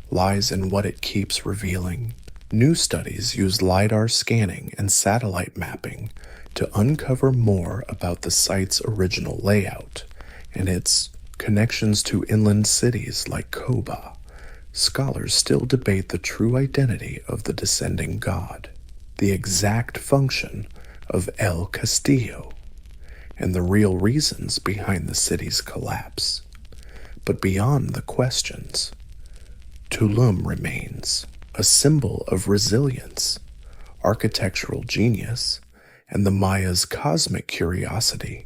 lies in what it keeps revealing. New studies use LiDAR scanning and satellite mapping to uncover more about the site's original layout and its connections to inland cities like Koba. Scholars still debate the true identity of the descending god, the exact function of El Castillo, and the real reasons behind the city's collapse. But beyond the questions, Tulum remains a symbol of resilience, architectural genius, and the Maya's cosmic curiosity.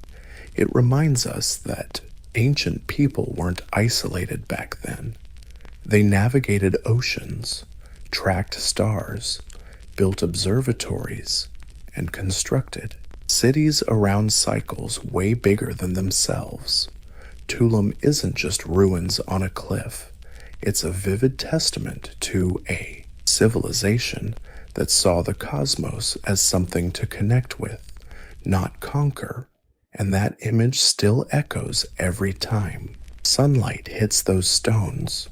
It reminds us that ancient people weren't isolated back then. They navigated oceans, tracked stars, built observatories, and constructed cities around cycles way bigger than themselves. Tulum isn't just ruins on a cliff. It's a vivid testament to a civilization that saw the cosmos as something to connect with, not conquer. And that image still echoes every time sunlight hits those stones.